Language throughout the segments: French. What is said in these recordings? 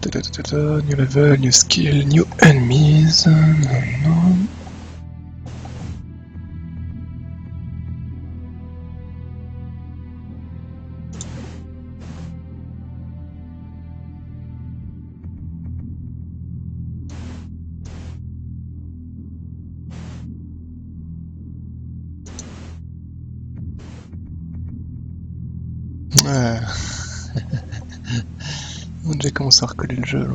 New level, new skill, new enemies. Non. Ouais. On a déjà commencé à recoller le jeu là.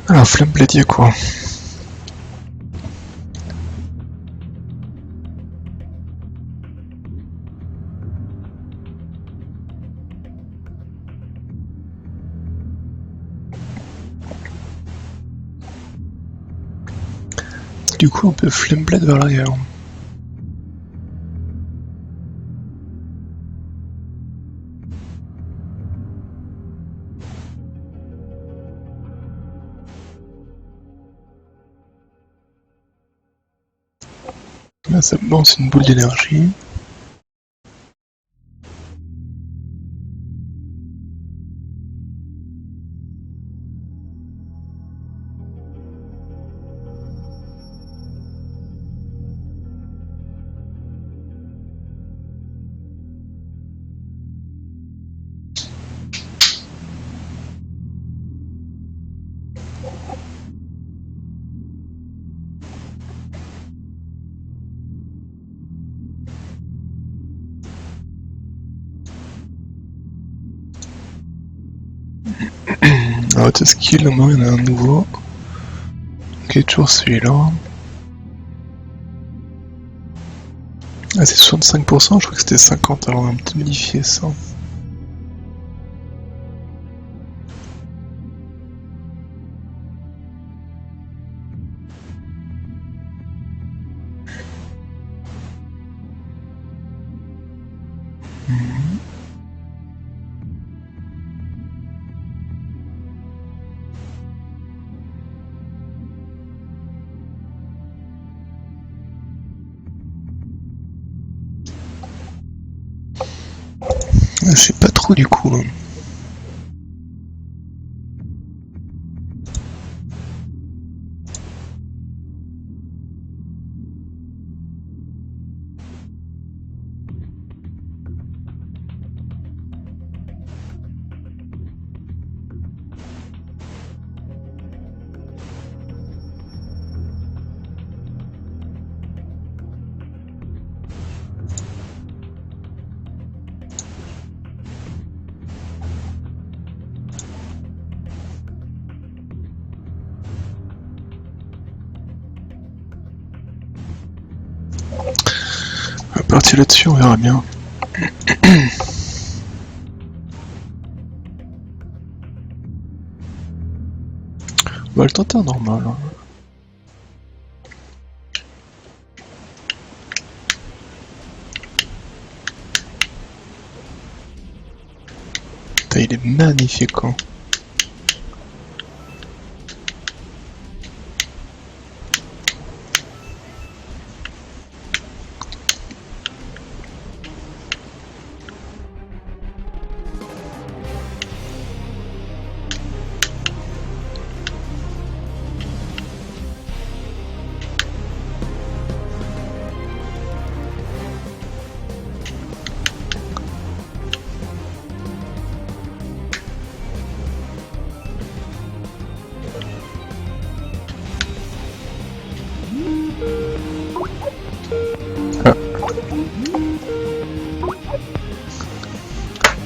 Alors, Flamme Bladier quoi. Du coup, on peut Flame Blade vers l'arrière. Là, ça balance une boule d'énergie. Alors, autre skill, non, il y en a un nouveau. Ok, toujours celui-là. Ah, c'est 65%, je crois que c'était 50%, alors on va peut-être modifier ça. Je sais pas trop du coup. On va partir là-dessus, on verra bien. On va le tenter en normal. Hein. Putain, il est magnifique. Hein.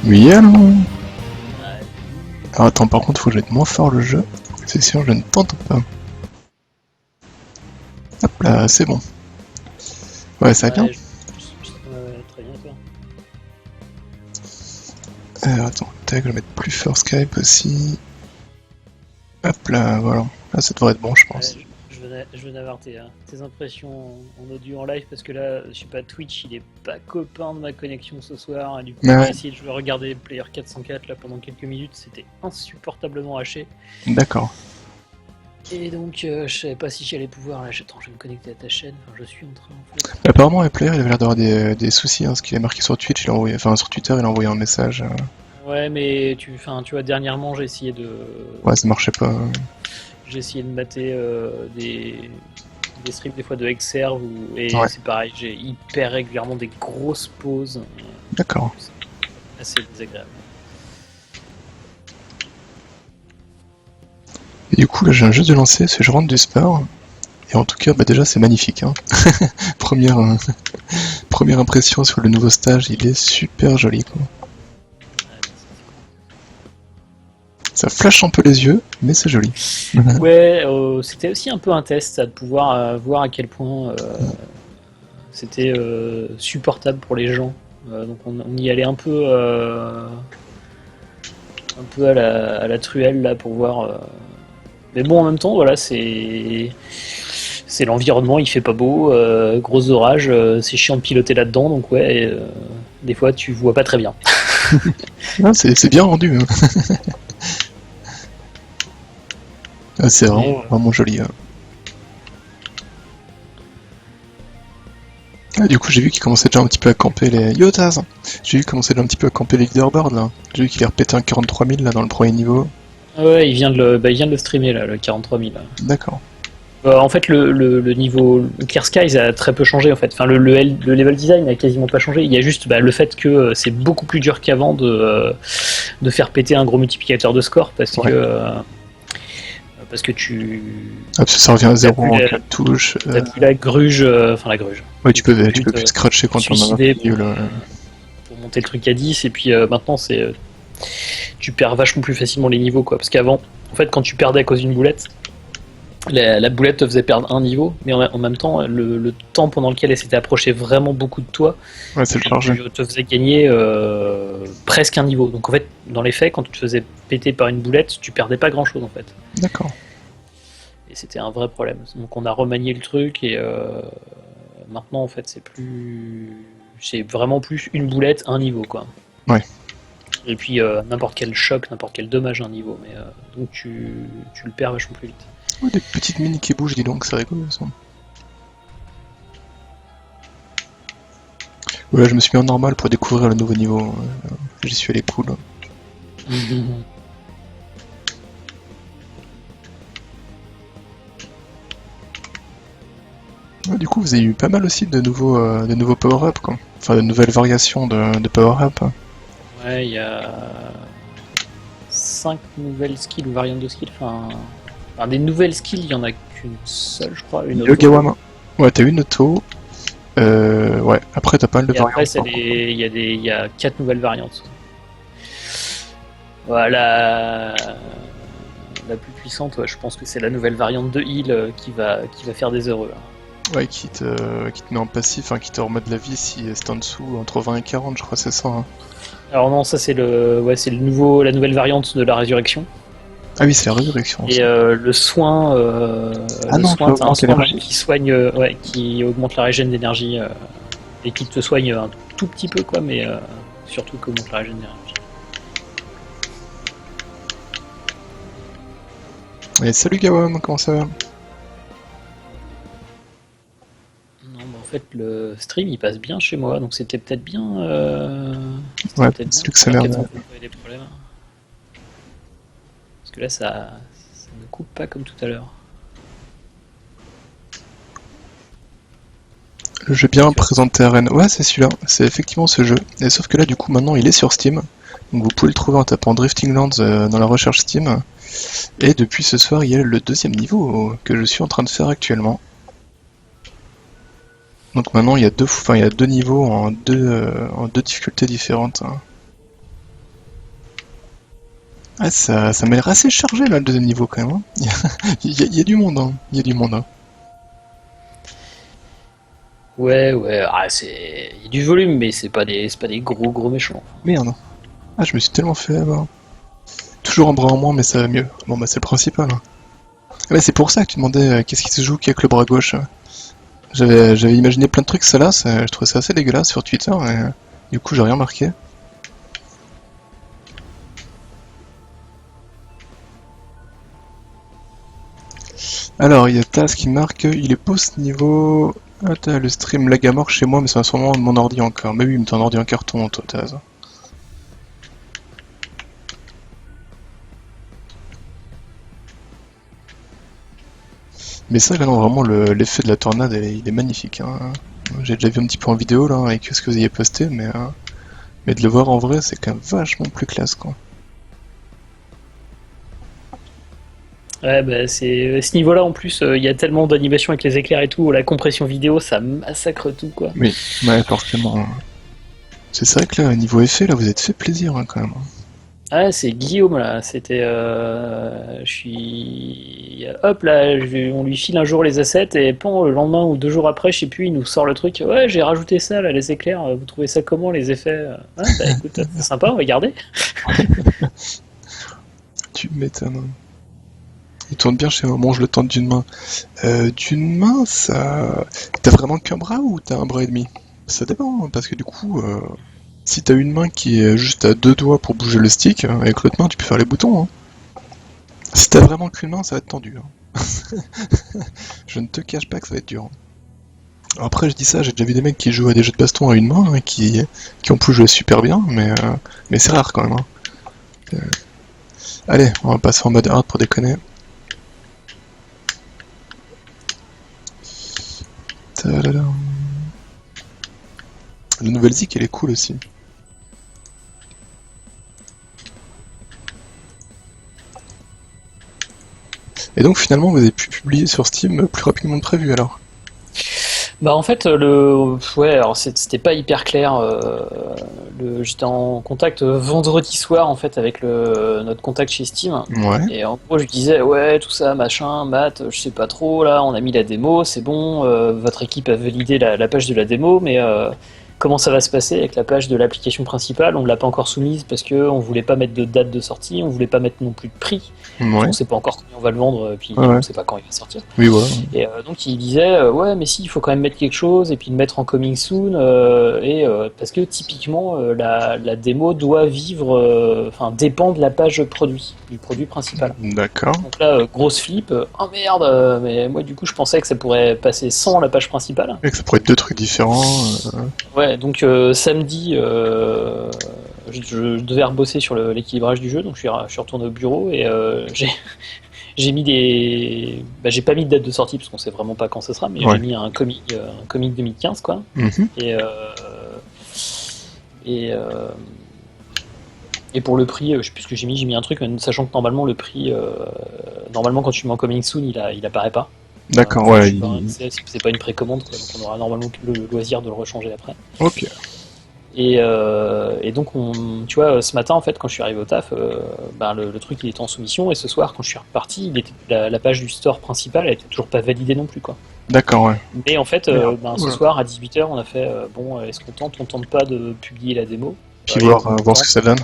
Oui, allô. Alors attends, par contre, faut que j'aide moins fort le jeu. C'est sûr, je ne tente pas. Hop là, c'est bon. Ouais, ça va bien. Très bien, toi. Attends, tac, je vais mettre plus fort Skype aussi. Hop là, voilà. Là, ça devrait être bon, je pense. Je vais je venais d'avoir tes impressions en audio en live parce que là, je sais pas, Twitch il est pas copain de ma connexion ce soir. Et du coup, Ouais. j'ai essayé de jouer, regarder Player 404 là pendant quelques minutes, c'était insupportablement haché. D'accord. Et donc, je savais pas si j'allais pouvoir. Là, attends, je vais me connecter à ta chaîne. Enfin, je suis en train en fait. Apparemment, Player, il avait l'air d'avoir des soucis, hein, ce qu'il a marqué sur Twitch, il a envoyé, enfin sur Twitter, il a envoyé un message. Ouais, mais tu vois, dernièrement, j'ai essayé de. Ouais, ça marchait pas. J'ai essayé de mater des streams des fois de Xserve et Ouais. c'est pareil, j'ai hyper régulièrement des grosses pauses. D'accord. C'est assez désagréable. Et du coup, là, je viens juste de lancer, parce que je rentre du sport. Et en tout cas, bah déjà, c'est magnifique. Hein. première, première impression sur le nouveau stage, il est super joli. Quoi. Ça flash un peu les yeux, mais c'est joli. Ouais, c'était aussi un peu un test, ça, de pouvoir voir à quel point c'était supportable pour les gens. Donc on y allait un peu à la truelle là pour voir. Mais bon, en même temps, voilà, c'est l'environnement, il fait pas beau, gros orage, c'est chiant de piloter là-dedans, donc ouais, des fois tu vois pas très bien. Ah, c'est bien rendu. Hein. Ah, c'est vraiment, vraiment joli. Hein. Ah, du coup, j'ai vu qu'il commençait déjà un petit peu à camper les... Yo Taz. J'ai vu qu'il commençait déjà un petit peu à camper les leaderboards là. J'ai vu qu'il a repété un 43 000 là dans le premier niveau. Ouais, il vient de le streamer là, le 43 000. D'accord. En fait, le niveau le Clear Skies a très peu changé en fait. Enfin, le level design n'a quasiment pas changé. Il y a juste le fait que c'est beaucoup plus dur qu'avant de faire péter un gros multiplicateur de score parce que tu. Ah, parce que ça revient à 0 en 4 touches. T'as plus la gruge, enfin la gruge. Ouais, tu peux plus scratcher quand on a suicider pour monter le truc à 10 et puis maintenant c'est tu perds vachement plus facilement les niveaux quoi. Parce qu'avant, en fait, quand tu perdais à cause d'une boulette. La boulette te faisait perdre un niveau, mais en même temps, le temps pendant lequel elle s'était approchée vraiment beaucoup de toi, ouais, c'est chargé. te faisait gagner presque un niveau. Donc en fait, dans les faits, quand tu te faisais péter par une boulette, tu perdais pas grand chose en fait. D'accord. Et c'était un vrai problème. Donc on a remanié le truc et maintenant en fait c'est vraiment plus une boulette, un niveau quoi. Ouais. Et puis n'importe quel choc, n'importe quel dommage un niveau, mais donc tu le perds vachement plus vite. Oh, des petites mines qui bougent, dis donc, c'est rigolo ça. Ouais, je me suis mis en normal pour découvrir le nouveau niveau. J'y suis allé cool. Ouais, du coup, vous avez eu pas mal aussi de nouveaux power-up, quoi. Enfin, de nouvelles variations de power-up. Ouais, il y a 5 nouvelles skills ou variantes de skills. Enfin, des nouvelles skills, il y en a qu'une seule, je crois. Une auto. Yogawama. Ouais, t'as une auto. Ouais, après t'as pas mal de et variantes. Après, il y a 4 nouvelles variantes. Voilà. La plus puissante, ouais, je pense que c'est la nouvelle variante de heal qui va faire des heureux. Là. Ouais, qui te met en passif, enfin qui te remet de la vie si c'est en dessous, entre 20 et 40, je crois, c'est ça. Hein. Alors non, ça c'est la nouvelle variante de la résurrection. Ah oui, c'est la résurrection. Et le soin, t'as un soin qui soigne, qui augmente la régène d'énergie et qui te soigne un tout petit peu quoi, mais surtout qui augmente la régène d'énergie. Et salut Gawam, comment ça va? Non, bah en fait le stream il passe bien chez moi, donc c'était peut-être bien. Ouais, c'est que ça merde. Des problèmes. Parce que là ça ne coupe pas comme tout à l'heure. Le jeu bien présenté à Rennes. Ouais, c'est celui-là, c'est effectivement ce jeu. Et sauf que là, du coup, maintenant il est sur Steam. Donc vous pouvez le trouver en tapant Drifting Lands dans la recherche Steam. Et depuis ce soir, il y a le deuxième niveau que je suis en train de faire actuellement. Donc maintenant, il y a deux niveaux en deux difficultés différentes. Ah, ça m'a l'air assez chargé là, le deuxième niveau quand même. Hein. Il y a du monde, hein. Il y a du monde. Hein. Ouais, il y a du volume, mais c'est pas des gros méchants. Merde. Ah, je me suis tellement fait avoir. Toujours un bras en moins, mais ça va mieux. Bon, bah, c'est le principal. Hein. Ah ouais, c'est pour ça que tu demandais qu'est-ce qui se joue avec le bras gauche. J'avais imaginé plein de trucs, je trouvais ça assez dégueulasse sur Twitter, et du coup j'ai rien marqué. Alors, il y a Taz qui marque, il est post niveau... Ah, le stream lag à mort chez moi, mais c'est sûrement mon ordi encore. Mais oui, mais t'as un ordi en carton, toi, Taz. Mais ça, là, non, vraiment, l'effet de la tornade, il est magnifique. Hein. J'ai déjà vu un petit peu en vidéo, là, avec ce que vous ayez posté, mais de le voir en vrai, c'est quand même vachement plus classe, quoi. Ouais, bah, c'est à ce niveau-là en plus, il y a tellement d'animations avec les éclairs et tout, la compression vidéo, ça massacre tout quoi. Oui, ouais, forcément. C'est vrai que là, niveau effet, là, vous êtes fait plaisir, hein, quand même. Ah, c'est Guillaume là, c'était. Hop là, on lui file un jour les assets et pan, le lendemain ou 2 jours après, je sais plus, il nous sort le truc. Ouais, j'ai rajouté ça là, les éclairs, vous trouvez ça comment les effets? Ouais, bah écoute, c'est sympa, on va garder. Tu m'étonnes. Il tourne bien chez moi, mange le temps d'une main. D'une main, ça... T'as vraiment qu'un bras ou t'as un bras et demi? Ça dépend, hein, parce que du coup, si t'as une main qui est juste à 2 doigts pour bouger le stick, avec l'autre main tu peux faire les boutons. Hein. Si t'as vraiment qu'une main, ça va être tendu. Hein. Je ne te cache pas que ça va être dur. Après, je dis ça, j'ai déjà vu des mecs qui jouent à des jeux de baston à une main, hein, qui ont pu jouer super bien, mais c'est rare quand même. Hein. Allez, on va passer en mode hard pour déconner. Tadadam. La nouvelle zik, elle est cool aussi. Et donc finalement, vous avez pu publier sur Steam plus rapidement que prévu alors. Bah en fait ouais alors c'était pas hyper clair j'étais en contact vendredi soir en fait avec notre contact chez Steam Ouais. et en gros je lui disais ouais tout ça machin Matt je sais pas trop là on a mis la démo c'est bon votre équipe a validé la page de la démo mais comment ça va se passer avec la page de l'application principale on l'a pas encore soumise parce que on voulait pas mettre de date de sortie on voulait pas mettre non plus de prix parce Ouais. qu'on sait pas encore combien on va le vendre puis Ouais. on sait pas quand il va sortir. Oui, voilà. Et donc il disait ouais mais si il faut quand même mettre quelque chose et puis le mettre en coming soon parce que typiquement la démo doit vivre enfin dépend de la page produit du produit principal. D'accord. Donc là grosse flip oh merde mais moi du coup je pensais que ça pourrait passer sans la page principale. Et que ça pourrait être deux trucs différents. Ouais donc samedi je devais rebosser sur l'équilibrage du jeu donc je suis retourné au bureau et j'ai mis des. Bah, j'ai pas mis de date de sortie parce qu'on sait vraiment pas quand ce sera, mais Ouais. j'ai mis un comic 2015 quoi. Mhm. Et, euh, et pour le prix, je sais plus ce que j'ai mis un truc, sachant que normalement le prix, normalement quand tu mets en coming soon, il apparaît pas. D'accord, Enfin, ouais. c'est pas une précommande, quoi, donc on aura normalement le loisir de le rechanger après. Ok. Et donc, tu vois, ce matin, en fait, quand je suis arrivé au taf, le truc il était en soumission, et ce soir, quand je suis reparti, la page du store principal, elle était toujours pas validée non plus, quoi. D'accord, ouais. Mais en fait, Merde. ce Oula. soir, à 18h, on a fait, bon, est-ce on tente pas de publier la démo? Puis Allez, voir, on voir ce que ça donne.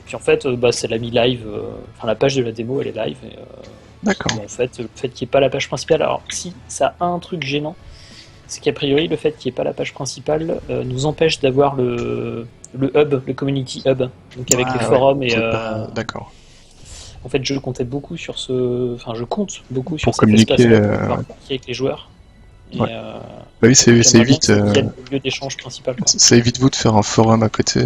Puis en fait, c'est la mi-live, enfin la page de la démo, elle est live, et D'accord. bon, en fait, le fait qu'il n'y ait pas la page principale, alors si, ça a un truc gênant, c'est qu'a priori, le fait qu'il n'y ait pas la page principale nous empêche d'avoir le hub, le community hub, donc avec les forums et D'accord. en fait, je comptais beaucoup sur je compte beaucoup sur Pour cet communiquer, espace-là pour pouvoir communiquer avec les joueurs. Et, ouais. Bah oui, ça j'aimerais bien évite, que ça devienne le lieu d'échange principal, quoi. ça évite vous de faire un forum à côté.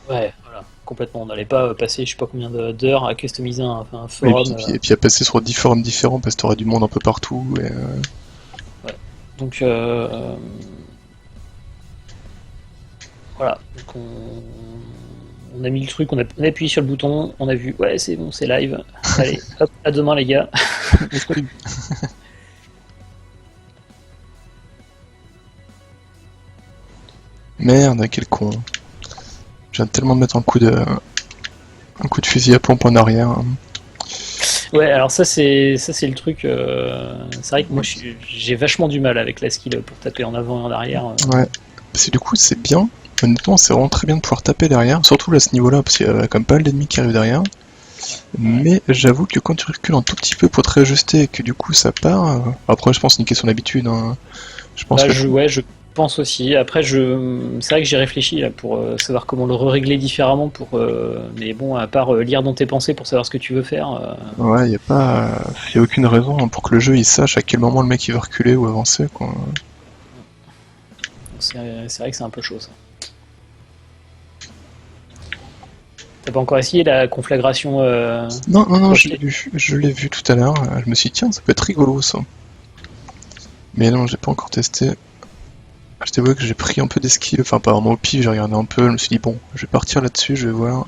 Ouais, voilà, complètement. On n'allait pas passer, je sais pas combien d'heures à customiser un Et forum. puis, et puis à passer sur 10 forums différents parce que t'auras du monde un peu partout. Et, Donc voilà, donc on a mis le truc, on a appuyé sur le bouton, on a vu, ouais c'est bon, c'est live. Allez, hop, à demain les gars. Merde, quel con. Je viens de tellement mettre un coup de fusil à pompe en arrière. Ouais, alors ça c'est le truc. C'est vrai que moi j'ai vachement du mal avec la skill pour taper en avant et en arrière. Ouais. Parce que du coup, c'est bien. Honnêtement, c'est vraiment très bien de pouvoir taper derrière. Surtout là, à ce niveau-là, parce qu'il y a comme pas l'ennemi qui arrive derrière. Ouais. Mais j'avoue que quand tu recules un tout petit peu pour te réajuster et que du coup ça part, après je pense que c'est une question d'habitude, hein. Je pense Bah, que je pense aussi. Après, c'est vrai que j'ai réfléchi là, pour savoir comment le régler différemment. Mais bon, à part lire dans tes pensées pour savoir ce que tu veux faire, ouais, y a aucune raison, hein, pour que le jeu il sache à quel moment le mec il va reculer ou avancer, quoi. c'est vrai que c'est un peu chaud ça. T'as pas encore essayé la conflagration Non, non, non, pochettée? je l'ai vu tout à l'heure. Je me suis dit, tiens, ça peut être rigolo ça. Mais non, j'ai pas encore testé. Je t'avoue que j'ai pris un peu d'esquive, enfin pas vraiment au pif, j'ai regardé un peu, je me suis dit, bon, je vais partir là-dessus, je vais voir.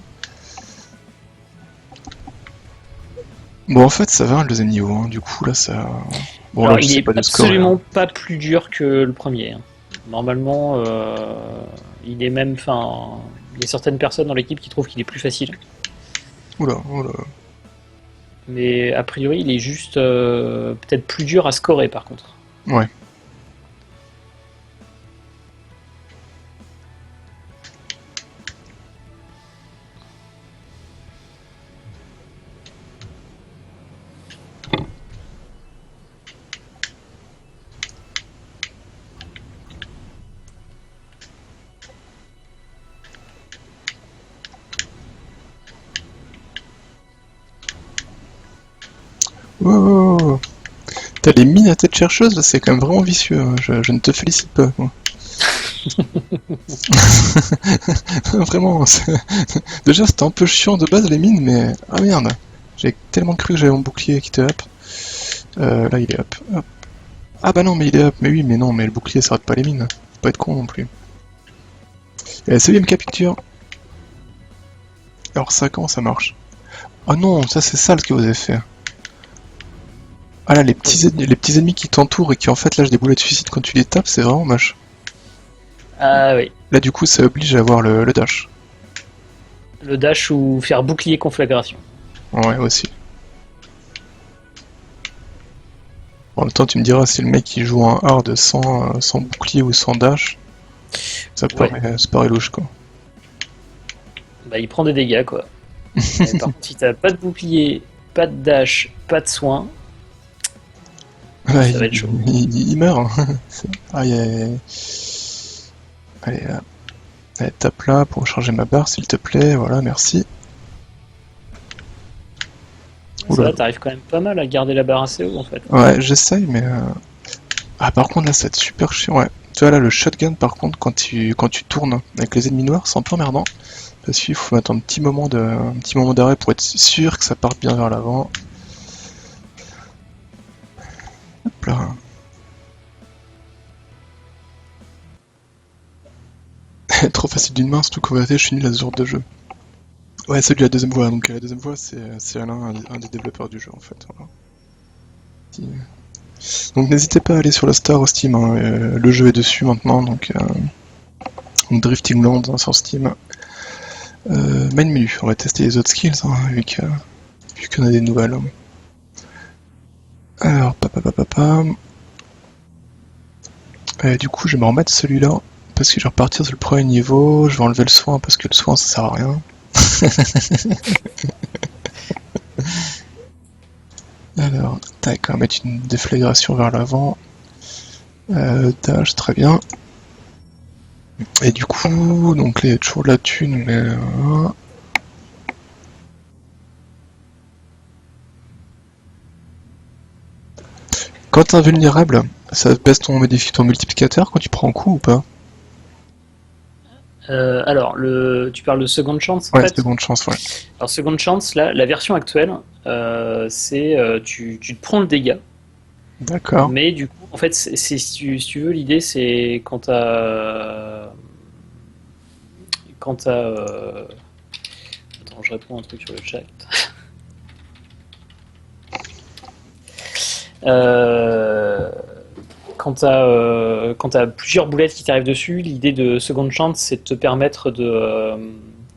Bon, en fait, ça va le deuxième niveau, hein. Du coup, là, ça. Bon, là, Alors, je il sais est pas de score, là. absolument pas plus dur que le premier, hein. Normalement, il est même. Enfin, il y a certaines personnes dans l'équipe qui trouvent qu'il est plus facile. Oula, oula. Mais a priori, il est juste peut-être plus dur à scorer par contre. Ouais. Oh, t'as les mines à tête chercheuse, là, c'est quand même vraiment vicieux, hein. Je ne te félicite pas, moi. Vraiment, déjà c'était un peu chiant de base les mines, mais ah merde, j'ai tellement cru que j'avais mon bouclier qui était up. Là il est up. Hop. Ah bah non, mais il est up, mais oui, mais non, mais le bouclier ça rate pas les mines. Faut pas être con non plus. Et c'est capture. Alors ça, comment ça marche? Ah non, ça c'est sale ce que vous avez fait. Ah là, les petits ennemis qui t'entourent et qui en fait lâchent des boulets de suicide quand tu les tapes, c'est vraiment moche. Ah oui. Là du coup ça oblige à avoir le dash. Le dash ou faire bouclier conflagration. Ouais, aussi. En même temps, tu me diras, si le mec il joue un hard sans bouclier ou sans dash, Ouais. ça paraît louche quoi. Bah, il prend des dégâts quoi. Mais par contre, si t'as pas de bouclier, pas de dash, pas de soin, Ouais, ça va être chaud. il meurt, hein. Aïe, aïe, aïe. Allez, allez, tape là pour charger ma barre s'il te plaît, voilà, merci. Ça Oula. va, t'arrives quand même pas mal à garder la barre assez haut en fait. Ouais, j'essaye, mais. Ah, par contre, là, ça va être super chiant, ouais. Tu vois, là, le shotgun, par contre, quand tu tournes avec les ennemis noirs, c'est un peu emmerdant. Parce qu'il faut mettre un petit moment d'arrêt pour être sûr que ça parte bien vers l'avant. Hop là. Trop facile d'une main, surtout qu'en vérité, je suis nul à ce genre de jeu. Ouais, c'est de la deuxième voix, donc la deuxième voix, c'est Alain, un des développeurs du jeu, en fait. Voilà. Donc n'hésitez pas à aller sur la Star au Steam, hein, le jeu est dessus maintenant, donc Drifting Land, hein, sur Steam. Main menu, on va tester les autres skills, hein, vu qu'on a des nouvelles. Alors, du coup, je vais me remettre celui-là, parce que je vais repartir sur le premier niveau, je vais enlever le soin, parce que le soin, ça sert à rien. Alors, tac, on va mettre une déflagration vers l'avant. Dash, très bien. Et du coup, donc là, il y a toujours de la thune, mais... Quand t'es invulnérable, ça baisse ton multiplicateur quand tu prends un coup ou pas? Alors, tu parles de Second Chance en Ouais, fait. seconde chance, ouais. Alors, Second Chance, là, la version actuelle, c'est tu te prends le dégât, D'accord. mais du coup, en fait, si tu veux, l'idée c'est quand t'as. Attends, je réponds à un truc sur le chat. Euh, quand t'as plusieurs boulettes qui t'arrivent dessus, l'idée de Second Chance, c'est de te permettre de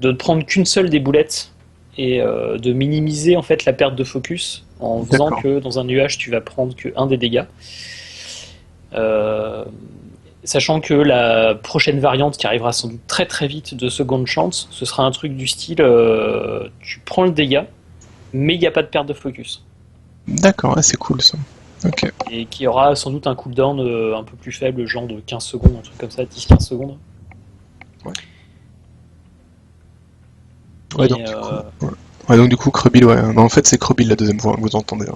ne prendre qu'une seule des boulettes et de minimiser en fait la perte de focus en faisant D'accord. que dans un nuage tu vas prendre que un des dégâts. Euh, Sachant que la prochaine variante qui arrivera sans doute très très vite de Second Chance, ce sera un truc du style tu prends le dégât mais il n'y a pas de perte de focus. D'accord, ouais, c'est cool ça. Ok. Et qui aura sans doute un cooldown un peu plus faible, genre de 15 secondes, un truc comme ça, 10-15 secondes. Ouais. Ouais, Et donc du coup. Ouais, donc du coup, Krubil, ouais. Non, en fait, c'est Krubil la deuxième voix que vous entendez.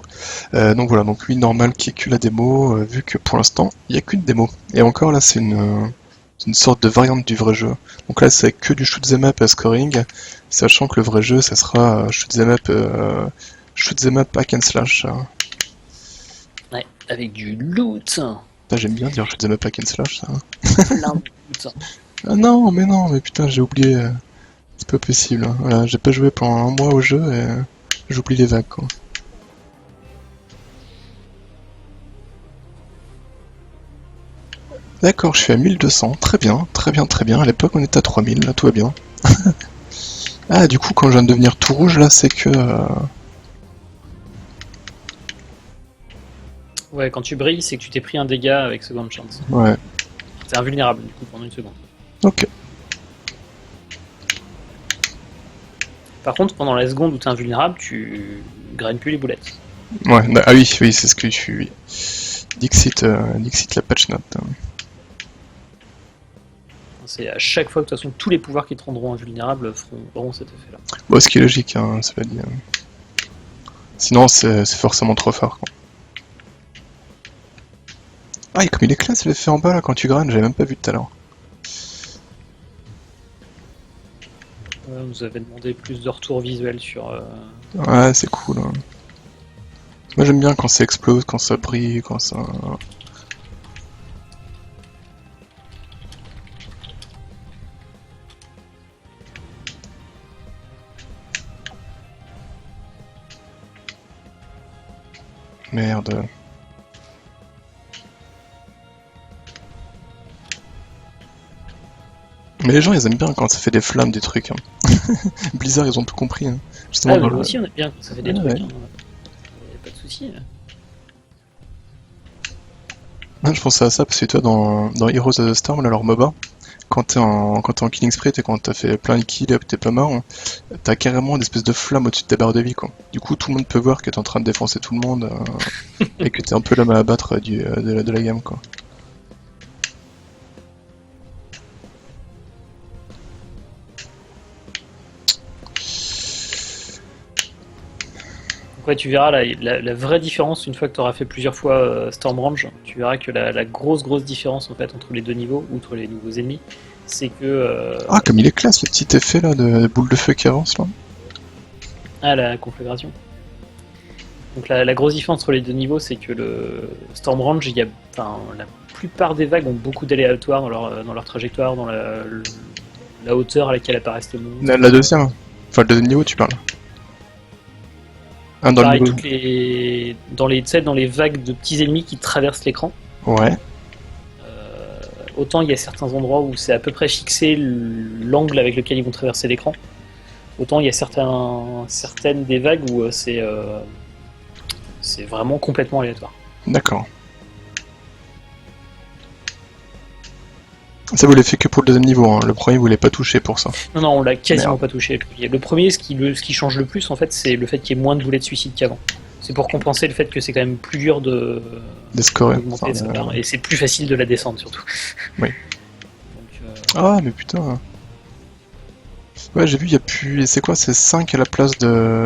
Hein. Donc voilà, donc lui, normal, qui est que la démo, vu que pour l'instant, il n'y a qu'une démo. Et encore là, c'est une sorte de variante du vrai jeu. Donc là, c'est que du shoot 'em up à scoring, sachant que le vrai jeu, ça sera shoot 'em up hack and slash. ouais, avec du loot, Putain, j'aime bien dire shoot 'em up hack and slash, ça. plein de loot. Ah non, mais putain, j'ai oublié. C'est pas possible. Hein. Voilà, j'ai pas joué pendant un mois au jeu et j'oublie les vagues, quoi. D'accord, je suis à 1200. Très bien, très bien, très bien. À l'époque, on était à 3000. Là, tout va bien. Ah, du coup, quand je viens de devenir tout rouge, là, c'est que... Ouais, quand tu brilles, c'est que tu t'es pris un dégât avec Second Chance. Ouais, C'est invulnérable du coup pendant une seconde. ok. Par contre, pendant la seconde où t'es invulnérable, tu graines plus les boulettes. Ouais, ah oui, oui, c'est ce que je suis. Oui. Dixit la patch note. C'est à chaque fois que de toute façon tous les pouvoirs qui te rendront invulnérable auront cet effet-là. Bon, ce qui est logique, hein, cela dit. Sinon, c'est forcément trop fort, quoi. Ah, et comme il est classe l'effet en bas, là, quand tu graines, j'avais même pas vu tout à l'heure. On nous avait demandé plus de retours visuels sur. Ouais, c'est cool. Hein. Moi, j'aime bien quand ça explose, quand ça brille, quand ça... Merde. Mais les gens, ils aiment bien quand ça fait des flammes, des trucs. Hein. Blizzard, ils ont tout compris. Hein. Justement, Ah, dans nous le... aussi on aime bien quand ça fait des Ouais, trucs. ouais. Hein. Y a pas de soucis. Ah, je pensais à ça parce que toi, dans Heroes of the Storm, là, leur MOBA, quand t'es en killing spree et quand t'as fait plein de kills et que t'es pas mort, t'as carrément une espèce de flamme au-dessus de ta barre de vie, quoi. Du coup, tout le monde peut voir que t'es en train de défoncer tout le monde et que t'es un peu l'homme à abattre de la gamme, quoi. Donc, ouais, tu verras la vraie différence une fois que tu auras fait plusieurs fois Stormrange. Tu verras que la grosse différence en fait entre les deux niveaux, outre les nouveaux ennemis, c'est que Ah, comme il est classe, le petit effet là de boule de feu qui avance là. la conflagration. Donc la grosse différence entre les deux niveaux, c'est que le Stormrange, la plupart des vagues ont beaucoup d'aléatoires dans leur trajectoire, dans la hauteur à laquelle apparaissent les monstres. La deuxième, enfin le deuxième niveau, tu parles. Ah, dans le Pareil, niveau. tu sais, dans les vagues de petits ennemis qui traversent l'écran. Ouais. Autant il y a certains endroits où c'est à peu près fixé l'angle avec lequel ils vont traverser l'écran. Autant il y a certaines des vagues où c'est vraiment complètement aléatoire. D'accord. Ça, vous l'avez fait que pour le deuxième niveau, hein. Le premier, vous l'avez pas touché pour ça. Non, on l'a quasiment Merde. pas touché. Le premier, ce qui change le plus, en fait, c'est le fait qu'il y ait moins de boulets de suicide qu'avant. C'est pour compenser le fait que c'est quand même plus dur Des scores. d'augmenter sa barre. Et c'est plus facile de la descendre, surtout. Oui. Donc, Ah, mais putain. Ouais, j'ai vu, il y a plus. C'est quoi? C'est 5 à la place de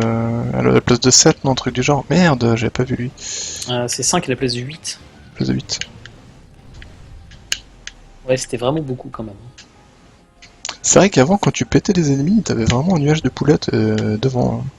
7, non? Un truc du genre. Merde, j'avais pas vu lui. c'est 5 à la place de 8. Place de 8. Ouais, c'était vraiment beaucoup quand même. C'est vrai qu'avant, quand tu pétais les ennemis, t'avais vraiment un nuage de poulettes devant. Hein.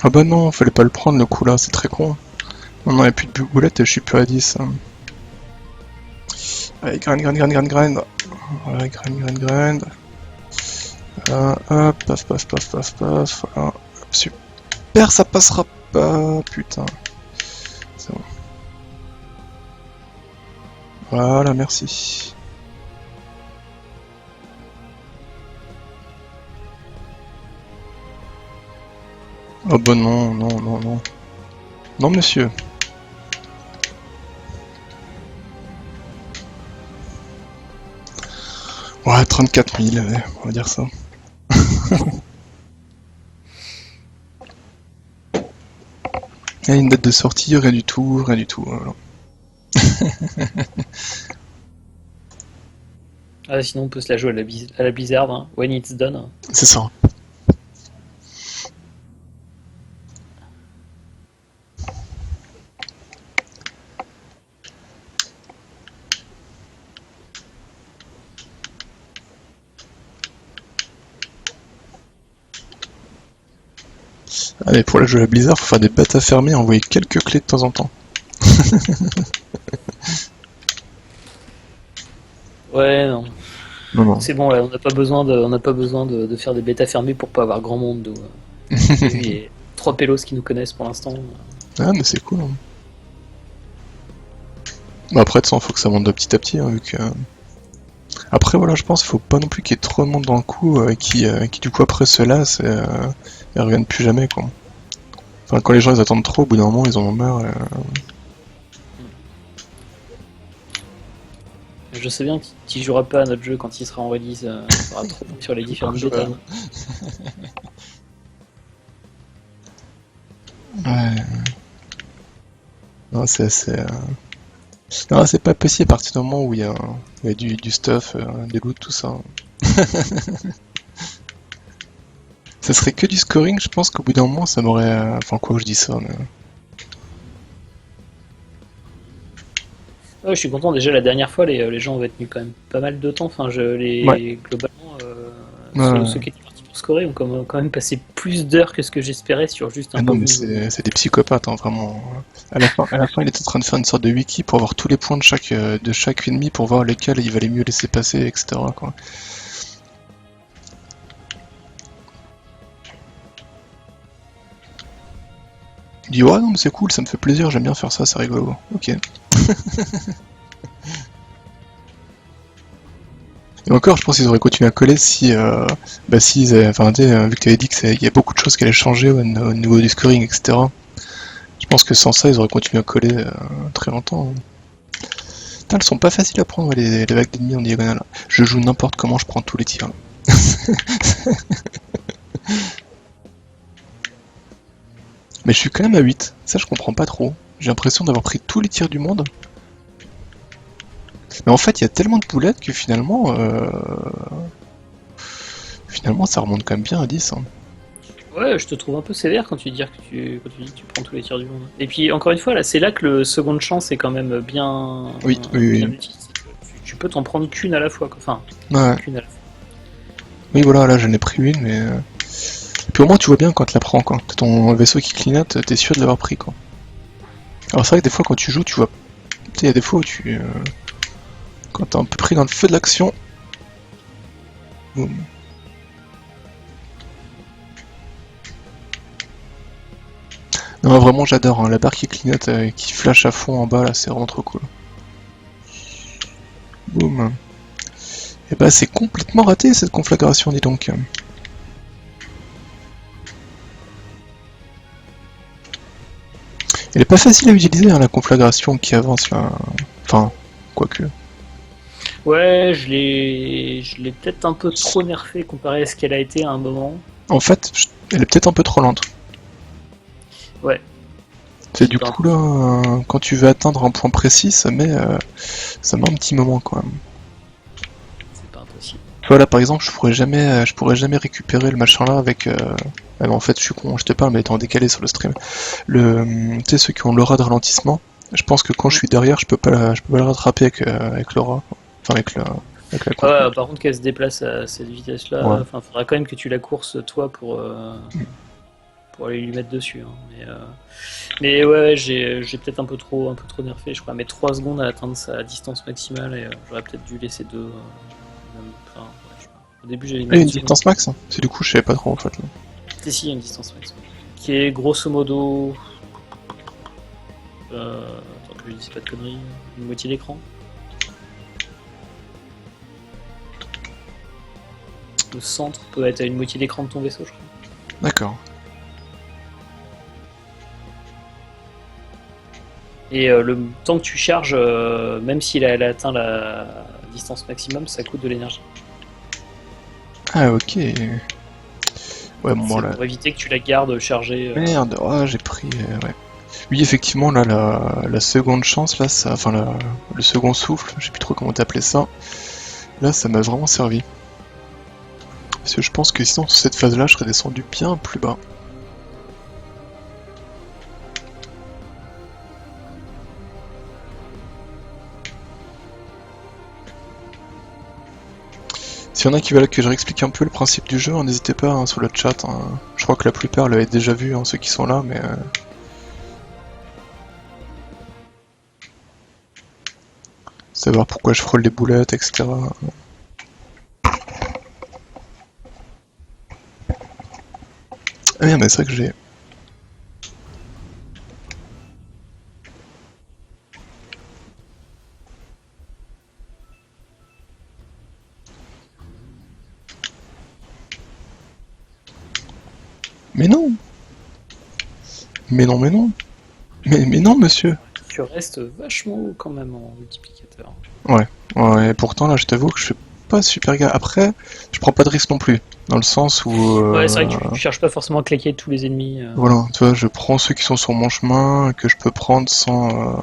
Ah bah non, fallait pas le prendre le coup là, c'est très con. Non, il y a plus de boulettes et je suis plus à 10. Hein. Allez, grind. Voilà, grind. Hop, paf. Voilà. Super, ça passera pas. Putain. C'est bon. Voilà, merci. Oh bah non, non, non, non. Non, monsieur. Ouais, 34 000, allez, on va dire ça. Il y a une date de sortie, rien du tout, rien du tout. Voilà. Ah, sinon, on peut se la jouer à la Blizzard, hein. When it's done. C'est ça. Allez, pour la jouer à Blizzard, faut faire des bêtas fermées, envoyer quelques clés de temps en temps. Ouais, non. Non, non. C'est bon, là, on n'a pas besoin de faire des bêtas fermées pour pas avoir grand monde. Il y a 3 pélos qui nous connaissent pour l'instant. Ah, mais c'est cool. Hein. Bah après, de toute façon, faut que ça monte de petit à petit, hein, vu que... Après, voilà, je pense qu'il faut pas non plus qu'il y ait trop de monde dans le coup qui du coup, après se lasse et reviennent plus jamais, quoi. Enfin, quand les gens ils attendent trop, au bout d'un moment, ils en ont marre. Je sais bien que tu joueras pas à notre jeu quand il sera en release, il sera trop sur les différentes bêtas. Ouais. Non, c'est assez... Non, c'est pas possible à partir du moment où il y a du stuff, des loots, tout ça. Ça serait que du scoring, je pense qu'au bout d'un moment, ça m'aurait... Enfin, quoi que je dis ça, mais... Ouais, je suis content, déjà la dernière fois, les gens avaient tenu quand même pas mal de temps. Enfin, Ouais. globalement, Ouais. ceux qui étaient partis pour scorer ont quand même passé plus d'heures que ce que j'espérais sur juste Ah un non, pauvre mais niveau. c'est des psychopathes, hein, vraiment. À la fin, il était en train de faire une sorte de wiki pour avoir tous les points de chaque ennemi pour voir lesquels il valait mieux laisser passer, etc., quoi. Il dit ouais non mais c'est cool, ça me fait plaisir, j'aime bien faire ça, c'est rigolo. Ok. Et encore, je pense qu'ils auraient continué à coller si, bah s'ils avaient, enfin, vu que tu avais dit qu'il y a beaucoup de choses qui allaient changer au niveau du scoring, etc. Je pense que sans ça, ils auraient continué à coller très longtemps. Hein. Putain, elles sont pas faciles à prendre les vagues d'ennemis en diagonale. Je joue n'importe comment, je prends tous les tirs. Mais je suis quand même à 8. Ça, je comprends pas trop. J'ai l'impression d'avoir pris tous les tirs du monde. Mais en fait, il y a tellement de boulettes que finalement, ça remonte quand même bien à 10. Hein. Ouais, je te trouve un peu sévère quand tu dis que tu prends tous les tirs du monde. Et puis, encore une fois, là, c'est là que le seconde chance est quand même Oui, oui, bien oui. utile. Tu peux t'en prendre qu'une à la fois, quoi. Enfin, Ouais. qu'une à la fois. Oui, voilà, là, j'en ai pris une, mais... Puis au moins, tu vois bien quand tu la prends, quoi. T'as ton vaisseau qui clignote, t'es sûr de l'avoir pris, quoi. Alors c'est vrai que des fois, quand tu joues, tu vois... Tu sais, il y a des fois où tu... Quand t'es un peu pris dans le feu de l'action... Boum. Non, vraiment, j'adore, hein. La barre qui clignote, qui flash à fond en bas, là, c'est vraiment trop cool. Boum. Et bah, c'est complètement raté, cette conflagration, dis donc. Elle est pas facile à utiliser, hein, la conflagration qui avance, là. Enfin, quoique. Ouais, je l'ai peut-être un peu trop nerfé comparé à ce qu'elle a été à un moment. En fait, elle est peut-être un peu trop lente. Ouais, C'est c'est du pas coup là, impossible. quand tu veux atteindre un point précis, ça met un petit moment quand même. C'est pas impossible. Voilà, par exemple, je pourrais jamais récupérer le machin là avec. Ah, mais en fait, je suis con, je te parle, mais étant décalé sur le stream. Tu sais, ceux qui ont l'aura de ralentissement, je pense que quand je suis derrière, je peux pas le rattraper avec l'aura. Enfin, avec la config. Ouais, par contre, qu'elle se déplace à cette vitesse-là, Ouais. enfin, faudra quand même que tu la courses toi pour aller lui mettre dessus. Hein. Mais ouais, j'ai peut-être un peu trop nerfé. Je crois mettre 3 secondes à atteindre sa distance maximale et j'aurais peut-être dû laisser 2. Enfin, ouais, je sais pas. Au début, j'avais Ah, il mis y a une une seconde. distance max, hein. C'est du coup, je savais pas trop en fait. Là. Si, il y a une distance max. Qui est grosso modo. Attends que je dise pas de conneries. Une moitié d'écran. le centre peut être à une moitié d'écran de ton vaisseau, je crois. D'accord. Et le temps que tu charges, même s'il a atteint la distance maximum, ça coûte de l'énergie. Ah, ok. Ouais, bon, C'est là. pour éviter que tu la gardes chargée. Merde, ah, j'ai pris. Ouais. Oui, effectivement, là, la seconde chance, là, ça. Enfin, le second souffle, je sais plus trop comment t'appelais ça. Là, ça m'a vraiment servi. Parce que je pense que sinon, sur cette phase-là, je serais descendu bien plus bas. S'il y en a qui veulent que je réexplique un peu le principe du jeu, n'hésitez pas hein, sur le chat. Hein. Je crois que la plupart l'avaient déjà vu, hein, ceux qui sont là, mais... Savoir pourquoi je frôle les boulettes, etc. Ah merde, mais c'est vrai que j'ai... Mais non! Mais non, mais non! Mais non, monsieur! Tu restes vachement haut quand même en multiplicateur. Ouais, pourtant là, je t'avoue que je suis pas super gars. Après, je prends pas de risque non plus. Dans le sens où... Ouais, c'est vrai que tu cherches pas forcément à claquer tous les ennemis. Voilà, tu vois, je prends ceux qui sont sur mon chemin, que je peux prendre sans...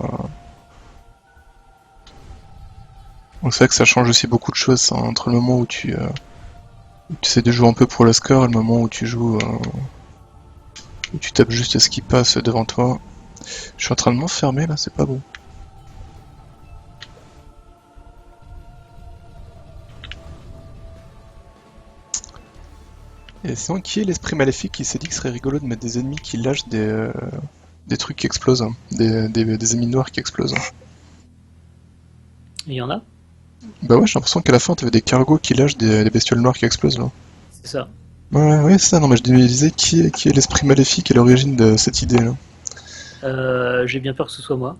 Donc c'est vrai que ça change aussi beaucoup de choses, ça, entre le moment où tu essaies de jouer un peu pour le score et le moment où tu joues... où tu tapes juste ce qui passe devant toi. Je suis en train de m'enfermer là, c'est pas bon. Et sinon, qui est l'esprit maléfique qui s'est dit que ce serait rigolo de mettre des ennemis qui lâchent des trucs qui explosent, hein, des ennemis noirs qui explosent. Hein. Il y en a? Bah ouais, j'ai l'impression qu'à la fin, t'avais des cargos qui lâchent des bestioles noires qui explosent là. C'est ça. Ouais, c'est ça, non mais je disais qui est l'esprit maléfique à l'origine de cette idée là. J'ai bien peur que ce soit moi.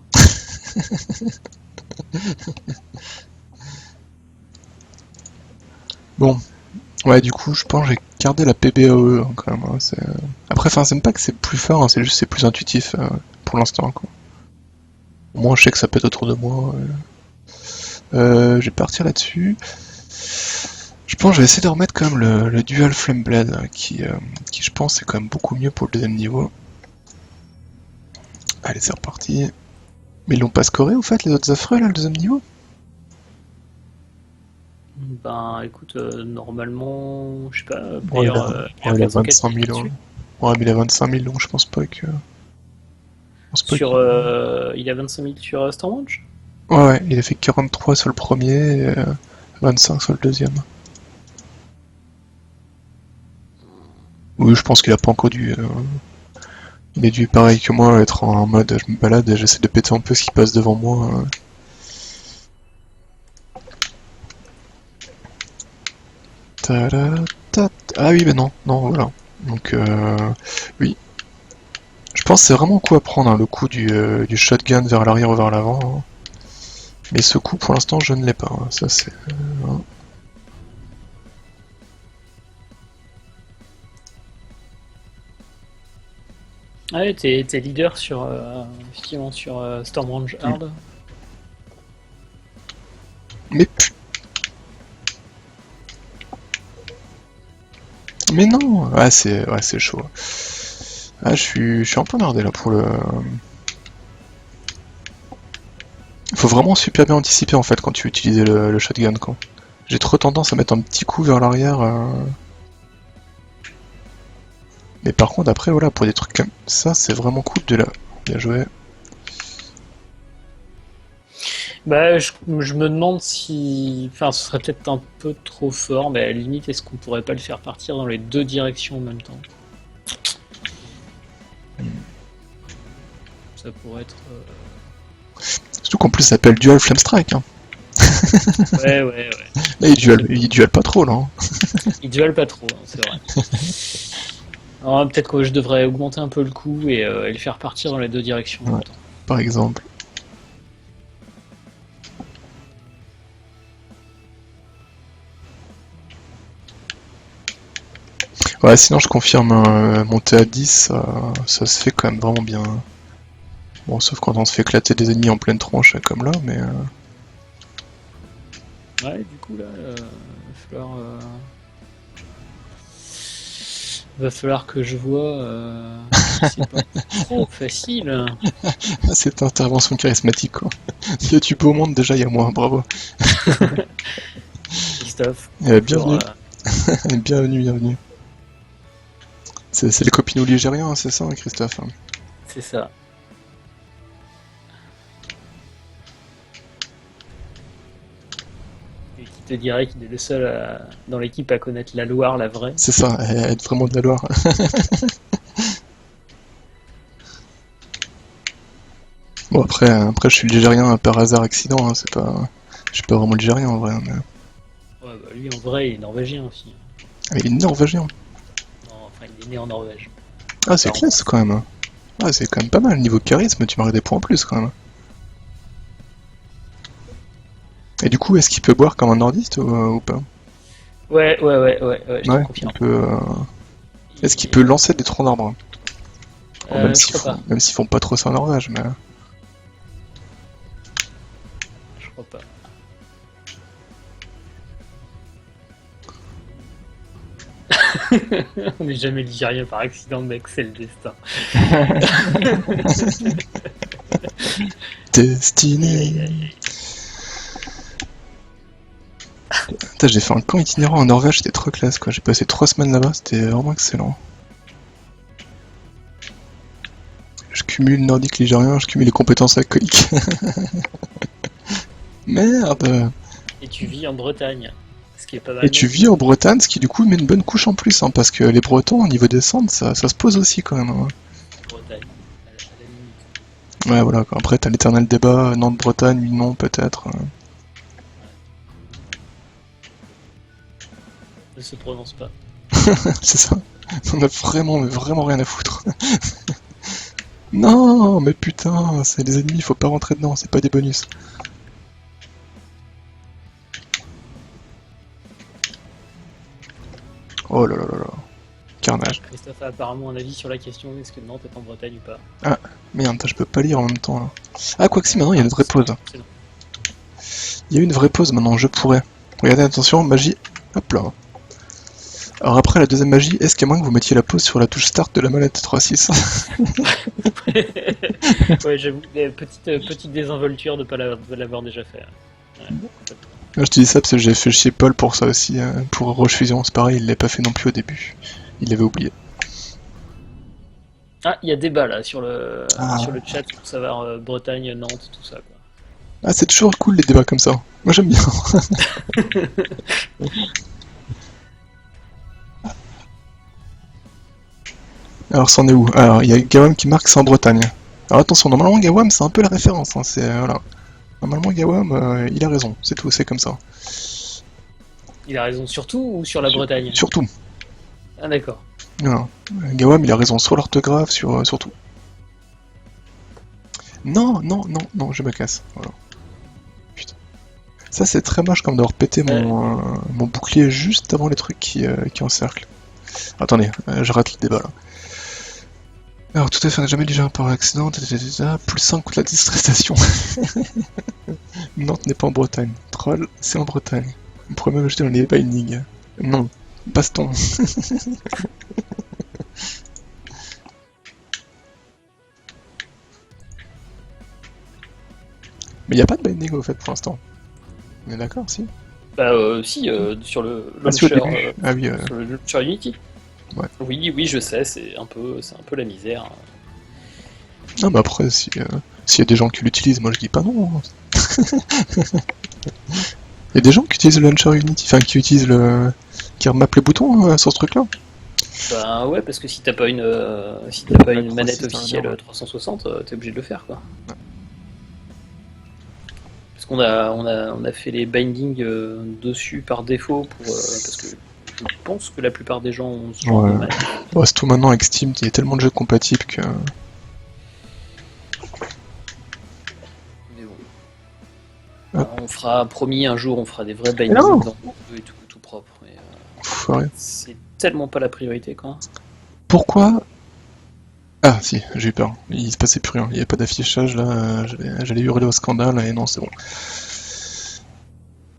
Bon, ouais, du coup, je pense que j'ai gardé la PBAE hein, quand même. Hein, après, enfin, c'est même pas que c'est plus fort, hein, c'est juste c'est plus intuitif pour l'instant. Quoi. Au moins, je sais que ça pète autour de moi. Je vais partir là-dessus. Je pense que je vais essayer de remettre quand même le Dual Flame Blade, là, qui je pense est quand même beaucoup mieux pour le deuxième niveau. Allez, c'est reparti. Mais ils l'ont pas scoré au fait, les autres affreux là, le deuxième niveau? Ben écoute, normalement, je sais pas, Ouais, il a 404 25 000 ans. Ouais, mais il a 25 000, donc je pense pas que. Sur, il a 25 000 sur Stormwatch? Ouais, il a fait 43 sur le premier et 25 sur le deuxième. Oui, je pense qu'il a pas encore dû. Il est dû, pareil que moi, être en mode je me balade et j'essaie de péter un peu ce qui passe devant moi. Ah oui, mais non, voilà. Donc, oui. Je pense que c'est vraiment coup à prendre, hein, le coup du shotgun vers l'arrière ou vers l'avant. Hein. Mais ce coup, pour l'instant, je ne l'ai pas. Hein. Ça, c'est. Hein. Ah ouais, t'es leader sur, effectivement, sur Stormwatch Hard. Mais Mais non! Ouais, c'est chaud. Ah, je suis un peu nardé là pour le. Faut vraiment super bien anticiper en fait quand tu utilises le shotgun quoi. J'ai trop tendance à mettre un petit coup vers l'arrière. Mais par contre après voilà, pour des trucs comme ça, c'est vraiment cool de la. Bien joué. Bah, je me demande si. Enfin, ce serait peut-être un peu trop fort, mais à la limite, est-ce qu'on pourrait pas le faire partir dans les deux directions en même temps? Ça pourrait être. Surtout qu'en plus ça s'appelle Dual Flame Strike. Hein. Ouais. Là il duel pas trop là. Hein. Il duel pas trop, hein, c'est vrai. Alors, peut-être que je devrais augmenter un peu le coup et le faire partir dans les deux directions en Ouais. même temps. Par exemple. Ouais, sinon je confirme, monter à 10, ça se fait quand même vraiment bien. Bon, sauf quand on se fait éclater des ennemis en pleine tronche, comme là, mais... Ouais, du coup, là, va falloir que je vois c'est pas trop facile. cette intervention charismatique, quoi. Si tu peux au monde, déjà, il y a moi, bravo. Christophe, Bienvenue, bonjour, bienvenue. C'est les copinous ligériens, hein, c'est ça, hein, Christophe? c'est ça. Et qui te dirait qu'il est le seul dans l'équipe à connaître la Loire, la vraie. C'est ça, être vraiment de la Loire. Bon, après, je suis ligérien par hasard accident, hein, c'est pas... Je suis pas vraiment ligérien, en vrai, mais... Ouais, bah lui en vrai il est norvégien aussi. Ah, il est norvégien. Non, enfin il est né en Norvège. Ah, c'est Parents classe, quand même. Ah, c'est quand même pas mal, niveau charisme, tu marques des points en plus, quand même. Et du coup, est-ce qu'il peut boire comme un nordiste ou pas? Ouais, je te Ouais, il confirme. peut... Est-ce qu'il peut lancer des troncs d'arbres? Bon, Je crois pas. même s'ils font pas trop ça en Norvège, mais... Je crois pas. On n'est jamais ligérien par accident, mec, c'est le destin. Destiné. Putain, j'ai fait un camp itinérant en Norvège, c'était trop classe, quoi. J'ai passé 3 semaines là-bas, c'était vraiment excellent. Je cumule nordique ligérien, je cumule les compétences alcooliques. Merde! Et tu vis en Bretagne, ce qui est pas mal. Et tu vis en Bretagne, ce qui du coup met une bonne couche en plus, hein, parce que les Bretons, au niveau des centres, ça se pose aussi quand même. Hein. Bretagne, à la limite. Ouais, voilà, quoi. Après t'as l'éternel débat, Nantes-Bretagne, oui, non, peut-être. Ne se prononce pas. C'est ça. On a vraiment, mais vraiment rien à foutre. Non, mais putain, c'est des ennemis, faut pas rentrer dedans, c'est pas des bonus. Oh là là là là. Carnage. Christophe a apparemment un avis sur la question est-ce que Nantes est en Bretagne ou pas. Ah, merde, je peux pas lire en même temps là. Ah, quoi que si, maintenant il y a une vraie pause. C'est bon. Il y a une vraie pause maintenant, je pourrais. Regardez, attention, magie. Hop là. Alors après la deuxième magie, est-ce qu'il y a moyen que vous mettiez la pause sur la touche start de la manette 3.6? Ouais, j'avoue, petite désinvolture de pas l'avoir déjà fait. Ouais, complètement. Je te dis ça parce que j'ai fait chier Paul pour ça aussi, pour Roche Fusion, c'est pareil, il l'a pas fait non plus au début. Il l'avait oublié. Ah, il y a débat là sur Ah. sur le chat pour savoir Bretagne, Nantes, tout ça quoi. Ah, c'est toujours cool les débats comme ça. Moi j'aime bien. Alors c'en est où? Alors il y a Gawam qui marque c'est en Bretagne. Alors attention, normalement Gawam c'est un peu la référence, hein, c'est voilà. Normalement Gawam il a raison, c'est tout, c'est comme ça. Il a raison sur tout ou sur la Bretagne? Surtout. Ah d'accord. Voilà. Gawam il a raison sur l'orthographe, sur tout. Non, non, non, non, je me casse. Voilà. Putain. Ça c'est très moche comme d'avoir pété mon bouclier juste avant les trucs qui encerclent. Attendez, je rate le débat là. Alors tout à fait, on n'a jamais déjà par accident, plus 5 contre la distressation. Nantes n'est pas en Bretagne. Troll, c'est en Bretagne. On pourrait même acheter dans les bindings. Non, baston. Mais il n'y a pas de binding au fait pour l'instant. On est d'accord, si? Bah si, sur le Ah, si, au launcher, début. Ah oui, sur le launcher Unity. Ouais. Oui, je sais, c'est un peu la misère. non, mais après, s'il y a des gens qui l'utilisent, moi je dis pas non. Il y a des gens qui utilisent le launcher Unity, enfin qui utilisent qui remappent les boutons sur ce truc-là. Bah ouais, parce que si t'as pas une manette c'est un officielle merde. 360, t'es obligé de le faire quoi. Parce qu'on a fait les bindings dessus par défaut parce que je pense que la plupart des gens ont ce genre de Ouais. manette. Bon, c'est tout maintenant avec Steam, il y a tellement de jeux compatibles que. Mais bon. Hop. Alors, fera, promis, un jour on fera des vrais bindings non. dans le jeu et tout propre. Mais, Foiré. c'est tellement pas la priorité quoi. Pourquoi? Ah si, j'ai eu peur. Il se passait plus rien. Il n'y avait pas d'affichage là. J'allais hurler au scandale et non, c'est bon.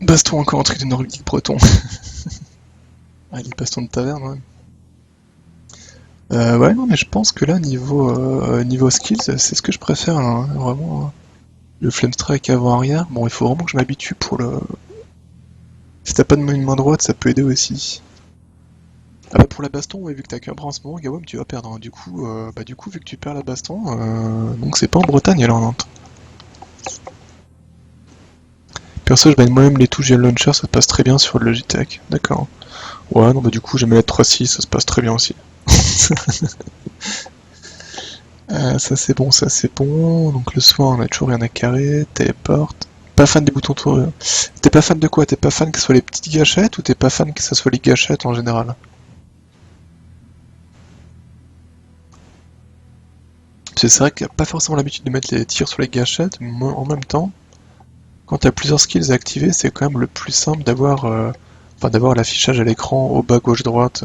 Baston encore un truc de nordique breton. Ah, les bastons de taverne, ouais. Ouais, non, mais je pense que là, niveau skills, c'est ce que je préfère, là, hein, vraiment. Le flame strike avant-arrière, bon, il faut vraiment que je m'habitue pour le... Si t'as pas de une main droite, ça peut aider aussi. Ah bah pour la baston, ouais, vu que t'as qu'un bras en ce moment, Gawam, tu vas perdre, hein. Du coup, vu que tu perds la baston, donc c'est pas en Bretagne, alors, Nantes. Perso, je mets moi-même les touches et le launcher, ça se passe très bien sur le Logitech. D'accord. Ouais, non, bah du coup, j'aime la 3.6, ça se passe très bien aussi. Ça c'est bon, ça c'est bon. Donc le soin, on a toujours rien à carrer. Téléporte. Pas fan des boutons tour. T'es pas fan de quoi? T'es pas fan que ce soit les petites gâchettes ou t'es pas fan que ce soit les gâchettes en général? Parce que c'est vrai qu'il n'y a pas forcément l'habitude de mettre les tirs sur les gâchettes, mais moi, en même temps, quand t'as plusieurs skills à activer, c'est quand même le plus simple d'avoir d'avoir l'affichage à l'écran au bas gauche droite.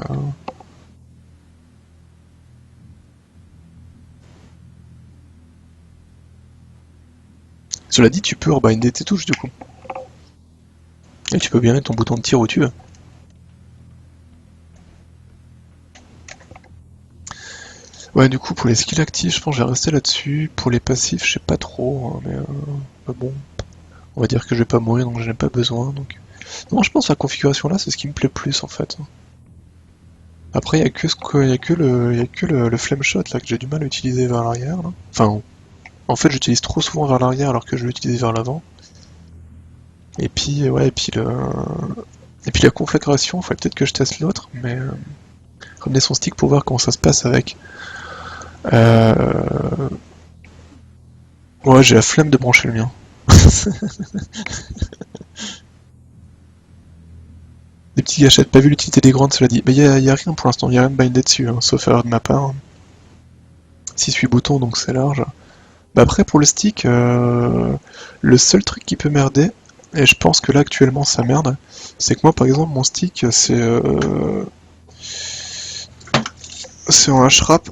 Cela dit, tu peux rebinder tes touches du coup. Et tu peux bien mettre ton bouton de tir où tu veux. Ouais, du coup, pour les skills actifs, je pense que je vais rester là-dessus. Pour les passifs, je sais pas trop, hein, mais bon, on va dire que je vais pas mourir, donc j'en ai pas besoin. Donc... Non, je pense que la configuration là, c'est ce qui me plaît plus en fait. Après, il y a que, le flame shot là que j'ai du mal à utiliser vers l'arrière. Là. Enfin, en fait, j'utilise trop souvent vers l'arrière alors que je veux utiliser vers l'avant. Et puis, ouais, et puis la conflagration, il faudrait peut-être que je teste l'autre, mais ramener son stick pour voir comment ça se passe avec. Euh... Ouais, j'ai la flemme de brancher le mien. Des petites gâchettes, pas vu l'utilité des grandes, cela dit. Mais y a rien pour l'instant, y a rien de bindé dessus, hein, sauf erreur de ma part. 6-8 boutons, donc c'est large. Bah après, pour le stick, le seul truc qui peut merder, et je pense que là actuellement ça merde, c'est que moi par exemple, mon stick c'est en H-Rap.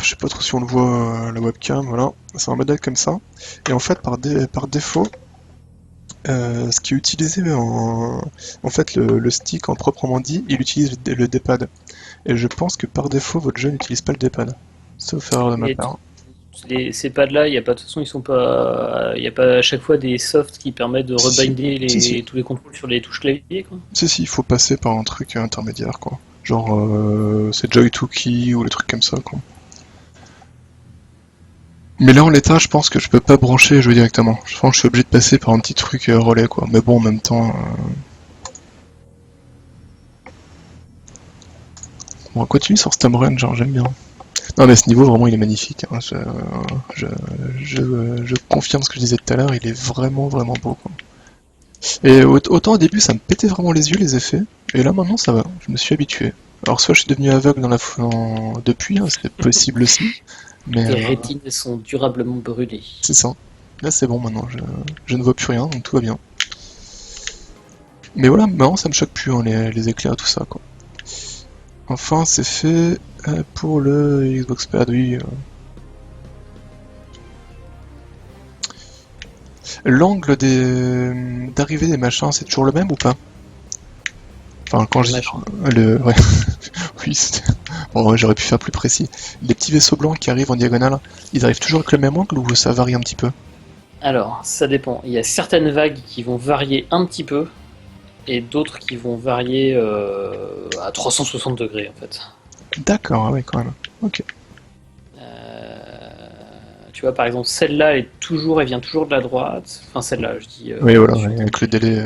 Je sais pas trop si on le voit la webcam, voilà. C'est un modèle comme ça. Et en fait, par défaut, ce qui est utilisé en fait, le stick en proprement dit, il utilise le D-pad. Et je pense que par défaut, votre jeu n'utilise pas le D-pad. Sauf erreur de ma Et part. ces pads-là, il y a pas de toute façon, ils sont pas, il y a pas à chaque fois des softs qui permettent de Si, si. rebinder Si, si. tous les contrôles sur les touches clavier, quoi. Si, si, il faut passer par un truc intermédiaire, quoi. Genre, c'est Joy2Key ou les trucs comme ça, quoi. Mais là, en l'état, je pense que je peux pas brancher et jouer directement. Je pense que je suis obligé de passer par un petit truc relais, quoi. Mais bon, en même temps... On va continuer sur Stamrun, genre, j'aime bien. Non, mais ce niveau, vraiment, il est magnifique. Hein. Je, je confirme ce que je disais tout à l'heure, il est vraiment, vraiment beau, quoi. Et autant au début, ça me pétait vraiment les yeux, les effets. Et là, maintenant, ça va. Je me suis habitué. Alors, soit je suis devenu aveugle depuis, hein, c'est possible aussi. Mais Tes rétines sont durablement brûlées. c'est ça. Là, c'est bon maintenant. Je ne vois plus rien, donc tout va bien. Mais voilà, maintenant, ça me choque plus, hein, les éclairs et tout ça, quoi. Enfin, c'est fait pour le Xbox Pad, oui. L'angle d'arrivée des machins, c'est toujours le même ou pas? Enfin, quand je dis Machin. ouais. Oui, bon, ouais, j'aurais pu faire plus précis. Les petits vaisseaux blancs qui arrivent en diagonale, ils arrivent toujours avec le même angle ou ça varie un petit peu? Alors, ça dépend. Il y a certaines vagues qui vont varier un petit peu et d'autres qui vont varier à 360 degrés en fait. D'accord, ah ouais, quand même. Ok. Tu vois, par exemple, celle-là, elle vient toujours de la droite. Enfin, celle-là, je dis. Oui, voilà, ouais, avec le délai.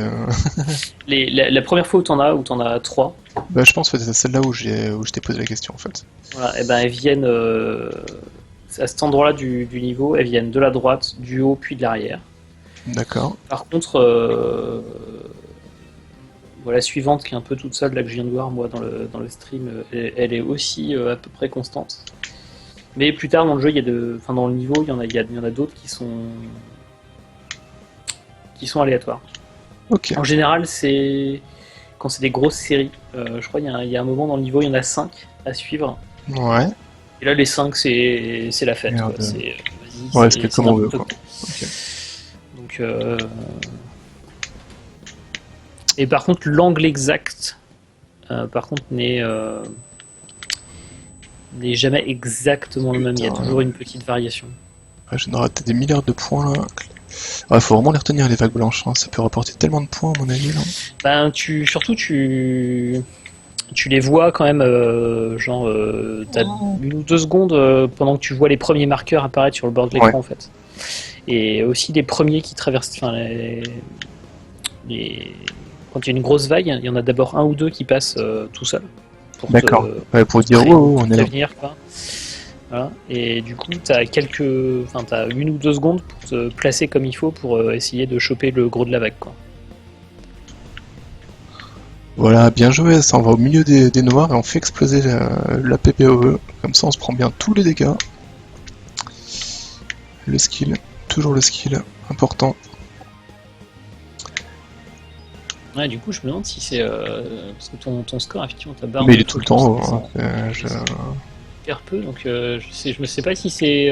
La première fois où t'en as trois, Bah, je pense que c'est celle-là où je t'ai posé la question en fait. voilà, et ben elles viennent à cet endroit-là du niveau, elles viennent de la droite, du haut, puis de l'arrière. D'accord. Par contre, voilà, la suivante qui est un peu toute seule, là que je viens de voir moi dans le stream, elle est aussi à peu près constante. Mais plus tard dans le jeu, enfin dans le niveau, il y en a d'autres qui sont aléatoires. Ok. En général, c'est quand c'est des grosses séries. Je crois qu'il y a un moment dans le niveau, il y en a 5 à suivre. Ouais. Et là, les 5, c'est la fête. Merde. Quoi. Ouais, c'était comme on veut, quoi. Quoi. Ok. Donc, et par contre, l'angle exact, par contre, n'est jamais exactement le même. Il y a Putain, toujours une petite variation. ouais, je viens de rater des milliards de points là. Ouais, faut vraiment les retenir les vagues blanches, hein. Ça peut rapporter tellement de points à mon avis là. Ben, surtout, tu les vois quand même, t'as 1 ou 2 secondes pendant que tu vois les premiers marqueurs apparaître sur le bord de l'écran Ouais. en fait. Et aussi les premiers qui traversent, enfin quand il y a une grosse vague, il y en a d'abord 1 ou 2 qui passent tout seuls pour D'accord. Ouais, pour dire oh, on est là. prévenir quoi. Voilà. Et du coup, t'as 1 ou 2 secondes pour te placer comme il faut pour essayer de choper le gros de la vague quoi. Voilà, bien joué, ça on va au milieu des noirs et on fait exploser la PPOE. Comme ça on se prend bien tous les dégâts. Le skill, toujours le skill, important. Ouais, du coup, je me demande si c'est parce que ton score, effectivement, ta barre. Mais de il est tout le temps haut, hein. Hyper peu, donc je me sais pas si c'est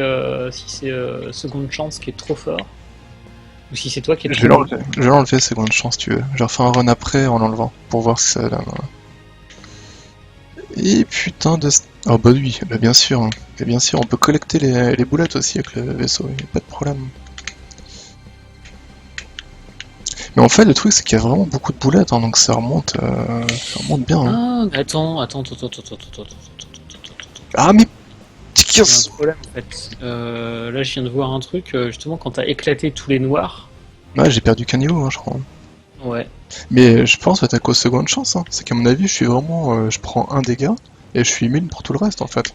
seconde chance qui est trop fort ou si c'est toi qui es Je vais trop. l'enlever, je vais l'enlever, seconde chance si tu veux. Je refais un run après en l'enlevant pour voir si ça donne. Et putain de. Oh bah oui, bah bien sûr, hein. Et bien sûr, on peut collecter les boulettes aussi avec le vaisseau, y a pas de problème. Mais en fait, le truc c'est qu'il y a vraiment beaucoup de boulettes, hein, donc ça remonte bien. Hein. Ah, attends. Ah mais Il y a un problème en fait. Là, je viens de voir un truc, justement, quand t'as éclaté tous les noirs. ouais, j'ai perdu qu'un niveau, hein, je crois. Ouais. Mais je pense à ta cause seconde chance, hein. C'est qu'à mon avis, je suis vraiment, je prends un dégât et je suis immune pour tout le reste en fait.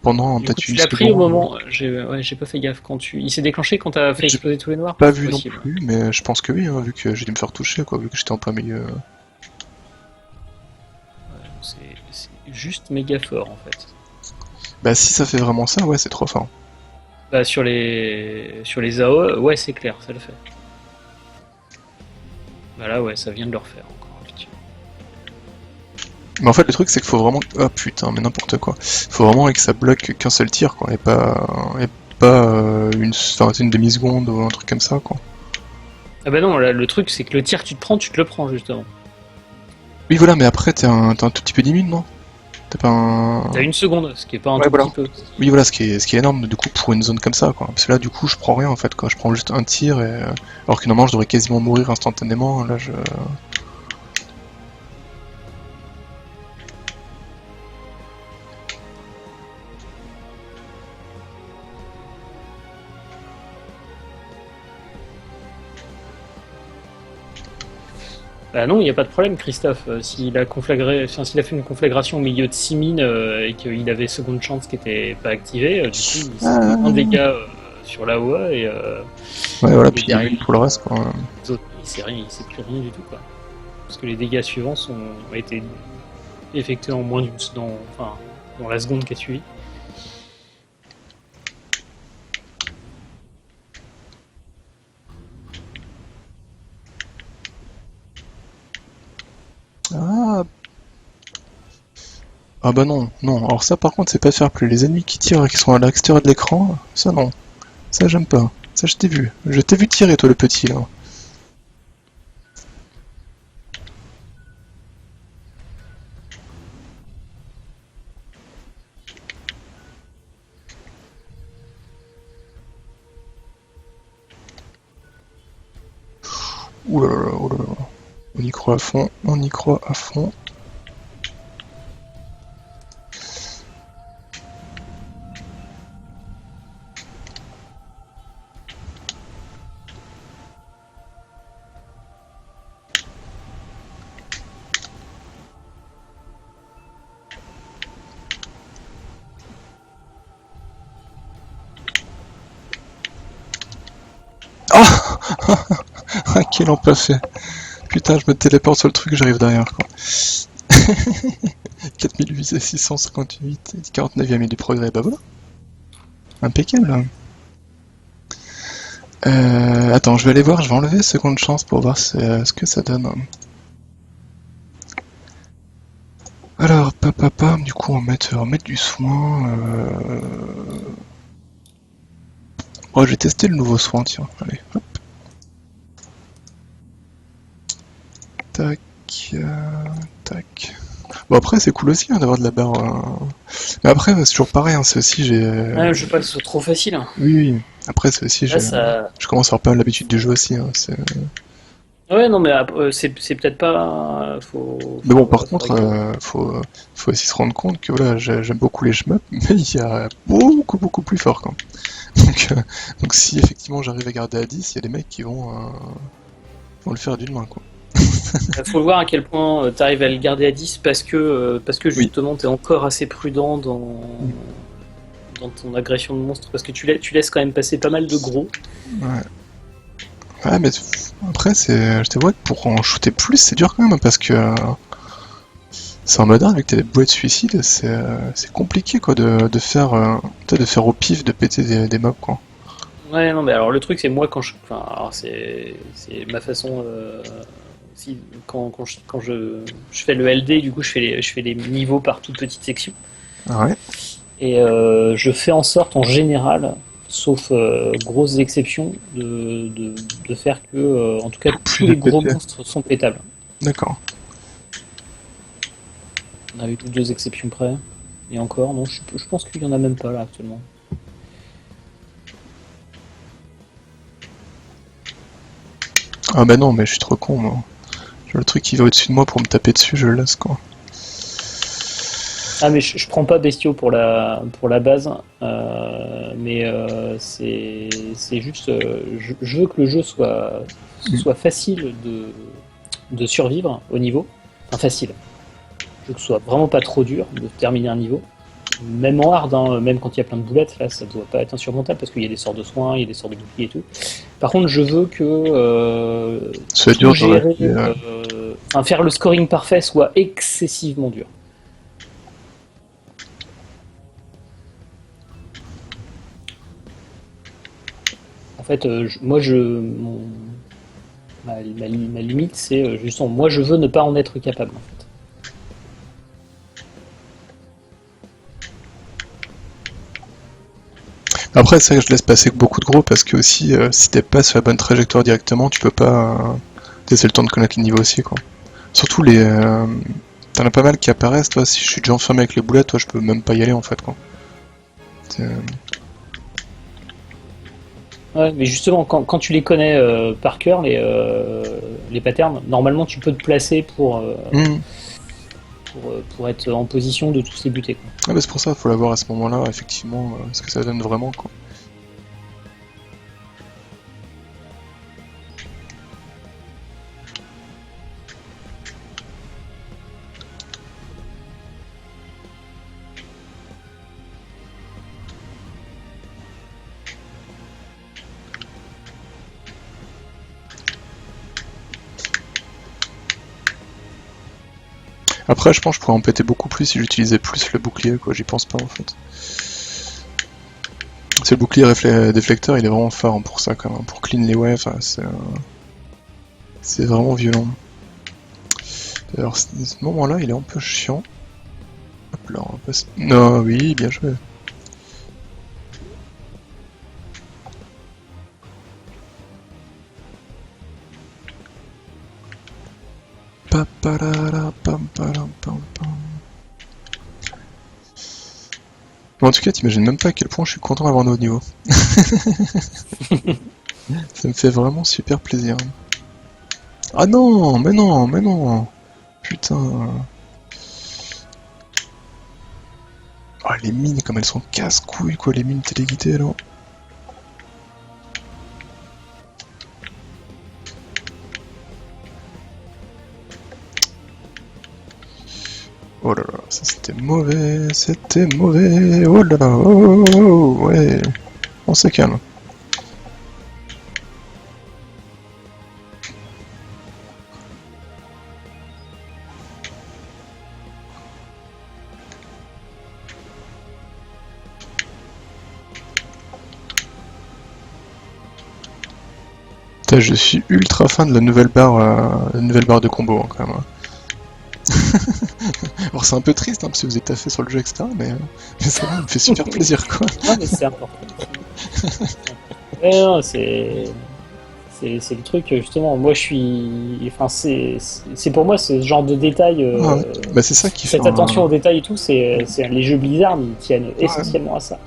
Pendant Du coup, peut-être tu une l'as pris au seconde. moment. J'ai pas fait gaffe quand il s'est déclenché quand t'as fait J'ai exploser tous les noirs. pas C'est vu non possible. plus, mais je pense que oui, hein, vu que j'ai dû me faire toucher, quoi, vu que j'étais en plein milieu. C'est juste méga fort en fait. Bah si ça fait vraiment ça, ouais, c'est trop fort. Bah, sur les AOE, ouais, c'est clair, ça le fait. Bah là, ouais, ça vient de le refaire encore, effectivement. Mais en fait, le truc, c'est qu'il faut vraiment. Oh putain, mais n'importe quoi. Faut vraiment que ça bloque qu'un seul tir, quoi, et pas une demi-seconde ou un truc comme ça, quoi. Ah bah non, là, le truc, c'est que le tir que tu te prends, tu te le prends, justement. Oui, voilà, mais après, t'es un tout petit peu d'immune, non? T'as pas un. T'as 1 seconde, ce qui est pas un Ouais, tout voilà. petit peu. Oui, voilà, ce qui est énorme, du coup, pour une zone comme ça, quoi. Parce que là, du coup, je prends rien, en fait, quoi. Je prends juste un tir, et. Alors que normalement, je devrais quasiment mourir instantanément, là, je. Bah non, il n'y a pas de problème, Christophe. S'il a fait une conflagration au milieu de 6 mines et qu'il avait seconde chance qui était pas activée, du coup, il s'est pris un dégât sur la OA et Ouais, voilà, et puis derrière, immune pour le reste, quoi. les autres, il s'est plus rien du tout, quoi. Parce que les dégâts suivants ont été effectués en moins dans la seconde qui a suivi. Ah. Ah bah non, non. Alors ça, par contre, c'est pas fair play. Les ennemis qui tirent et qui sont à l'extérieur de l'écran, ça non. Ça, j'aime pas. Ça, je t'ai vu. Je t'ai vu tirer, toi, le petit, là. Ouh là là là, ouh là là. On y croit à fond, on y croit à fond. Ah. Quel fait. Putain, je me téléporte sur le truc, j'arrive derrière, quoi. 4658 et 49e du progrès, bah voilà. Impeccable. Attends, je vais aller voir, je vais enlever seconde chance pour voir ce que ça donne. Alors, papa, du coup, on va mettre du soin. Oh, je vais tester le nouveau soin, tiens. Allez, hop. Tac, tac. Bon, après, c'est cool aussi hein, d'avoir de la barre. Mais après, c'est toujours pareil, hein, c'est aussi, j'ai. Ouais, je veux pas que ce soit trop facile. Oui, oui. Après, c'est aussi, Là, ça. je commence à avoir pas mal l'habitude du jeu aussi. Hein, Ouais, non, mais c'est peut-être pas. Mais bon, par Faudrait contre, que. faut aussi se rendre compte que voilà, j'aime beaucoup les shmups, mais il y a beaucoup plus fort quand. Donc si effectivement j'arrive à garder à 10, il y a des mecs qui vont le faire d'une main, quoi. Faut voir à quel point tu arrives à le garder à 10 parce que Oui. justement tu es encore assez prudent dans ton agression de monstre. Parce que tu laisses quand même passer pas mal de gros. Ouais. Ouais, mais après, je t'avoue que pour en shooter plus, c'est dur quand même, parce que c'est en moderne, vu que t'as des boulettes de suicide, c'est compliqué, quoi, de faire, de faire au pif, de péter des mobs, quoi. Ouais, non, mais alors le truc c'est moi quand je. Enfin, alors c'est ma façon. Si, quand je fais le LD, du coup je fais les niveaux par toute petite section. Ouais. Et je fais en sorte en général, sauf grosses exceptions, de faire que, en tout cas, Plus tous de les gros péter. monstres sont pétables. D'accord. On a eu deux exceptions près. Et encore, non, je pense qu'il y en a même pas là actuellement. Ah bah non, mais je suis trop con, moi. Le truc qui va au-dessus de moi pour me taper dessus, je le laisse, quoi. Ah mais je prends pas bestiaux pour la base, mais c'est juste, je veux que le jeu soit facile de survivre au niveau, enfin facile. Je veux que ce soit vraiment pas trop dur de terminer un niveau. Même en hard, hein, même quand il y a plein de boulettes, là ça doit pas être insurmontable parce qu'il y a des sorts de soins, il y a des sorts de boucliers et tout. Par contre, je veux que C'est tout dur de gérer, rester. enfin faire le scoring parfait soit excessivement dur. En fait, ma limite, c'est justement, moi, je veux ne pas en être capable. En fait. Après, ça, je laisse passer beaucoup de gros parce que aussi, si t'es pas sur la bonne trajectoire directement, tu peux pas. T'as le temps de connaître les niveaux aussi, quoi. Surtout les. T'en as pas mal qui apparaissent, toi. Si je suis déjà enfermé avec les boulettes, toi, je peux même pas y aller en fait, quoi. C'est- Ouais, mais justement, quand tu les connais par cœur, les patterns, normalement, tu peux te placer Hmm. pour être en position de tous les buter. Quoi. Ah, bah, c'est pour ça, faut l'avoir à ce moment-là, effectivement, ce que ça donne vraiment, quoi. Après, je pense que je pourrais en péter beaucoup plus si j'utilisais plus le bouclier, quoi. J'y pense pas, en fait. C'est le bouclier déflecteur, il est vraiment fort hein, pour ça, quand même. Pour clean les waves, c'est vraiment violent. Alors, ce moment-là, il est un peu chiant. Hop là, on va passer... Non, oui, bien joué. Paparara, pam, param, pam, pam. Bon, en tout cas, t'imagines même pas à quel point je suis content d'avoir un haut niveau. Ça me fait vraiment super plaisir. Ah non, mais non, mais non. Putain. Oh, les mines, comme elles sont casse-couilles, quoi, les mines téléguidées, là. Oh là là, ça c'était mauvais, c'était mauvais. Oh là là, oh, oh, oh, ouais. On se calme. Putain, je suis ultra fan de la nouvelle barre de combo, hein, quand même. Alors c'est un peu triste, hein, parce que vous êtes taffé sur le jeu, etc. Mais ça va, me fait super plaisir, quoi. Non, mais c'est important. Ouais, non, c'est le truc, justement. Moi, je suis. Enfin, c'est pour moi ce genre de détail. Ah ouais. Bah c'est ça qui fait Cette attention aux détails et tout, c'est les jeux Blizzard, ils tiennent essentiellement à ça.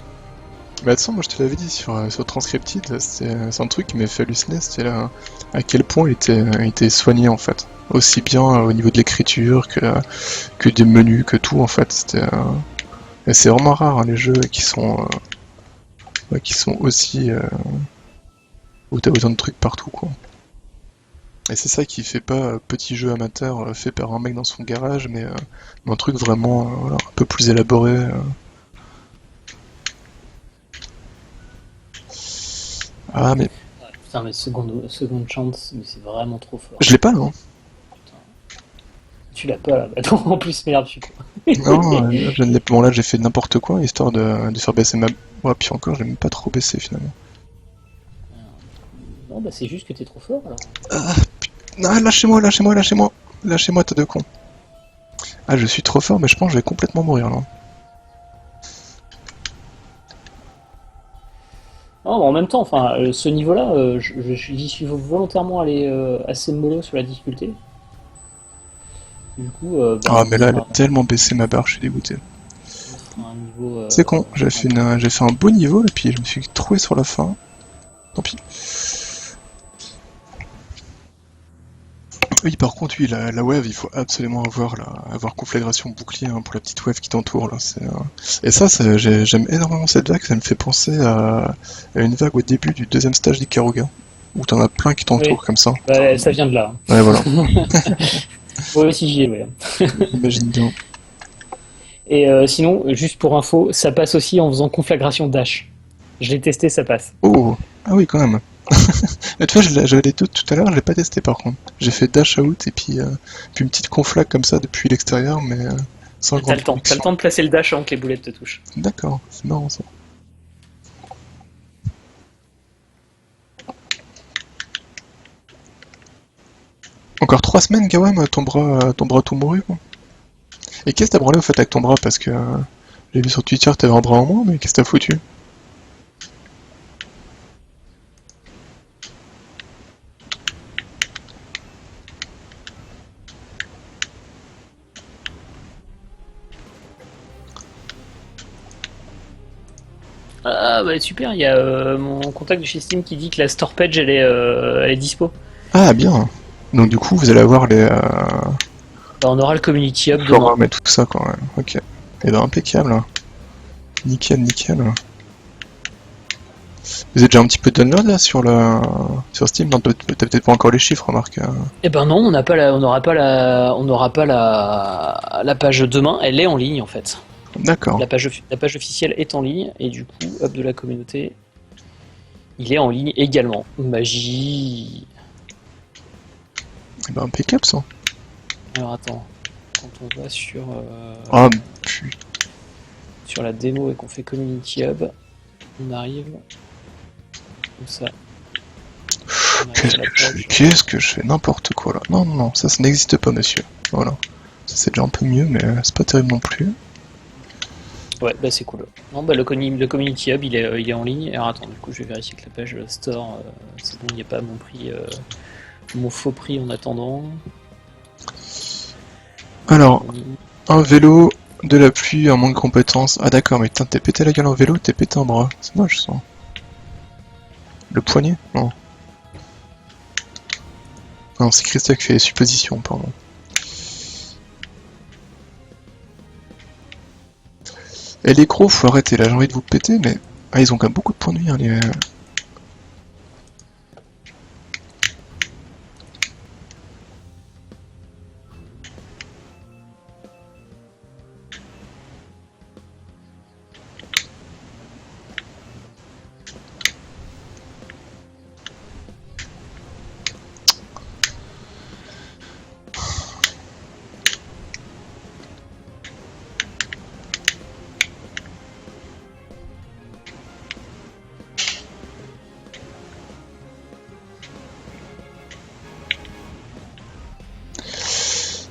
Bah de toute façon, moi je te l'avais dit sur Transcripted, c'est un truc qui m'a fait halluciner, c'était là, à quel point il était soigné en fait. Aussi bien au niveau de l'écriture que des menus, que tout en fait. Et c'est vraiment rare hein, les jeux qui sont aussi où t'as autant de trucs partout quoi. Et c'est ça qui fait pas petit jeu amateur fait par un mec dans son garage, mais un truc vraiment voilà, un peu plus élaboré. Ah mais Putain, mais seconde chance, mais c'est vraiment trop fort. je l'ai pas non. Putain. Tu l'as pas là, bah non, en plus, merde, je suis con. Non, je ne l'ai pas. Bon, là, j'ai fait n'importe quoi, histoire de faire baisser ma... Ouais, puis encore, j'ai même pas trop baissé, finalement. Non, bah c'est juste que t'es trop fort alors. Ah, lâchez-moi, lâchez-moi, lâchez-moi. Lâchez-moi, tas de cons. Ah, je suis trop fort, mais je pense que je vais complètement mourir, là. Non, mais en même temps, enfin, ce niveau-là, j'y suis volontairement allé assez mollo sur la difficulté. Du coup, Ah, mais là, elle a on tellement baissé ma barre, je suis dégoûté. fera un niveau. C'est con, j'ai fait un beau niveau, et puis je me suis troué sur la fin. Tant pis. Oui, par contre, oui, la wave, il faut absolument avoir conflagration bouclier hein, pour la petite wave qui t'entoure là. Et j'aime énormément cette vague. Ça me fait penser à une vague au début du deuxième stage d'Ikaruga, où t'en as plein qui Oui, t'entourent comme ça. bah, ça vient de là. Ouais, voilà. Moi aussi j'y ai, ouais. Imagine bien. Et sinon, juste pour info, ça passe aussi en faisant conflagration dash. Je l'ai testé, ça passe. Oh, ah oui, quand même. Et tu vois, j'avais des doutes tout à l'heure, je l'ai pas testé par contre. J'ai fait dash out et puis une petite conflag comme ça depuis l'extérieur, mais sans T'as grande le temps, t'as conviction. le temps de placer le dash avant que les boulettes te touchent. D'accord, c'est marrant ça. Encore 3 semaines, Gawam, ton bras tout mouru, quoi. Et qu'est-ce que t'as branlé au fait avec ton bras? Parce que j'ai vu sur Twitter t'avais un bras en moins, mais qu'est-ce que t'as foutu? Ah bah super, il y a mon contact de chez Steam qui dit que la store page elle est dispo. Ah, bien. Donc du coup, vous allez avoir les Bah, on aura le community hub demain. forums et tout ça quand même. Ok. Et ben impeccable. Nickel, nickel. Vous êtes déjà un petit peu de download là sur Steam? Non, t'as peut-être pas encore les chiffres, remarque. Eh ben non, on n'aura pas la page demain. Elle est en ligne en fait. D'accord. La page officielle est en ligne et du coup, hub de la communauté, il est en ligne également. Magie. Et ben impeccable ça. Alors attends, quand on va Ah, putain. sur la démo et qu'on fait community hub, on arrive comme ça. On arrive à la page. Qu'est-ce que je fais? N'importe quoi là. Non, non, non, ça n'existe pas, monsieur. Voilà. Ça c'est déjà un peu mieux, mais c'est pas terrible non plus. Ouais, bah c'est cool. Non, bah le community hub il est en ligne. Alors attends, du coup je vais vérifier que la page store, c'est bon, il n'y a pas mon prix, mon faux prix en attendant. Alors, un vélo, de la pluie, un manque de compétences. Ah d'accord, mais putain, t'es pété la gueule en vélo, t'es pété un bras. C'est moche ça. Le poignet? Non. Non, c'est Christophe qui fait les suppositions, pardon. Et les gros, faut arrêter là, j'ai envie de vous péter, mais... Ah, ils ont quand même beaucoup de points de vie, hein, les...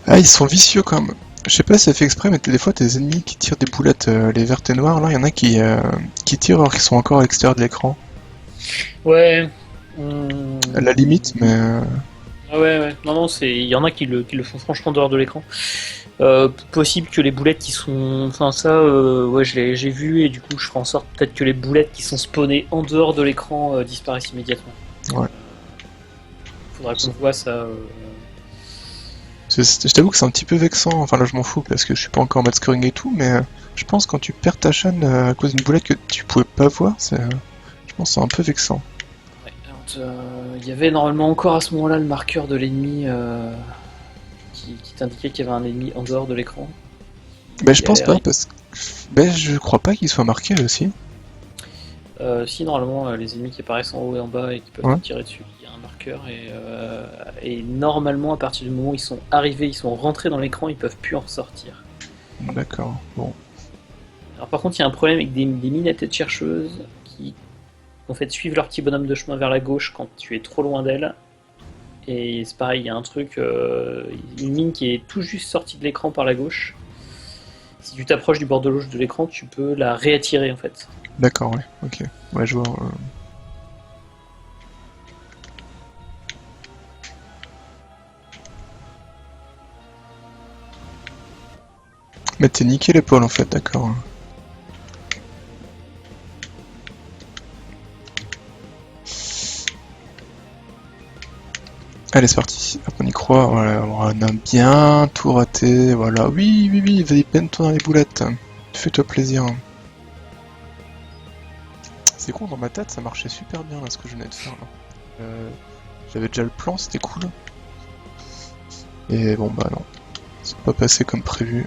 Ah, ils sont vicieux quand même. Je sais pas si c'est fait exprès, mais des fois, tes ennemis qui tirent des boulettes, les vertes et noires, là, il y en a qui tirent alors qu'ils sont encore à l'extérieur de l'écran. Ouais. À la limite, mais... Ah ouais, ouais. Non, non, il y en a qui le font franchement dehors de l'écran. Possible que les boulettes qui sont. Enfin, ça, ouais, j'ai vu et du coup, je ferai en sorte peut-être que les boulettes qui sont spawnées en dehors de l'écran disparaissent immédiatement. Ouais. Faudra qu'on voit ça. Je t'avoue que c'est un petit peu vexant, enfin là je m'en fous parce que je suis pas encore en mode scoring et tout, mais je pense quand tu perds ta chaîne à cause d'une boulette que tu pouvais pas voir, je pense que c'est un peu vexant. Ouais, il y avait normalement encore à ce moment-là le marqueur de l'ennemi qui t'indiquait qu'il y avait un ennemi en dehors de l'écran. Ben je Il pense allait pas arriver. parce que... Ben je crois pas qu'il soit marqué aussi. Si normalement les ennemis qui apparaissent en haut et en bas et qui peuvent te Ouais, tirer dessus, il y a un marqueur et normalement à partir du moment où ils sont arrivés, ils sont rentrés dans l'écran, ils peuvent plus en ressortir. d'accord. Bon. Alors par contre il y a un problème avec des mines à tête chercheuse qui en fait suivent leur petit bonhomme de chemin vers la gauche quand tu es trop loin d'elle. Et c'est pareil, il y a un truc, une mine qui est tout juste sortie de l'écran par la gauche. Si tu t'approches du bord de gauche de l'écran, tu peux la réattirer en fait. D'accord, ouais, ok. Ouais, je vois. Mais t'es niqué l'épaule en fait, d'accord. Allez, c'est parti. Hop, on y croit. Voilà, on a bien tout raté. Voilà. Oui, oui, oui, vas-y, peine-toi dans les boulettes. Fais-toi plaisir. C'est con, dans ma tête, ça marchait super bien là, ce que je venais de faire là. J'avais déjà le plan, c'était cool. Et bon, bah non. C'est pas passé comme prévu.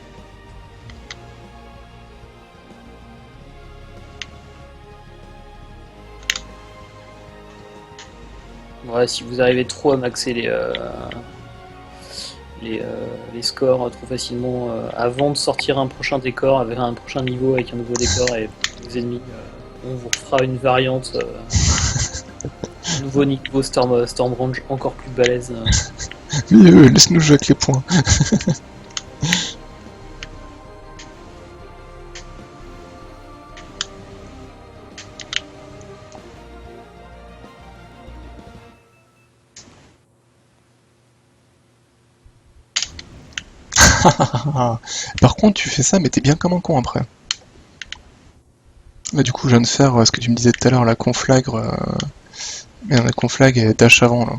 Ouais, si vous arrivez trop à maxer les scores trop facilement avant de sortir un prochain décor, avec un prochain niveau avec un nouveau décor et vos ennemis, on vous refera une variante, un nouveau niveau Stormrange encore plus balèze. Mais laisse-nous jouer avec les points. Par contre, tu fais ça, mais t'es bien comme un con après. Là, du coup, je viens de faire ce que tu me disais tout à l'heure, la conflagre. La conflag et dash avant là.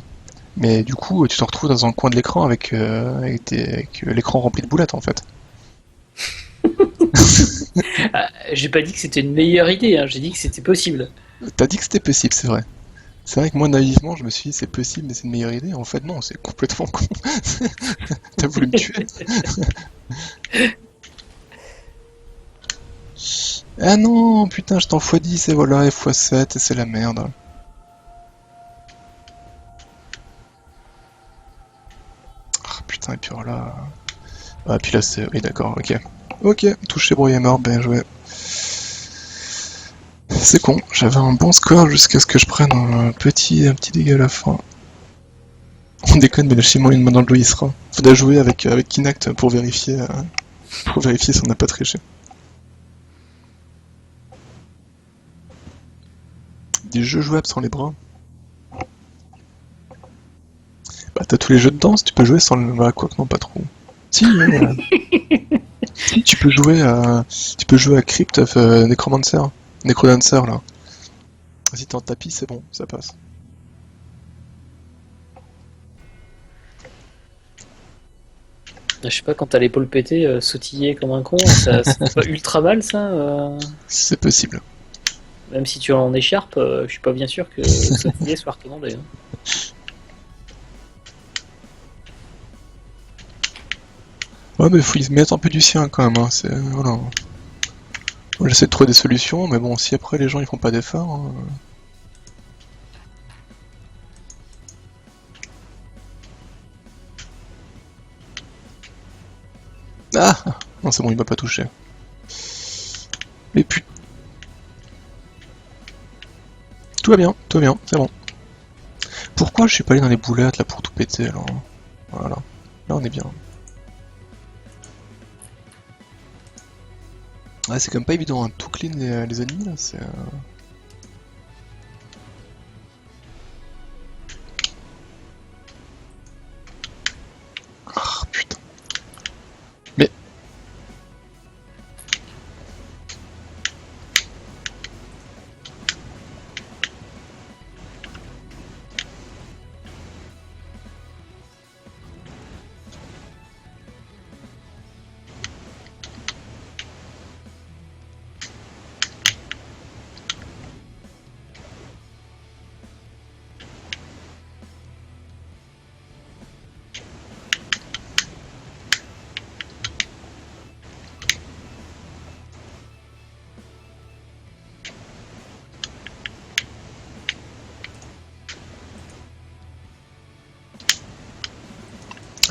Mais du coup, tu te retrouves dans un coin de l'écran avec l'écran rempli de boulettes en fait. Ah, j'ai pas dit que c'était une meilleure idée, hein, j'ai dit que c'était possible. T'as dit que c'était possible, c'est vrai. C'est vrai que moi, naïvement, je me suis dit c'est possible, mais c'est une meilleure idée. En fait, non, c'est complètement con. T'as voulu me tuer. Ah non, putain, je t'en x10 et voilà, et x7 et c'est la merde. Ah putain, et puis voilà. Ah, puis là, c'est. Oui, d'accord, ok. Ok, touché, brouillé mort, bien joué. C'est con, j'avais un bon score jusqu'à ce que je prenne un petit dégât à la fin. On déconne, mais le chiment une main dans le dos, il sera. Faudra jouer avec Kinact pour vérifier si on n'a pas triché. Des jeux jouables sans les bras. Bah, t'as tous les jeux de danse, tu peux jouer sans le. Bah, quoi que non, pas trop. Si, si, tu peux jouer à Crypt of Necromancer. Necrodancer, là. Si t'es en tapis, c'est bon, ça passe. Je sais pas, quand t'as l'épaule pétée, sautiller comme un con, ça fait pas ultra mal ça C'est possible. même si tu es en écharpe, je suis pas bien sûr que sautiller soit recommandé. Hein. Ouais, mais faut y mettre un peu du sien quand même, hein. Voilà. Moi, j'essaie de trouver des solutions, mais bon, si après les gens ils font pas d'efforts. Ah! Non, c'est bon, il m'a pas touché. Mais putain. Tout va bien, c'est bon. Pourquoi je suis pas allé dans les boulettes là pour tout péter alors? Voilà. Là on est bien. Ouais, c'est quand même pas évident, hein. Tout clean les ennemis là, c'est. Ah putain. Mais.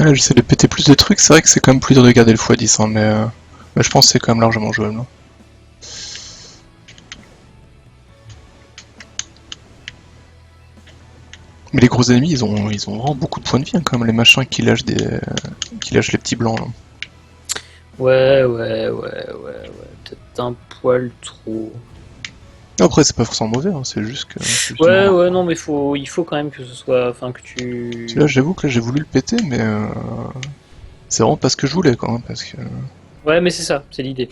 Là, j'essaie de péter plus de trucs, c'est vrai que c'est quand même plus dur de garder le x10, hein, mais je pense que c'est quand même largement jouable. Hein. Mais les gros ennemis, ils ont vraiment beaucoup de points de vie, hein, quand même, les machins qui lâchent les petits blancs. Là. Ouais. Peut-être un poil trop. Après, c'est pas forcément mauvais, hein, c'est juste que. Justement, Ouais, non, mais il faut quand même que ce soit. Enfin, que tu. là, j'avoue que là, j'ai voulu le péter, mais c'est vraiment pas ce que je voulais, quoi. Hein, parce que Ouais, mais c'est ça, c'est l'idée.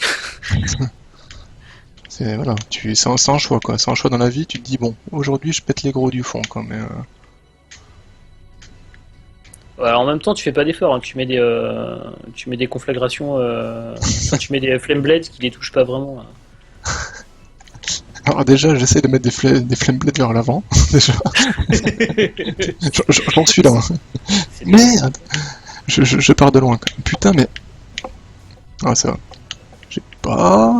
c'est voilà, c'est un choix, quoi. C'est un choix dans la vie. Tu te dis bon, aujourd'hui, je pète les gros du fond, quoi. Mais Ouais, alors, en même temps, tu fais pas d'effort, hein. Tu mets des conflagrations. Enfin, tu mets des flame blades qui les touchent pas vraiment, là. alors déjà, j'essaie de mettre des flame blades vers l'avant. Déjà, j'en suis là. Hein. C'est bien. Merde, je pars de loin. Quand même. Putain, mais ah ça va. J'ai pas.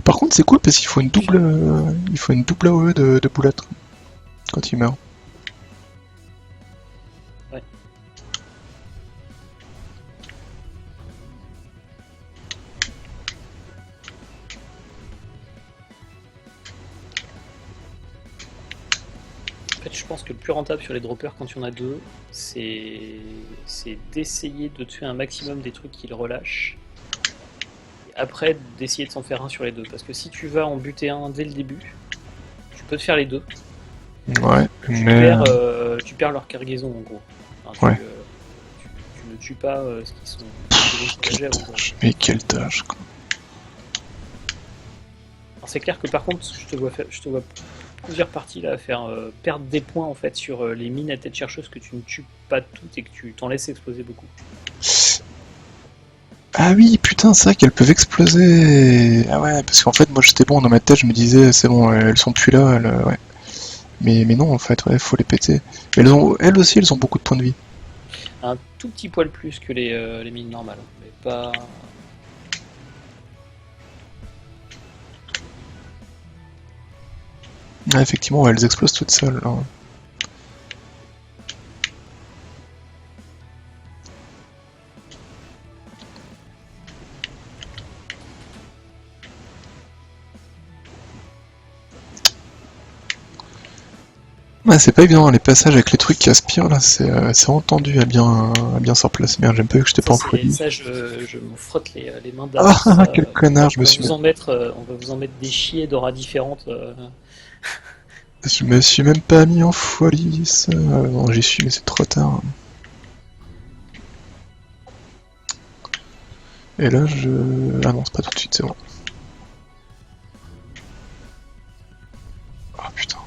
Par contre, c'est cool parce qu'il faut il faut une double AOE de boulettes quand il meurt. Ouais. En fait, je pense que le plus rentable sur les droppers quand il y en a deux, c'est d'essayer de tuer un maximum des trucs qu'ils relâchent. Et après, d'essayer de s'en faire un sur les deux. Parce que si tu vas en buter un dès le début, tu peux te faire les deux. Ouais, mais Tu perds leur cargaison en gros. Enfin, ouais. tu ne tues pas ce qui sont engagés avant toi. Mais quelle tâche, quoi. Alors, c'est clair que par contre, je te vois plusieurs parties là à faire perdre des points en fait sur les mines à tête chercheuse que tu ne tues pas toutes et que tu t'en laisses exploser beaucoup. Ah oui, putain, c'est vrai qu'elles peuvent exploser. Ah ouais, parce qu'en fait, moi j'étais bon dans ma tête, je me disais, c'est bon, elles sont plus là, ouais. Mais non, en fait, ouais, faut les péter. Mais elles aussi, elles ont beaucoup de points de vie. Un tout petit poil plus que les mines normales, mais pas. Ah, effectivement, ouais, elles explosent toutes seules. Là. Ouais, c'est pas évident, les passages avec les trucs qui aspirent, là, c'est vraiment tendu à bien s'en placer. Merde, j'aime pas que je t'ai pas employé. Ça, je me frotte les mains Ah, d'avance. quel connard, On va vous en mettre des chiés d'aura différentes. Je me suis même pas mis en folie, ça. Non, j'y suis, mais c'est trop tard. Et là, je... Ah non, c'est pas tout de suite, c'est bon. Ah putain.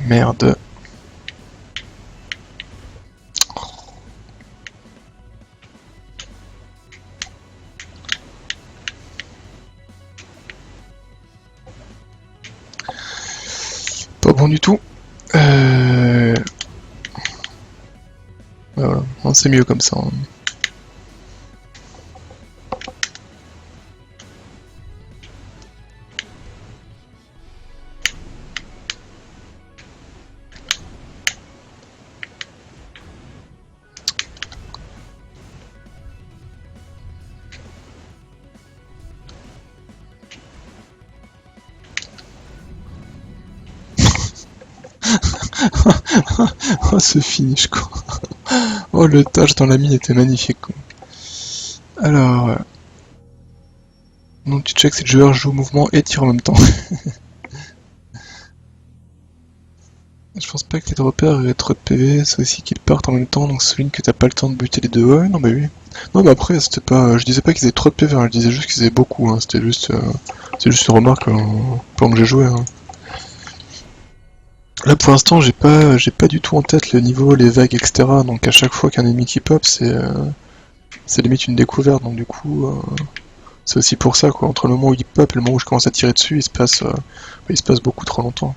Merde. Pas bon du tout. Voilà, non, c'est mieux comme ça. Hein. Oh, ce finish, quoi. Oh, le dash dans la mine était magnifique, quoi. Alors, donc tu check si le joueur joue mouvement et tire en même temps. Je pense pas que les droppers aient trop de PV, c'est aussi qu'ils partent en même temps, donc souligne que t'as pas le temps de buter les deux. Ouais, non, bah oui. Non, mais après, c'était pas. Je disais pas qu'ils avaient trop de PV, hein, je disais juste qu'ils avaient beaucoup, hein. C'était juste une remarque pendant que j'ai joué, hein. Là, pour l'instant, j'ai pas du tout en tête le niveau, les vagues, etc. Donc, à chaque fois qu'un ennemi qui pop, c'est limite une découverte, donc du coup, c'est aussi pour ça, quoi. Entre le moment où il pop et le moment où je commence à tirer dessus, il se passe beaucoup trop longtemps.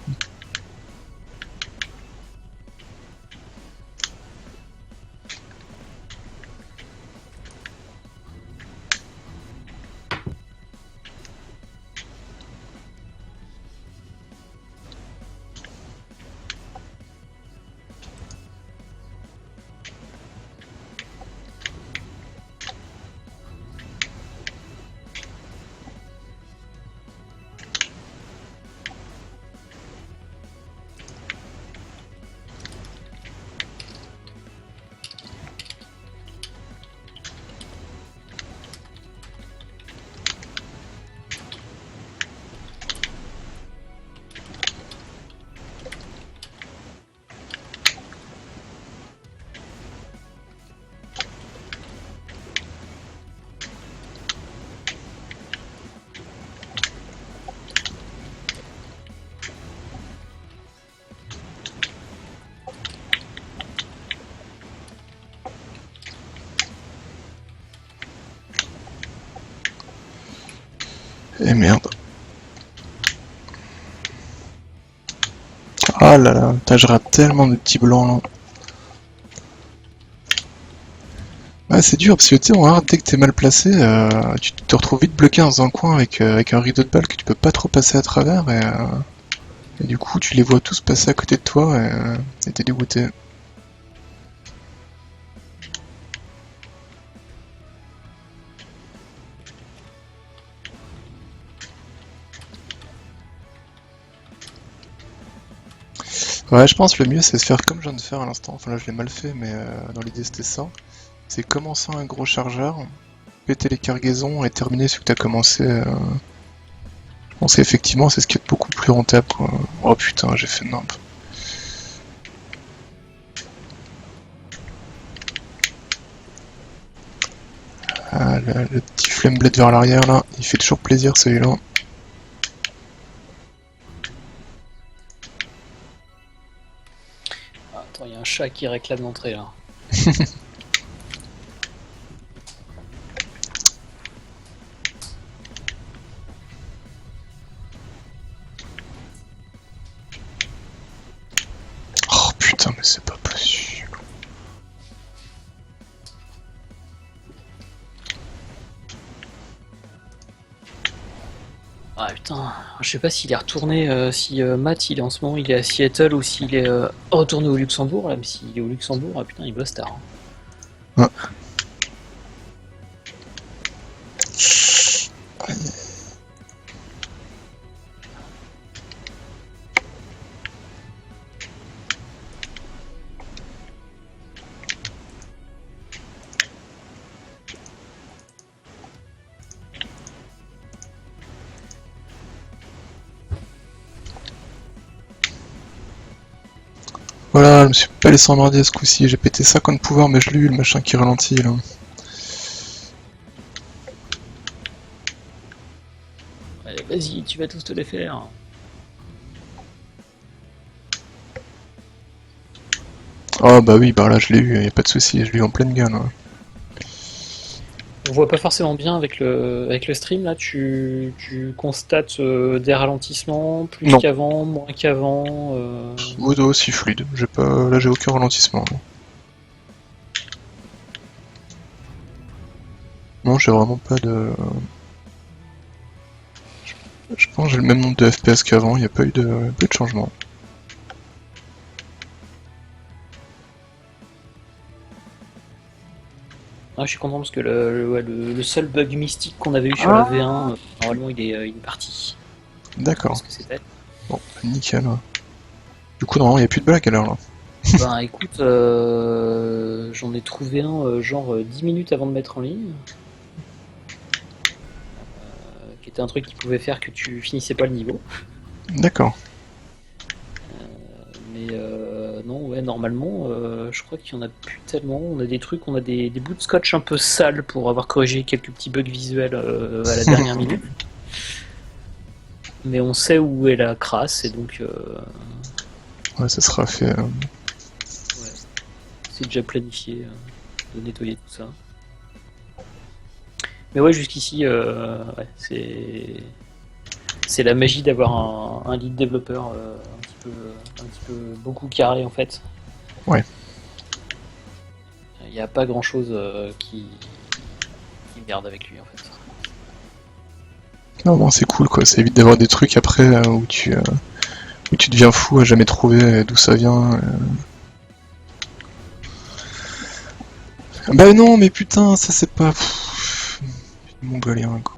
Et merde. Ah là là, putain, je rate tellement de petits blancs là. Ah, c'est dur parce que tu sais, en hard, dès que t'es mal placé, tu te retrouves vite bloqué dans un coin avec un rideau de balles que tu peux pas trop passer à travers et du coup tu les vois tous passer à côté de toi et t'es dégoûté. Ouais, je pense que le mieux c'est de faire comme je viens de faire à l'instant. Enfin là je l'ai mal fait, mais dans l'idée c'était ça. C'est commencer un gros chargeur, péter les cargaisons et terminer ce que t'as commencé. Je pense qu'effectivement c'est ce qui est beaucoup plus rentable, quoi. Oh putain, j'ai fait nimp. Ah, le petit flame blade vers l'arrière là, il fait toujours plaisir celui-là. Ah, attends, il y a un chat qui réclame l'entrée là. Oh putain, mais c'est pas possible. Ah putain, je sais pas s'il est retourné, si Matt il est en ce moment il est à Seattle ou s'il est retourné au Luxembourg, là, mais s'il est au Luxembourg, ah putain il bosse tard. Ouais. Voilà, je me suis pas laissé emmerder ce coup-ci, j'ai pété 50 pouvoirs mais je l'ai eu le machin qui ralentit là. Allez, vas-y, tu vas tous te les faire. Ah bah oui, bah là je l'ai eu, y a pas de souci, je l'ai eu en pleine gamme, hein. On voit pas forcément bien avec le stream là, tu constates des ralentissements, plus Non, qu'avant, moins qu'avant. Odo aussi fluide, là j'ai aucun ralentissement. Non, j'ai vraiment pas de... Je pense que j'ai le même nombre de FPS qu'avant, y a pas eu de changement. Ah, je suis content parce que ouais, le seul bug mystique qu'on avait eu sur la V1, normalement il est parti. Je sais pas D'accord, ce que c'était. bon, nickel, ouais. Du coup, normalement, il n'y a plus de blague alors là. Ben écoute, j'en ai trouvé un genre 10 minutes avant de mettre en ligne, qui était un truc qui pouvait faire que tu finissais pas le niveau. D'accord. Mais non, ouais, normalement, je crois qu'il y en a plus tellement. On a des trucs, on a des bouts de scotch un peu sales pour avoir corrigé quelques petits bugs visuels à la dernière minute. Mais on sait où est la crasse et donc Ouais, ça sera fait. ouais, c'est déjà planifié de nettoyer tout ça. Mais ouais, jusqu'ici, ouais, c'est la magie d'avoir un lead développeur un petit peu beaucoup carré en fait. Ouais. Il n'y a pas grand chose qui merde avec lui en fait. Non, bon, c'est cool quoi. Ça évite d'avoir des trucs après où tu deviens fou à jamais trouver d'où ça vient. Bah non, mais putain, ça c'est pas. Mongolien quoi.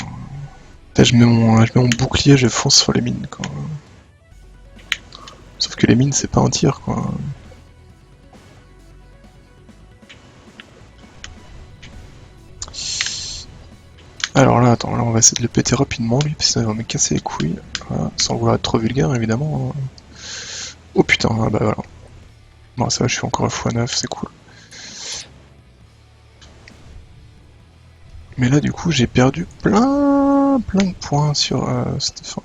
Putain, je mets mon bouclier, je fonce sur les mines quoi. Sauf que les mines c'est pas un tir quoi. Alors là, attends, là on va essayer de le péter rapidement lui, parce que ça va me casser les couilles. Voilà, sans vouloir être trop vulgaire évidemment. Oh putain, ah bah voilà. Bon ça va, je suis encore à x9, c'est cool. Mais là du coup j'ai perdu plein de points sur cette fin.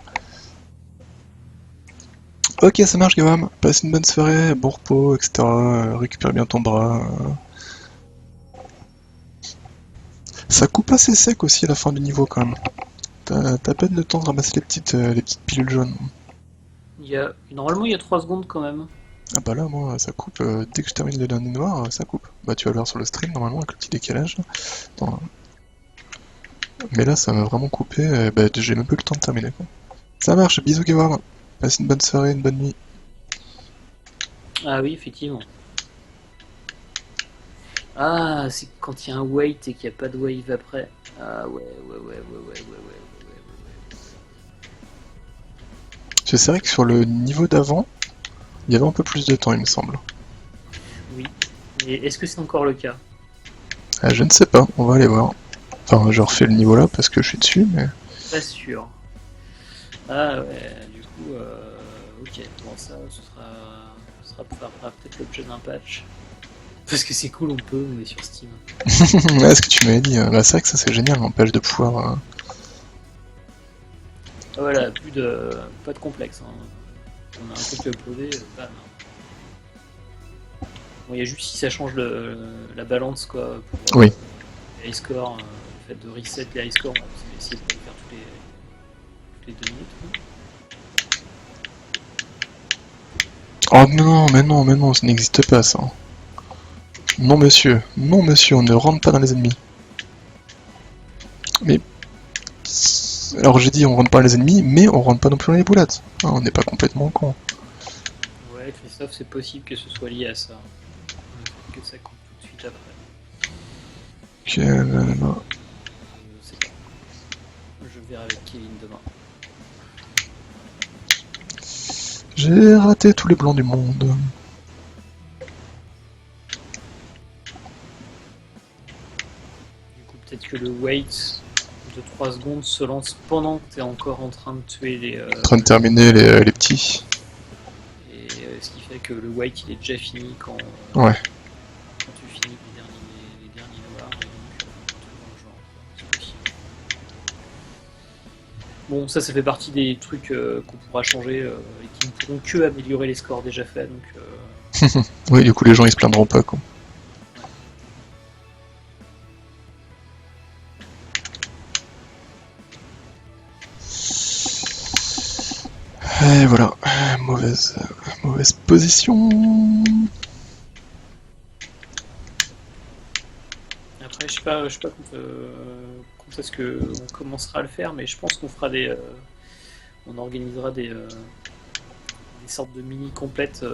Ok, ça marche Guillaume, passe une bonne soirée, bon repos, etc. Récupère bien ton bras. Ça coupe assez sec aussi à la fin du niveau quand même. T'as à peine le temps de ramasser les petites pilules jaunes. Normalement, il y a 3 secondes quand même. Ah bah là, moi, ça coupe. Dès que je termine le dernier noir, ça coupe. Bah tu vas le voir sur le stream normalement avec le petit décalage. Attends. Mais là, ça m'a vraiment coupé. Bah j'ai même plus le temps de terminer. Quoi. Ça marche, bisous Guillaume. Passe une bonne soirée, une bonne nuit. Ah oui, effectivement. Ah, c'est quand il y a un wait et qu'il n'y a pas de wave après. Ah ouais. C'est vrai que sur le niveau d'avant, il y avait un peu plus de temps, il me semble. Oui. Mais est-ce que c'est encore le cas? Je ne sais pas, on va aller voir. Enfin, je refais le niveau là parce que je suis dessus, mais. Pas sûr. Ah ouais, du coup, ok. Bon, ça, ce fera peut-être l'objet d'un patch. Parce que c'est cool, on est sur Steam. Ouais, ce que tu m'avais dit, bah, c'est vrai que ça c'est génial, n'empêche de pouvoir. Ah, voilà, pas de complexe. Hein. On a un truc à uploader, bam. Bon, il y a juste si ça change la balance, quoi, pour Oui. les high scores, le fait de reset les high scores, on va essayer de pas le faire toutes les 2 minutes. Quoi. Oh non, mais non, ça n'existe pas ça. Non monsieur, on ne rentre pas dans les ennemis. Mais. Alors j'ai dit on rentre pas dans les ennemis, mais on rentre pas non plus dans les boulettes. Ah, on n'est pas complètement con. Ouais, Christophe, c'est possible que ce soit lié à ça. Le fait que ça coupe tout de suite après. Ok, là. Je sais pas. Je verrai avec Kevin demain. J'ai raté tous les blancs du monde. Du coup, peut-être que le wait de 3 secondes se lance pendant que tu es encore en train de tuer les. En train de terminer les petits. Et ce qui fait que le wait il est déjà fini quand Ouais. tu finis les derniers noirs. Et donc, un truc dans le genre. C'est possible. Bon, ça fait partie des trucs qu'on pourra changer et qui ne pourront que améliorer les scores déjà faits. Donc, Oui, du coup les gens ils se plaindront pas quoi. Et voilà, mauvaise position. après, je sais pas quand est-ce qu'on commencera à le faire, mais je pense qu'on fera on organisera des sortes de mini complètes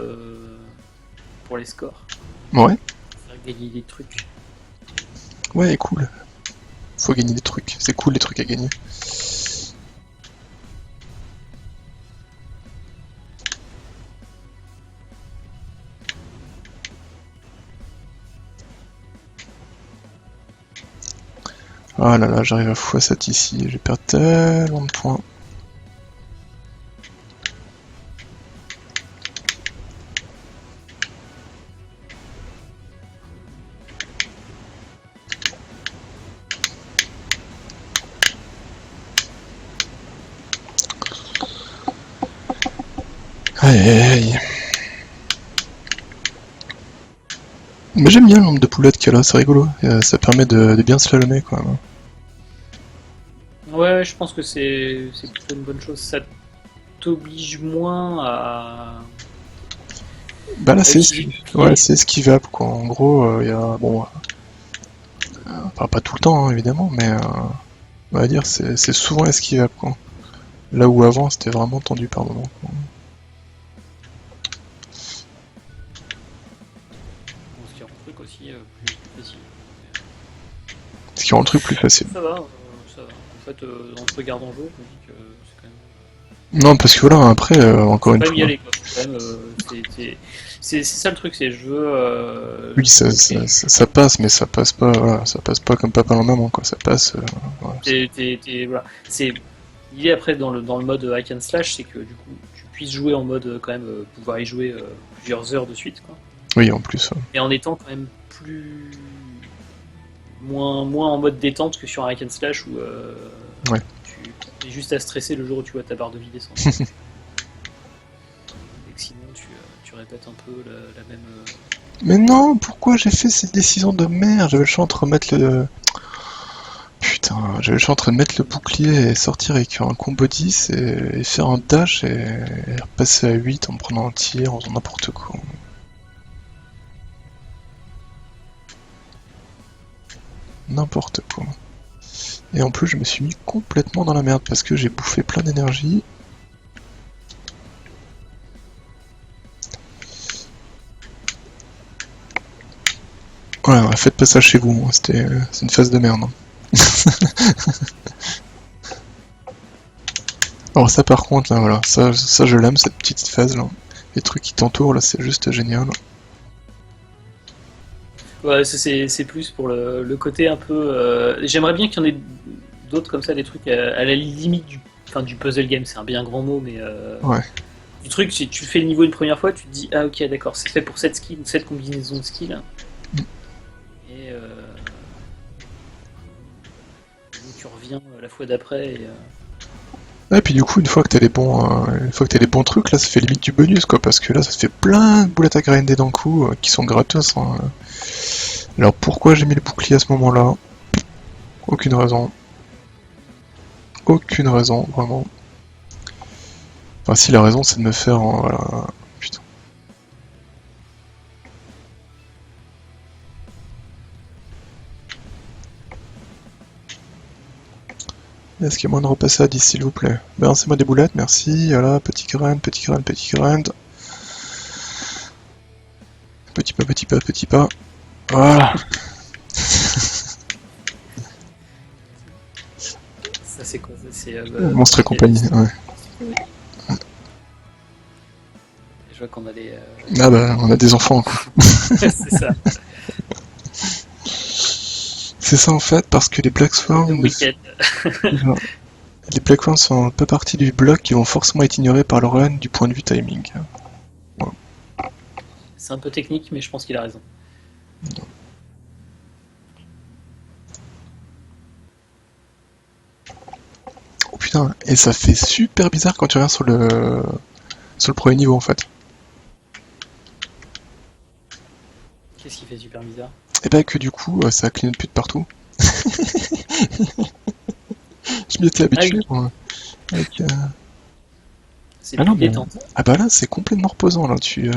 pour les scores. Ouais, Faire gagner des trucs. ouais, cool. Faut gagner des trucs, c'est cool les trucs à gagner. Ah là là, j'arrive à x7 ici, je perds tellement de points. Aïe aïe aïe. Mais j'aime bien le nombre de poulettes qu'il y a là, c'est rigolo. Ça permet de bien slalomer quoi. Ouais, je pense que c'est plutôt une bonne chose. Ça t'oblige moins Bah là à c'est utiliser le ouais, bouclier. c'est esquivable quoi. En gros, il y a bon, enfin, pas tout le temps hein, évidemment, mais on va dire c'est souvent esquivable quoi. Là où avant c'était vraiment tendu par moment. Bon, ce qui rend le truc aussi plus facile. Ce qui rend le truc plus facile. Ça va, ça va. En fait, en te regardant jouer, je me dis que c'est quand même. Non parce que voilà, après, encore Faut une quand même y fois. aller, quoi. Faut quand même, c'est ça le truc, c'est je veux. Oui, Ok. ça passe, mais ça passe pas, voilà, ça passe pas comme papa en maman, quoi. Ça passe. Voilà. Voilà. C'est l'idée après dans le mode hack and slash, c'est que du coup tu puisses jouer en mode quand même pouvoir y jouer plusieurs heures de suite, quoi. Oui, en plus. Et en étant quand même plus moins en mode détente que sur un hack and slash où Ouais. tu es juste à stresser le jour où tu vois ta barre de vie descendre. Et que sinon tu répètes un peu la même. Mais non, pourquoi j'ai fait cette décision de merde? J'avais le choix entre mettre le. Putain, j'avais le choix entre mettre le bouclier et sortir avec un combo 10 et faire un dash et repasser à 8 en me prenant un tir, en faisant n'importe quoi. N'importe quoi. Et en plus, je me suis mis complètement dans la merde parce que j'ai bouffé plein d'énergie. Voilà, faites pas ça chez vous, hein, c'est une phase de merde. Hein. Alors ça par contre, là, voilà, ça je l'aime, cette petite phase là. Les trucs qui t'entourent là, c'est juste génial. Ouais, c'est plus pour le côté un peu. J'aimerais bien qu'il y en ait d'autres comme ça, des trucs à la limite du puzzle game, c'est un bien grand mot, mais Ouais. du truc, si tu fais le niveau une première fois, tu te dis, ah ok, d'accord, c'est fait pour cette skill, cette combinaison de skills. Et donc tu reviens la fois d'après. Et puis du coup, une fois que t'as les bons trucs, là, ça fait limite du bonus, quoi, parce que là, ça te fait plein de boulettes à grinder d'un coup, qui sont gratos. Hein. Alors pourquoi j'ai mis le bouclier à ce moment-là? Aucune raison. Aucune raison, vraiment. Enfin, si la raison, c'est de me faire, voilà. Putain. Est-ce qu'il y a moyen de repasser à 10, s'il vous plaît? Balancez-moi des boulettes, merci. Voilà, petit grind, petit grind, petit grind. Petit pas, petit pas, petit pas. Voilà. Ça, c'est quoi ça? C'est Monstre et compagnie, ouais. Je vois qu'on a les. Ah bah, on a des enfants, quoi. C'est ça, C'est ça en fait, parce que les Black le Swarm, week-end. les Black Swarm sont pas partie du bloc qui vont forcément être ignorés par le run du point de vue timing. Voilà. C'est un peu technique, mais je pense qu'il a raison. Oh putain, et ça fait super bizarre quand tu reviens sur le premier niveau en fait. Qu'est-ce qui fait super bizarre? Et bah que du coup, ça clignote plus de partout. Je m'y étais Ah habitué, oui, moi. Avec, c'est Ah non, plus mais... détente. Ah bah là, c'est complètement reposant, là, tu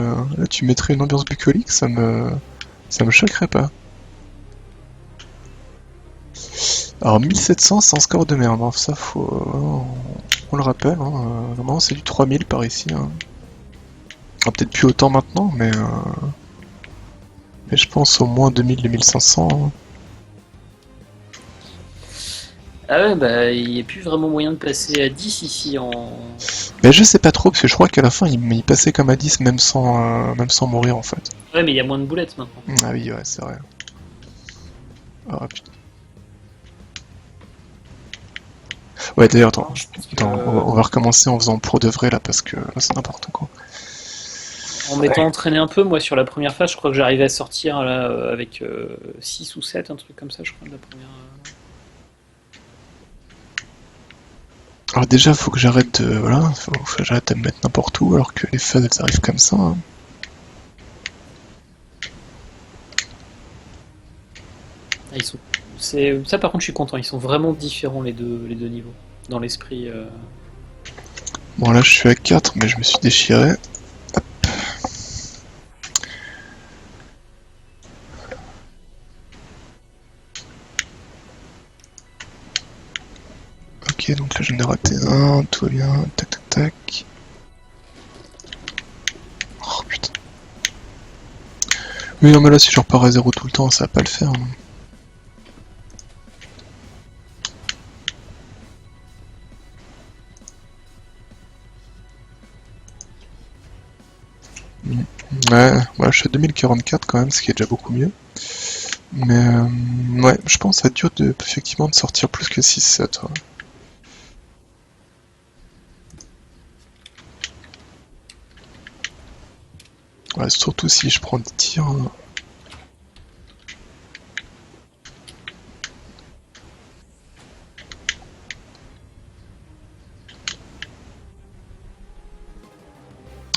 mettrais une ambiance bucolique, ça me choquerait pas. Alors 1700 sans score de merde, hein. Ça on le rappelle, hein. Normalement c'est du 3000 par ici. Hein. Ah, peut-être plus autant maintenant, mais je pense au moins 2000-2500. Hein. Ah ouais, bah il n'y a plus vraiment moyen de passer à 10 ici en. Mais je sais pas trop, parce que je crois qu'à la fin il passait comme à 10 même sans mourir en fait. Ouais, mais il y a moins de boulettes maintenant. Ah oui, ouais, c'est vrai. Ah putain. Ouais, d'ailleurs, attends, Non, je pense que, on va recommencer en faisant pour de vrai là, parce que là, c'est n'importe quoi. en m'étant entraîné un peu, moi sur la première phase, je crois que j'arrivais à sortir là avec 6 ou 7, un truc comme ça, je crois, de la première. Alors déjà, faut que j'arrête de... Voilà, faut que j'arrête de me mettre n'importe où, alors que les phases, elles arrivent comme ça, hein. Ah, ça par contre, je suis content. Ils sont vraiment différents les deux niveaux dans l'esprit. Bon, là, je suis à 4, mais je me suis déchiré. Ok, donc là, j'en ai raté un, tout va bien, tac, tac, tac. Oh, putain. Oui, non, mais là, si je repars à 0 tout le temps, ça va pas le faire, hein. Ouais, je suis à 2044 quand même, ce qui est déjà beaucoup mieux. Mais ouais, je pense que ça dure effectivement de sortir plus que 6-7. Ouais. Ouais, surtout si je prends des tirs, hein.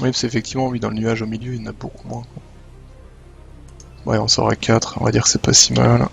Oui, parce qu'effectivement, oui, dans le nuage au milieu, il y en a beaucoup moins, quoi. Ouais, on sort à 4, on va dire que c'est pas si mal.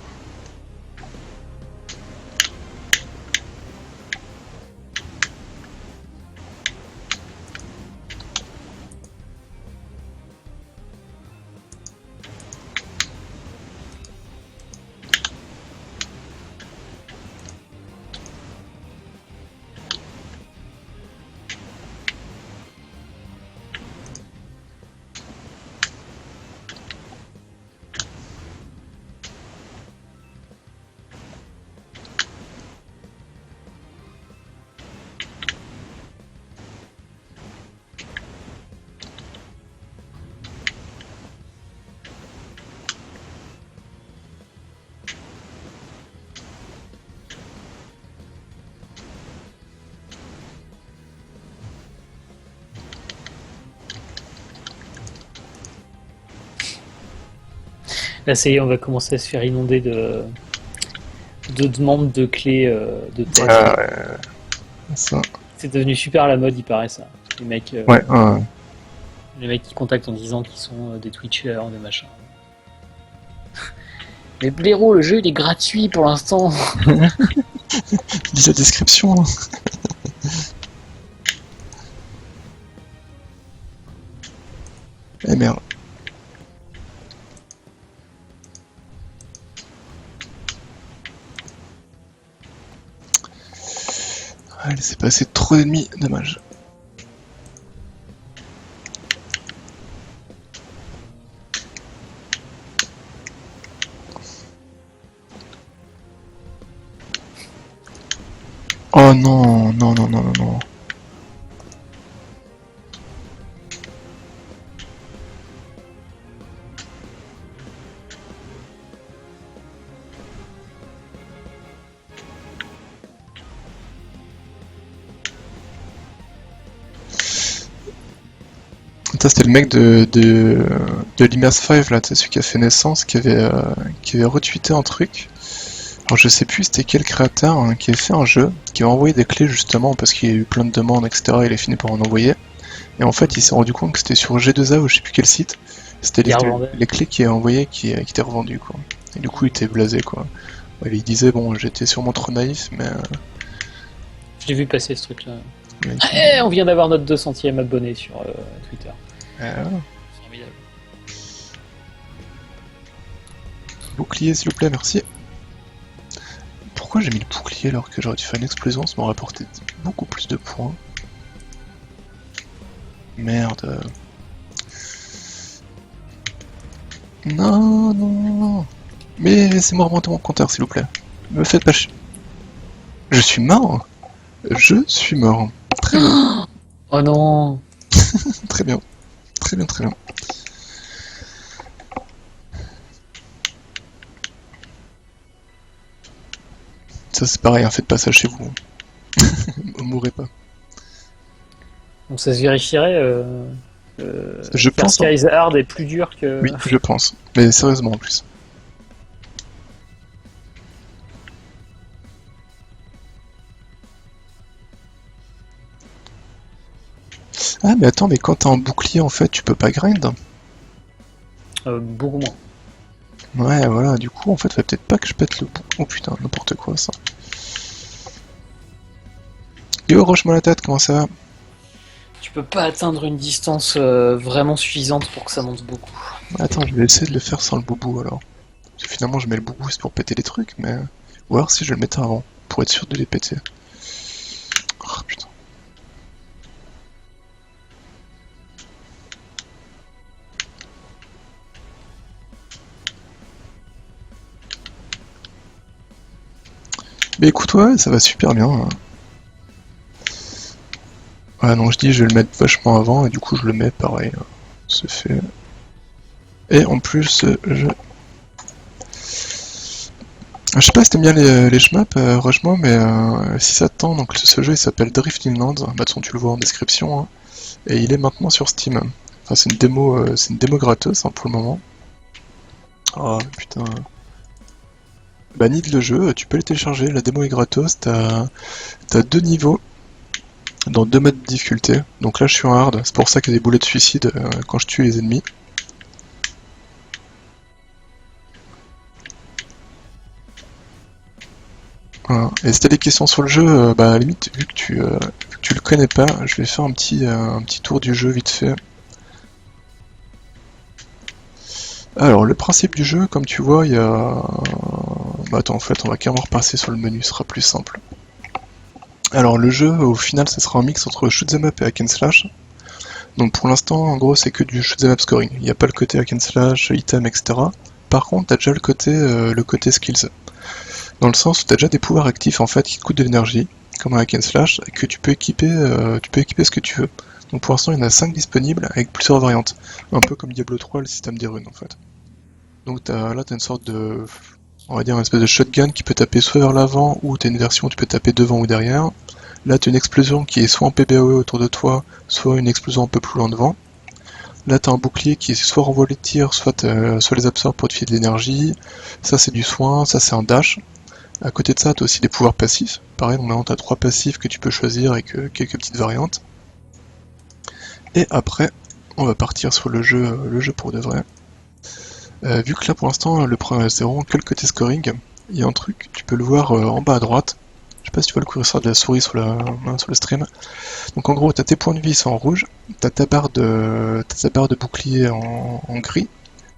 Là, ça y est, on va commencer à se faire inonder de demandes de clés de test. Ah, ouais, ça. C'est devenu super à la mode, il paraît ça. Les mecs, Ouais, ouais. les mecs qui contactent en disant qu'ils sont des Twitchers, des machins. Mais blaireau, le jeu il est gratuit pour l'instant. Lis la description, hein. Eh merde. Ah, laissez passer trop d'ennemis, dommage. Oh non, non, non, non, non, non. Ça, c'était le mec de Limers 5, là, c'est celui qui a fait naissance, qui avait retweeté un truc. Alors je sais plus c'était quel créateur, hein, qui a fait un jeu, qui a envoyé des clés justement parce qu'il y a eu plein de demandes, etc. Il a fini par en envoyer. Et en fait, il s'est rendu compte que c'était sur G2A ou je sais plus quel site. C'était les clés qu'il a envoyées qui étaient revendues, quoi. Et du coup, il était blasé, quoi. Ouais, il disait, bon, j'étais sûrement trop naïf, mais... Je l'ai vu passer ce truc-là. mais Eh, on vient d'avoir notre 200e abonné sur Twitter. voilà. C'est formidable. Bouclier, s'il vous plaît, merci. Pourquoi j'ai mis le bouclier alors que j'aurais dû faire une explosion? Ça m'aurait rapporté beaucoup plus de points. Merde. Non, non, non. Mais laissez-moi remonter mon compteur, s'il vous plaît. Me faites pas chier. Je suis mort. Je suis mort. Très bien. Oh non. Très bien. Très bien, très bien. Ça c'est pareil, hein, faites pas ça chez vous. Mourrez pas. Donc ça se vérifierait. Je Faire pense, hein. Skies Hard est plus dur que. Oui, je pense. Mais sérieusement en plus. Ah mais attends, mais quand t'as un bouclier en fait, tu peux pas grind. Beaucoup moins. Ouais, voilà, du coup en fait, faudrait peut-être pas que je pète le bouc. Oh putain, n'importe quoi ça. Yo, roche-moi la tête, comment ça va? Tu peux pas atteindre une distance vraiment suffisante pour que ça monte beaucoup. Attends, je vais essayer de le faire sans le boubou alors. Parce que finalement, je mets le boubou c'est pour péter les trucs, mais. Ou alors si je le mettais avant, pour être sûr de les péter. Oh putain. Mais écoute, ouais, ça va super bien, hein. Ouais, non, je dis, je vais le mettre vachement avant, et du coup, je le mets pareil. C'est fait. Et en plus, je sais pas si t'aimes bien les shmups, Rushmo, mais si ça te tente, donc ce jeu il s'appelle Drifting Lands, bah, de toute façon tu le vois en description, hein, et il est maintenant sur Steam. Enfin, c'est une démo gratos hein, pour le moment. Oh putain. Bah, need le jeu, tu peux le télécharger, la démo est gratos, t'as deux niveaux, dans deux modes de difficulté. Donc là je suis en hard, c'est pour ça qu'il y a des boulets de suicide quand je tue les ennemis. Voilà. Et si t'as des questions sur le jeu, bah à la limite, vu que tu le connais pas, je vais faire un petit tour du jeu vite fait. Alors, le principe du jeu, comme tu vois, il y a... Bah attends, en fait, on va carrément repasser sur le menu, ce sera plus simple. Alors, le jeu, au final, ça sera un mix entre shoot'em up et hack and slash. Donc pour l'instant, en gros, c'est que du shoot'em up scoring. Il n'y a pas le côté hack and slash, item, etc. Par contre, t'as déjà le côté skills. Dans le sens où t'as déjà des pouvoirs actifs, en fait, qui te coûtent de l'énergie, comme un hack and slash, et que tu peux équiper ce que tu veux. Donc pour l'instant, il y en a 5 disponibles, avec plusieurs variantes. Un peu comme Diablo 3, le système des runes, en fait. Donc là, t'as une sorte de, on va dire, une espèce de shotgun qui peut taper soit vers l'avant, ou t'as une version où tu peux taper devant ou derrière. Là, t'as une explosion qui est soit en PBAE autour de toi, soit une explosion un peu plus loin devant. Là, t'as un bouclier qui soit renvoie les tirs, soit les absorbe pour te filer de l'énergie. Ça, c'est du soin, ça, c'est un dash. À côté de ça, t'as aussi des pouvoirs passifs. Pareil, normalement, t'as 3 passifs que tu peux choisir avec quelques petites variantes. Et après, on va partir sur le jeu pour de vrai. Vu que là pour l'instant c'est vraiment que le côté scoring, il y a un truc, tu peux le voir en bas à droite. Je sais pas si tu vois le curseur de la souris sur le stream. Donc en gros, t'as tes points de vie sont en rouge, t'as ta barre de bouclier en gris.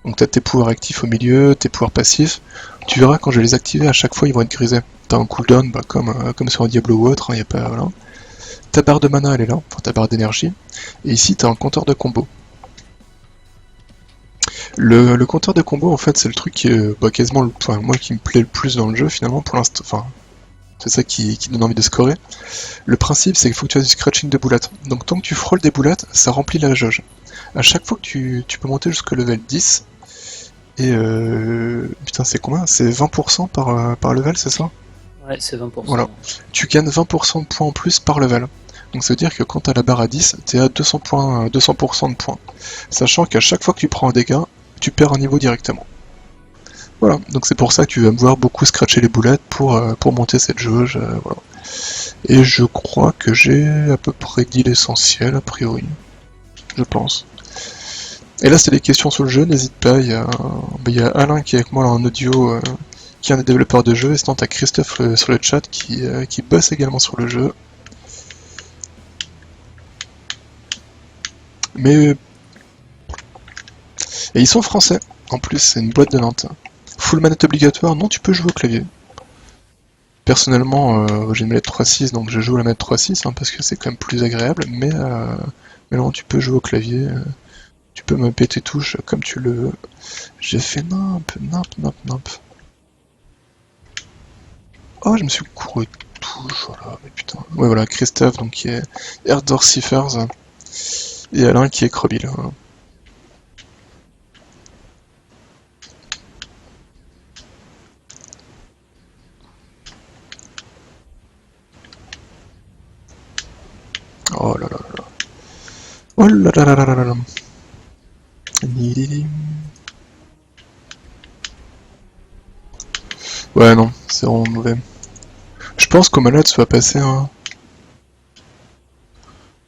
Donc t'as tes pouvoirs actifs au milieu, tes pouvoirs passifs. Tu verras quand je vais les activer, à chaque fois ils vont être grisés. T'as un cooldown, bah, comme sur un Diablo ou autre, hein, y a pas, voilà. Ta barre de mana elle est là, enfin ta barre d'énergie. Et ici t'as un compteur de combo. Le compteur de combo, en fait, c'est le truc qui est bah, quasiment enfin, moi qui me plaît le plus dans le jeu finalement pour l'instant. Enfin, c'est ça qui donne envie de scorer. Le principe, c'est qu'il faut que tu fasses du scratching de boulettes. Donc tant que tu frôles des boulettes, ça remplit la jauge. À chaque fois que tu peux monter jusqu'au level 10, et putain, c'est combien? C'est 20% par level, c'est ça? Ouais, c'est 20%. Voilà. Tu gagnes 20% de points en plus par level. Donc ça veut dire que quand t'as la barre à 10, t'es à 200 points, 200% de points. Sachant qu'à chaque fois que tu prends un dégât, tu perds un niveau directement. Voilà, donc c'est pour ça que tu vas me voir beaucoup scratcher les boulettes pour monter cette jauge, voilà. Et je crois que j'ai à peu près dit l'essentiel, a priori. Je pense. Et là, c'est des questions sur le jeu, n'hésite pas, il y a Alain qui est avec moi là, en audio, qui est un des développeurs de jeu, et sinon t'as Christophe sur le chat qui bosse également sur le jeu. Mais... Et ils sont français, en plus, c'est une boîte de Nantes. Full manette obligatoire, non, tu peux jouer au clavier. Personnellement, j'ai une manette 3.6, donc je joue à la manette 3.6 hein, parce que c'est quand même plus agréable, mais non, tu peux jouer au clavier, tu peux mapper tes touches comme tu le veux. J'ai fait nimp. Oh, je me suis couru de touche, voilà, mais putain. Ouais, voilà, Christophe, donc qui est Erdor Seafers, et Alain qui est Krobil. Voilà. Oh là là là là. Oh là là là là là là là. Nididim. Ouais, non, c'est vraiment mauvais. Je pense qu'au malade, ça va passer, hein.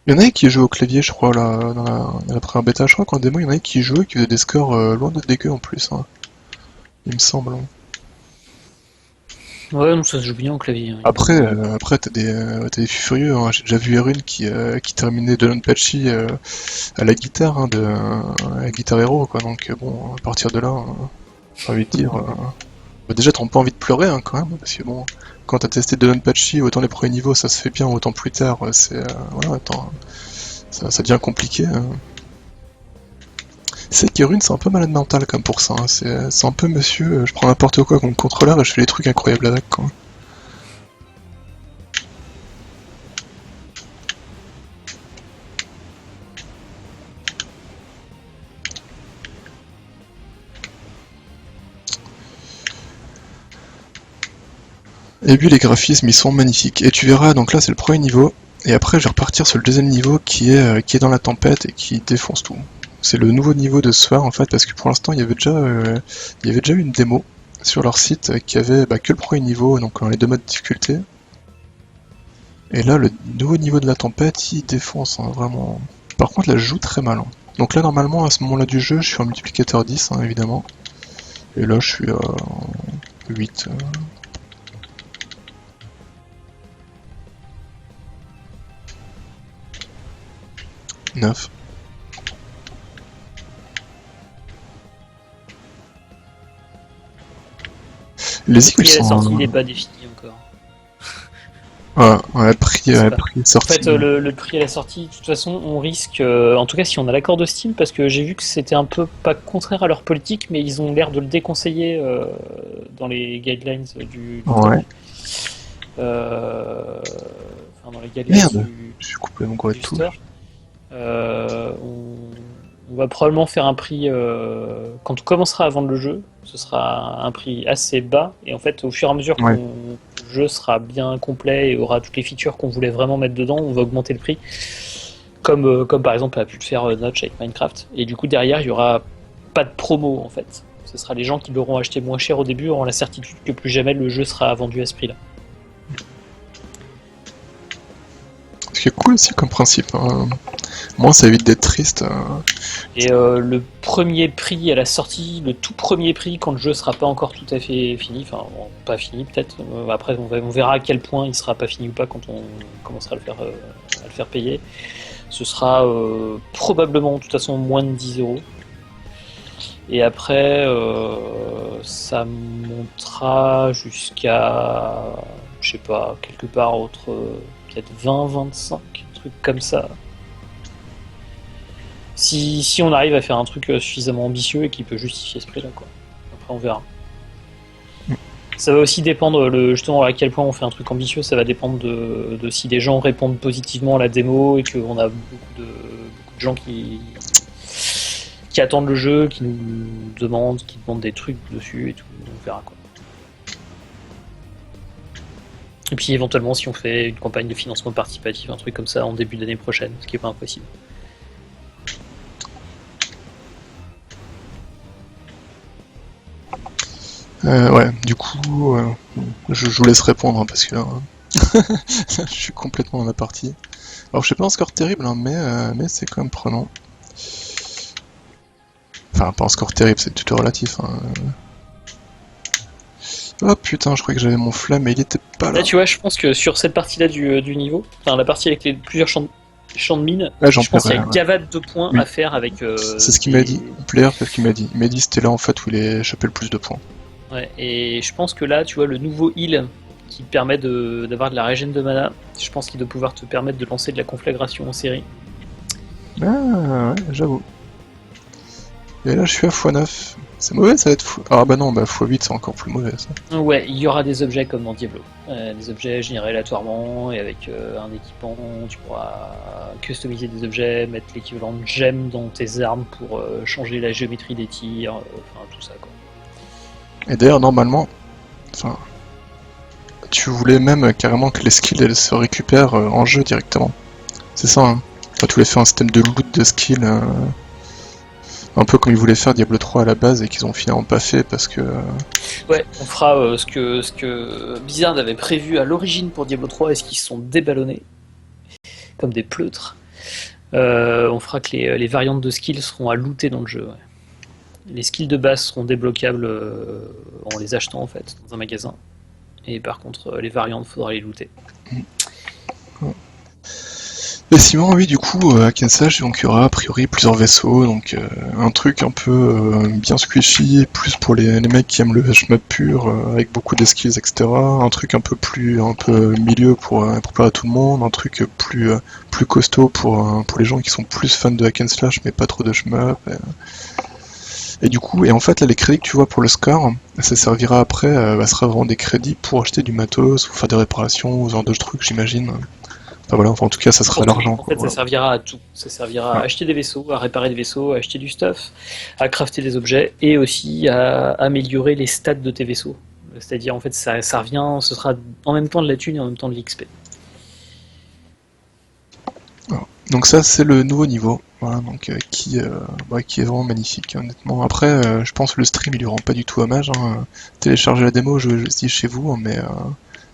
Il y en a qui jouent au clavier, je crois, là, dans la première bêta. Je crois qu'en démo, il y en a qui jouaient, qui faisaient des scores loin d'être dégueux en plus, hein. Il me semble, hein. Ouais, non, ça se joue bien au clavier, hein. Après t'as des fous furieux, hein. J'ai déjà vu Erune qui terminait de Patchy à la guitare, hein, à la guitare héros, quoi. Donc bon, à partir de là, j'ai envie de dire, bah, déjà t'as pas envie de pleurer, hein, quand même, parce que bon, quand t'as testé de Patchy, autant les premiers niveaux ça se fait bien, autant plus tard, voilà, attends, ça devient compliqué, hein. C'est qu'Erune c'est un peu malade mental comme pour ça, hein. C'est un peu monsieur, je prends n'importe quoi comme contrôleur et je fais des trucs incroyables avec, quoi. Et puis les graphismes ils sont magnifiques. Et tu verras, donc là c'est le premier niveau, et après je vais repartir sur le deuxième niveau qui est dans la tempête et qui défonce tout. C'est le nouveau niveau de ce soir en fait, parce que pour l'instant il y avait déjà eu une démo sur leur site qui avait que le premier niveau, donc les deux modes de difficulté. Et là le nouveau niveau de la tempête il défonce, hein, vraiment. Par contre là je joue très mal, hein. Donc là normalement à ce moment là du jeu je suis en multiplicateur 10, hein, évidemment. Et là je suis à 8. 9. Les Le îles prix à la sortie, il sont. n'est pas défini encore. Ouais, C'est pas- prix En sorti. fait, le prix à la sortie, de toute façon, on risque, en tout cas si on a l'accord de Steam, parce que j'ai vu que c'était un peu pas contraire à leur politique, mais ils ont l'air de le déconseiller dans les guidelines du truc. Ouais. Enfin, dans les guidelines Merde, je suis complètement du tout. store. On va probablement faire un prix, quand on commencera à vendre le jeu, ce sera un prix assez bas, et en fait, au fur et à mesure que Ouais. le jeu sera bien complet et aura toutes les features qu'on voulait vraiment mettre dedans, on va augmenter le prix, comme par exemple a pu le faire Notch avec Minecraft. Et du coup, derrière, il y aura pas de promo en fait. Ce sera les gens qui l'auront acheté moins cher au début auront la certitude que plus jamais le jeu sera vendu à ce prix-là. Ce qui est cool aussi comme principe, hein. Moi, ça évite d'être triste. Et le premier prix à la sortie, le tout premier prix quand le jeu sera pas encore tout à fait fini, enfin bon, pas fini peut-être, après on verra à quel point il sera pas fini ou pas quand on commencera à le faire payer. Ce sera probablement de toute façon moins de 10 €. Et après ça montera jusqu'à, je sais pas, quelque part entre peut-être 20-25, trucs comme ça. Si on arrive à faire un truc suffisamment ambitieux et qui peut justifier ce prix-là, quoi. Après, on verra. Ça va aussi dépendre, justement, à quel point on fait un truc ambitieux, ça va dépendre de si les gens répondent positivement à la démo et qu'on a beaucoup de gens qui attendent le jeu, qui nous demandent, qui demandent des trucs dessus et tout. On verra, quoi. Et puis, éventuellement, si on fait une campagne de financement participatif, un truc comme ça, en début d'année prochaine, ce qui est pas impossible. Ouais, du coup, je vous laisse répondre, hein, parce que je suis complètement dans la partie. Alors, je sais pas un score terrible, hein, mais c'est quand même prenant. Enfin, pas un score terrible, c'est tout relatif, hein. Oh putain, je croyais que j'avais mon flamme, mais il était pas là. Là, tu vois, je pense que sur cette partie-là du niveau, enfin la partie avec les plusieurs champs de mine, Là, j'en je pense qu'il y a perds, une ouais. gavade de points Oui. à faire avec. C'est ce qu'il m'a dit. Player, c'est ce qu'il m'a dit. Il m'a dit c'était là en fait où il est chopé le plus de points. Ouais, et je pense que là, tu vois, le nouveau heal qui te permet d'avoir de la régène de mana, je pense qu'il doit pouvoir te permettre de lancer de la conflagration en série. Ah, ouais, j'avoue. Et là, je suis à x9. C'est mauvais, ça va être fou. Ah bah non, bah x8, c'est encore plus mauvais, ça. Ouais, il y aura des objets comme dans Diablo. Des objets générés aléatoirement et avec un équipement, tu pourras customiser des objets, mettre l'équivalent de gemmes dans tes armes pour changer la géométrie des tirs, enfin tout ça quoi. Et d'ailleurs, normalement, enfin, tu voulais même carrément que les skills elles se récupèrent en jeu directement. C'est ça, hein. Enfin, tu voulais faire un système de loot de skill, un peu comme ils voulaient faire Diablo 3 à la base et qu'ils ont finalement pas fait parce que... Ouais, on fera ce que Blizzard avait prévu à l'origine pour Diablo 3 et ce qu'ils se sont déballonnés comme des pleutres. On fera que les variantes de skills seront à looter dans le jeu. Ouais. Les skills de base seront débloquables en les achetant en fait dans un magasin. Et par contre, les variantes, faudra les looter. Et sinon, oui, du coup, à Kensage, donc il y aura a priori plusieurs vaisseaux, donc un truc un peu bien squishy, plus pour les mecs qui aiment le shmup pur, avec beaucoup de skills, etc. Un truc un peu milieu pour plaire à tout le monde, un truc plus costaud pour les gens qui sont plus fans de hack and slash, mais pas trop de shmup. Et du coup, et en fait, là, les crédits que tu vois pour le score, ça servira après, sera vraiment des crédits pour acheter du matos, ou faire des réparations, ou ce genre de trucs, j'imagine. Enfin voilà, enfin, en tout cas, ça sera de l'argent. En fait, ça servira à tout. Ça servira à acheter des vaisseaux, à réparer des vaisseaux, à acheter du stuff, à crafter des objets et aussi à améliorer les stats de tes vaisseaux. C'est-à-dire, en fait, ça revient, ce sera en même temps de la thune et en même temps de l'XP. Voilà. Donc ça, c'est le nouveau niveau, voilà, donc qui est vraiment magnifique, honnêtement. Après, je pense que le stream, il lui rend pas du tout hommage, hein. Téléchargez la démo, je dis chez vous, hein,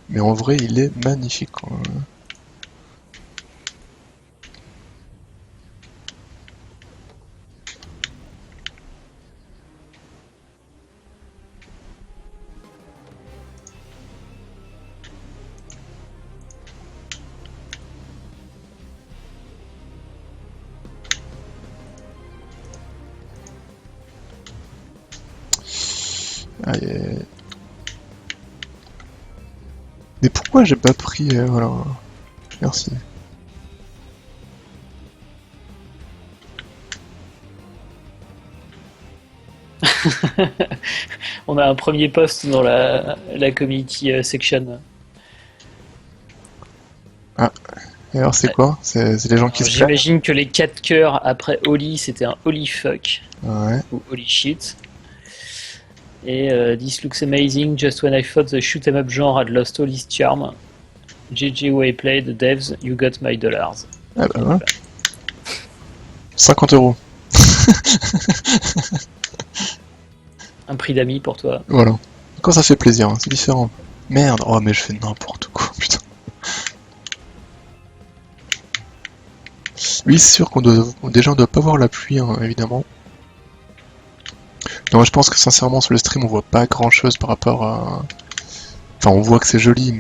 mais en vrai, il est magnifique, quoi. Aïe, aïe, aïe. Mais pourquoi j'ai pas pris... voilà. Merci. On a un premier post dans la community section. Ah, et alors c'est quoi? C'est les gens qui Alors, se plaignent? j'imagine que les 4 cœurs après Holy, c'était un Holy fuck Ouais. ou Holy shit. Et This looks amazing, just when I thought the shoot 'em up genre had lost all its charm. GG way played, devs, you got my dollars. Ah bah voilà. 50 €. Un prix d'amis pour toi. Voilà. Quand ça fait plaisir, hein, c'est différent. Merde, oh mais je fais n'importe quoi, putain. Oui, c'est sûr déjà on doit pas voir la pluie, hein, évidemment. Non, je pense que sincèrement sur le stream on voit pas grand chose par rapport à... Enfin on voit que c'est joli,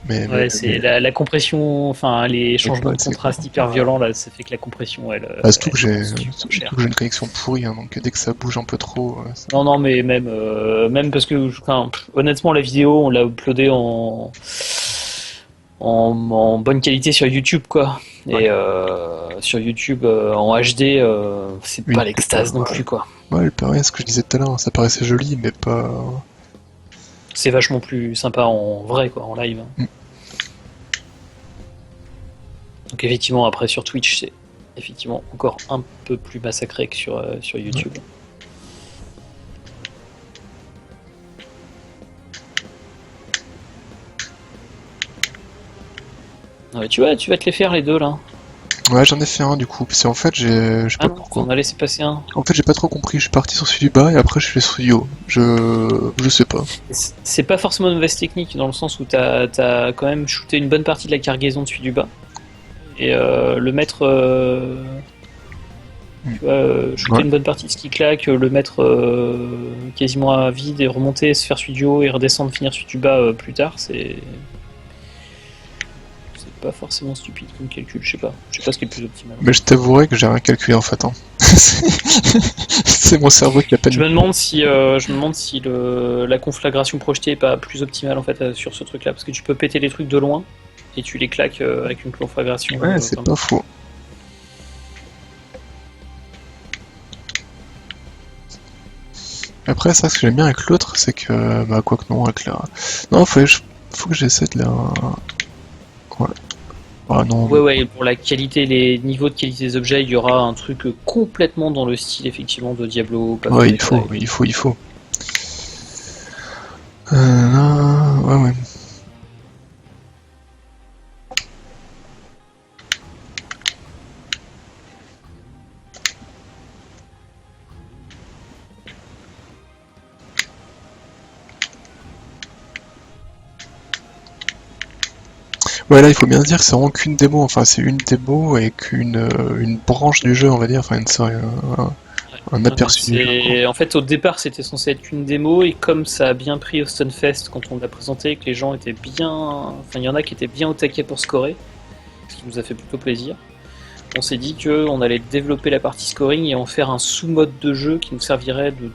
Ouais, c'est la compression, enfin les changements de c'est contraste quoi. hyper violents là, ça fait que la compression Surtout que elle j'ai coûte super cher. une connexion pourrie, hein, donc dès que ça bouge un peu trop... Non, non, mais même parce que, enfin, honnêtement, la vidéo, on l'a uploadée en bonne qualité sur YouTube, quoi. Ouais. Et sur YouTube, en HD, c'est Oui, pas l'extase non plus, quoi. Ouais, pareil, ce que je disais tout à l'heure, ça paraissait joli, mais pas... C'est vachement plus sympa en vrai, quoi, en live. Mm. Donc effectivement, après sur Twitch, c'est effectivement encore un peu plus massacré que sur YouTube. Ouais, tu vas te les faire les deux là. Ouais, j'en ai fait un du coup, parce qu'en fait, je sais Ah pas non, pourquoi. on a laissé passer un. En fait, j'ai pas trop compris, je suis parti sur celui du bas et après je suis allé sur celui du haut. Je sais pas. C'est pas forcément une mauvaise technique dans le sens où t'as quand même shooté une bonne partie de la cargaison de celui du bas. Et le mettre. Tu vois, shooter Ouais. une bonne partie de ce qui claque, le mettre quasiment à vide et remonter, se faire celui du haut et redescendre, finir celui du bas plus tard, c'est pas forcément stupide comme calcul, je sais pas ce qui est le plus optimal. Mais je t'avouerai que j'ai rien calculé en fait, hein. C'est mon cerveau qui a Je paniqué. me demande si la conflagration projetée est pas plus optimale en fait sur ce truc là, parce que tu peux péter les trucs de loin et tu les claques avec une conflagration. Ouais, c'est pas faux. Après, ça, ce que j'aime bien avec l'autre, c'est que, bah, quoi que non, avec la... Non, faut que j'essaie de la... Ouais. Ah non, Ouais, pour la qualité, les niveaux de qualité des objets, il y aura un truc complètement dans le style effectivement de Diablo. ouais, il faut. Ouais, ouais. Ouais, là, il faut bien se dire que c'est vraiment qu'une démo, enfin, c'est une démo et une branche du jeu, on va dire, enfin, un Ouais, aperçu du jeu, quoi. en fait, au départ, c'était censé être qu'une démo, et comme ça a bien pris au Stunfest quand on l'a présenté, que les gens étaient bien. Enfin, il y en a qui étaient bien au taquet pour scorer, ce qui nous a fait plutôt plaisir. On s'est dit qu'on allait développer la partie scoring et en faire un sous-mode de jeu qui nous servirait de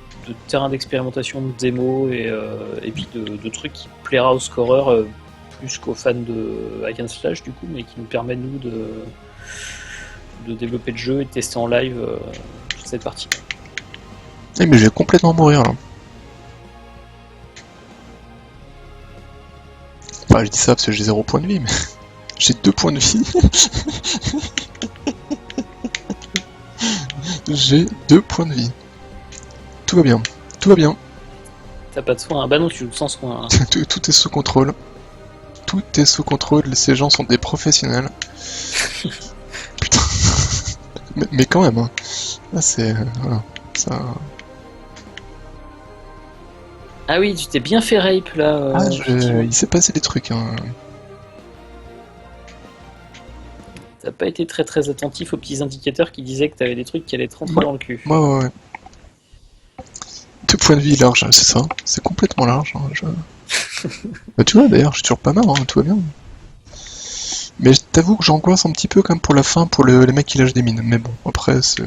terrain d'expérimentation, de démo et puis de trucs qui plaira aux scoreurs plus qu'aux fans de Hack and Slash, du coup, mais qui nous permet, nous, de développer le jeu et de tester en live toute cette partie. Eh, mais je vais complètement mourir, là. Enfin, je dis ça parce que j'ai 0 point de vie, mais j'ai 2 points de vie. J'ai 2 points de vie. Tout va bien. Tout va bien. T'as pas de soin? Ah bah non, tu joues sans soin. Hein. Tout est sous contrôle. Tout est sous contrôle. Ces gens sont des professionnels. Putain. Mais quand même, hein. Là, c'est... voilà. Ça... Ah oui, tu t'es bien fait rape là. Ah, effectivement. il s'est passé des trucs, hein. T'as pas été très très attentif aux petits indicateurs qui disaient que t'avais des trucs qui allaient te rentrer dans le cul. Ouais. 2 points de vie large, c'est ça. C'est complètement large. Hein, Bah, tu vois, d'ailleurs, je suis toujours pas mal, hein, tout va bien. Mais je t'avoue que j'angoisse un petit peu quand même pour la fin, pour les mecs qui lâchent des mines. Mais bon, après, c'est...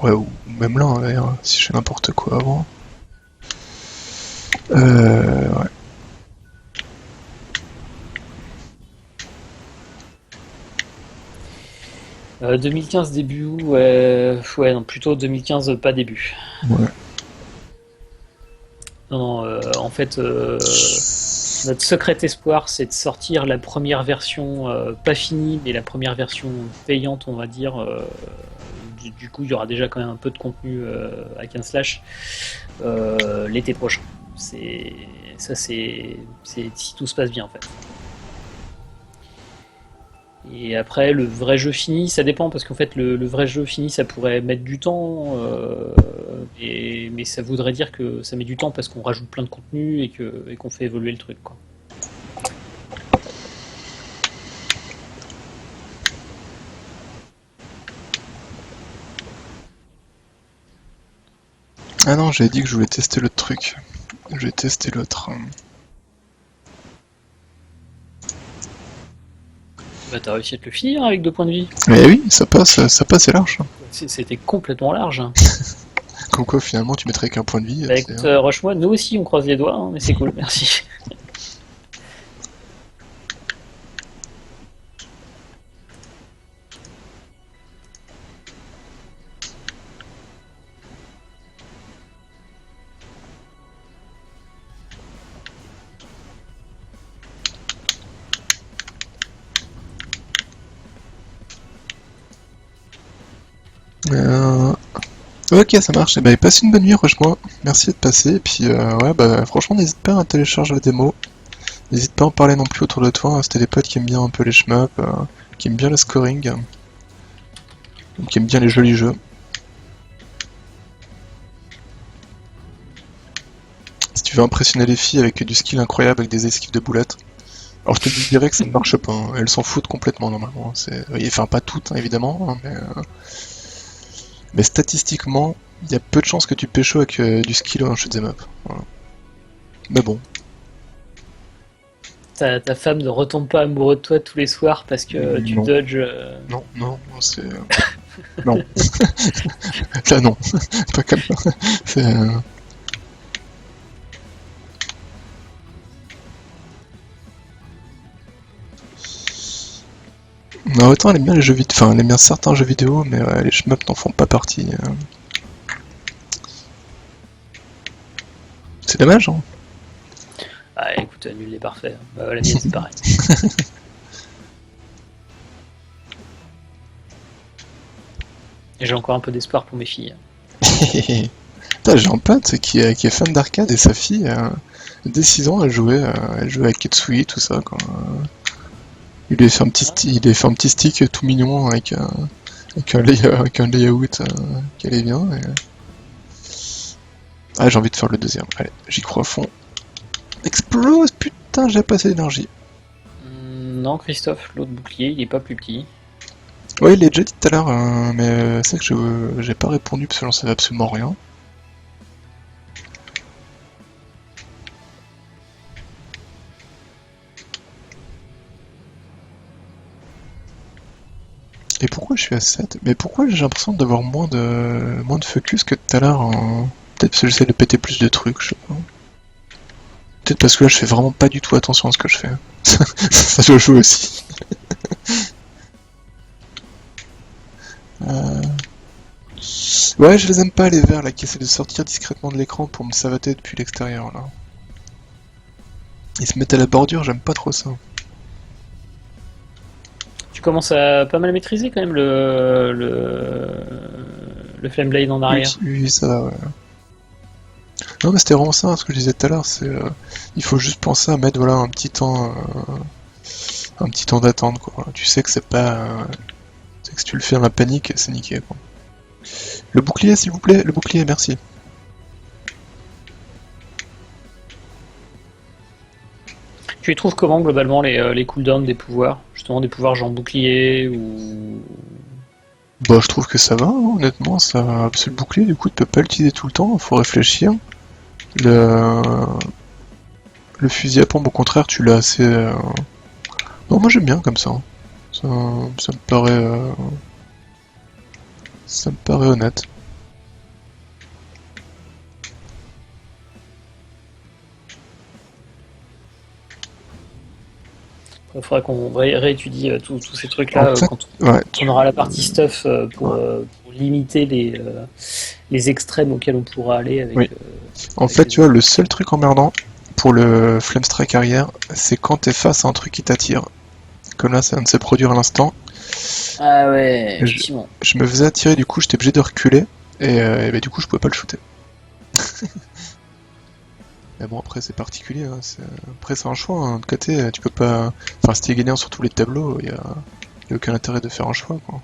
Ouais, ou même là, hein, d'ailleurs, si je fais n'importe quoi avant. Ouais. 2015 début, ouais, non, plutôt 2015 pas début. Ouais. Non, en fait, notre secret espoir, c'est de sortir la première version, pas finie, mais la première version payante, on va dire. Du coup, il y aura déjà quand même un peu de contenu hack and slash l'été prochain. Ça, c'est si tout se passe bien en fait. Et après, le vrai jeu fini, ça dépend parce qu'en fait, le vrai jeu fini, ça pourrait mettre du temps, mais ça voudrait dire que ça met du temps parce qu'on rajoute plein de contenu et qu'on fait évoluer le truc, quoi. Ah non, j'avais dit que je voulais tester l'autre truc. Je vais tester l'autre. Bah, t'as réussi à te le finir avec 2 points de vie. Mais oui, ça passe, c'est large. C'était complètement large. Hein. Comme quoi, finalement, tu mettrais qu'un point de vie. Bah écoute, Roche-moi, nous aussi on croise les doigts, hein, mais c'est cool, merci. Ok, ça marche. Et bah, passe une bonne nuit, Roche-moi. Merci de passer. Et puis, ouais, bah, franchement, n'hésite pas à télécharger la démo. N'hésite pas à en parler non plus autour de toi. Hein. C'était des potes qui aiment bien un peu les shmups, qui aiment bien le scoring, qui aiment bien les jolis jeux. Si tu veux impressionner les filles avec du skill incroyable, avec des esquives de boulettes. Alors je te dirais que ça ne marche pas. Hein. Elles s'en foutent complètement normalement. Enfin, pas toutes, hein, évidemment, hein, mais statistiquement, il y a peu de chances que tu pécho avec du skill ou un shoot'em up. Voilà. Mais bon. Ta femme ne retombe pas amoureux de toi tous les soirs parce que tu Non. dodges. Non, c'est... non. Là, non. Pas comme ça. C'est... Non, autant elle aime bien les jeux vidéo, enfin elle aime bien certains jeux vidéo, mais les shmups n'en font pas partie. C'est dommage, hein. Ah écoute, nul est parfait. Bah, la mienne c'est pareil. Et j'ai encore un peu d'espoir pour mes filles. Putain, j'ai un pote qui est fan d'arcade et sa fille, dès 6 ans, elle jouait avec Ketsui, tout ça, quoi. Il lui a fait un petit stick tout mignon avec un layout qui allait bien. Ah, j'ai envie de faire le deuxième. Allez, j'y crois à fond. Explose, putain, j'ai pas assez d'énergie. Non, Christophe, l'autre bouclier, il est pas plus petit. Ouais, il l'a déjà dit tout à l'heure, mais c'est que j'ai pas répondu parce que j'en savais absolument rien. Et pourquoi je suis à 7? Mais pourquoi j'ai l'impression d'avoir moins de focus que tout à l'heure Peut-être parce que j'essaie de péter plus de trucs, je sais pas. Peut-être parce que là je fais vraiment pas du tout attention à ce que je fais. Ça doit jouer aussi. Euh, Ouais, je les aime pas les verts là qui essaient de sortir discrètement de l'écran pour me savater depuis l'extérieur là. Ils se mettent à la bordure, j'aime pas trop ça. Tu commences à pas mal maîtriser quand même le Flame Blade en Oui, arrière. oui, ça va, ouais. Non mais c'était vraiment ça, ce que je disais tout à l'heure, il faut juste penser à mettre voilà un petit temps d'attente quoi. Voilà. Tu sais que c'est pas, tu sais que si tu le fais dans la panique, c'est niqué quoi. Le bouclier s'il vous plaît, le bouclier, merci. Tu les trouves comment globalement les cooldowns des pouvoirs? Justement des pouvoirs genre bouclier ou... Bah je trouve que ça va, hein, honnêtement, ça. Parce que le bouclier du coup tu peux pas l'utiliser tout le temps, faut réfléchir. Le, le fusil à pompe au contraire tu l'as assez. Non moi j'aime bien comme ça. Ça, ça me paraît. Ça me paraît honnête. Il faudra qu'on réétudie tous ces En trucs-là fait, quand ouais, on aura la partie stuff ouais, pour limiter les extrêmes auxquels on pourra aller oui. En avec fait, les tu vois, autres. le seul truc emmerdant pour le Flame Strike arrière, c'est quand t'es face à un truc qui t'attire. Comme là, ça vient de se produire à l'instant. Ah ouais, Je, effectivement. je me faisais attirer, du coup, j'étais obligé de reculer. Et bah, du coup, je pouvais pas le shooter. Mais bon, après, c'est particulier. Hein, après, c'est un choix. Hein. De côté, tu peux pas. Enfin, si t'es gagnant sur tous les tableaux, y a aucun intérêt de faire un choix, quoi.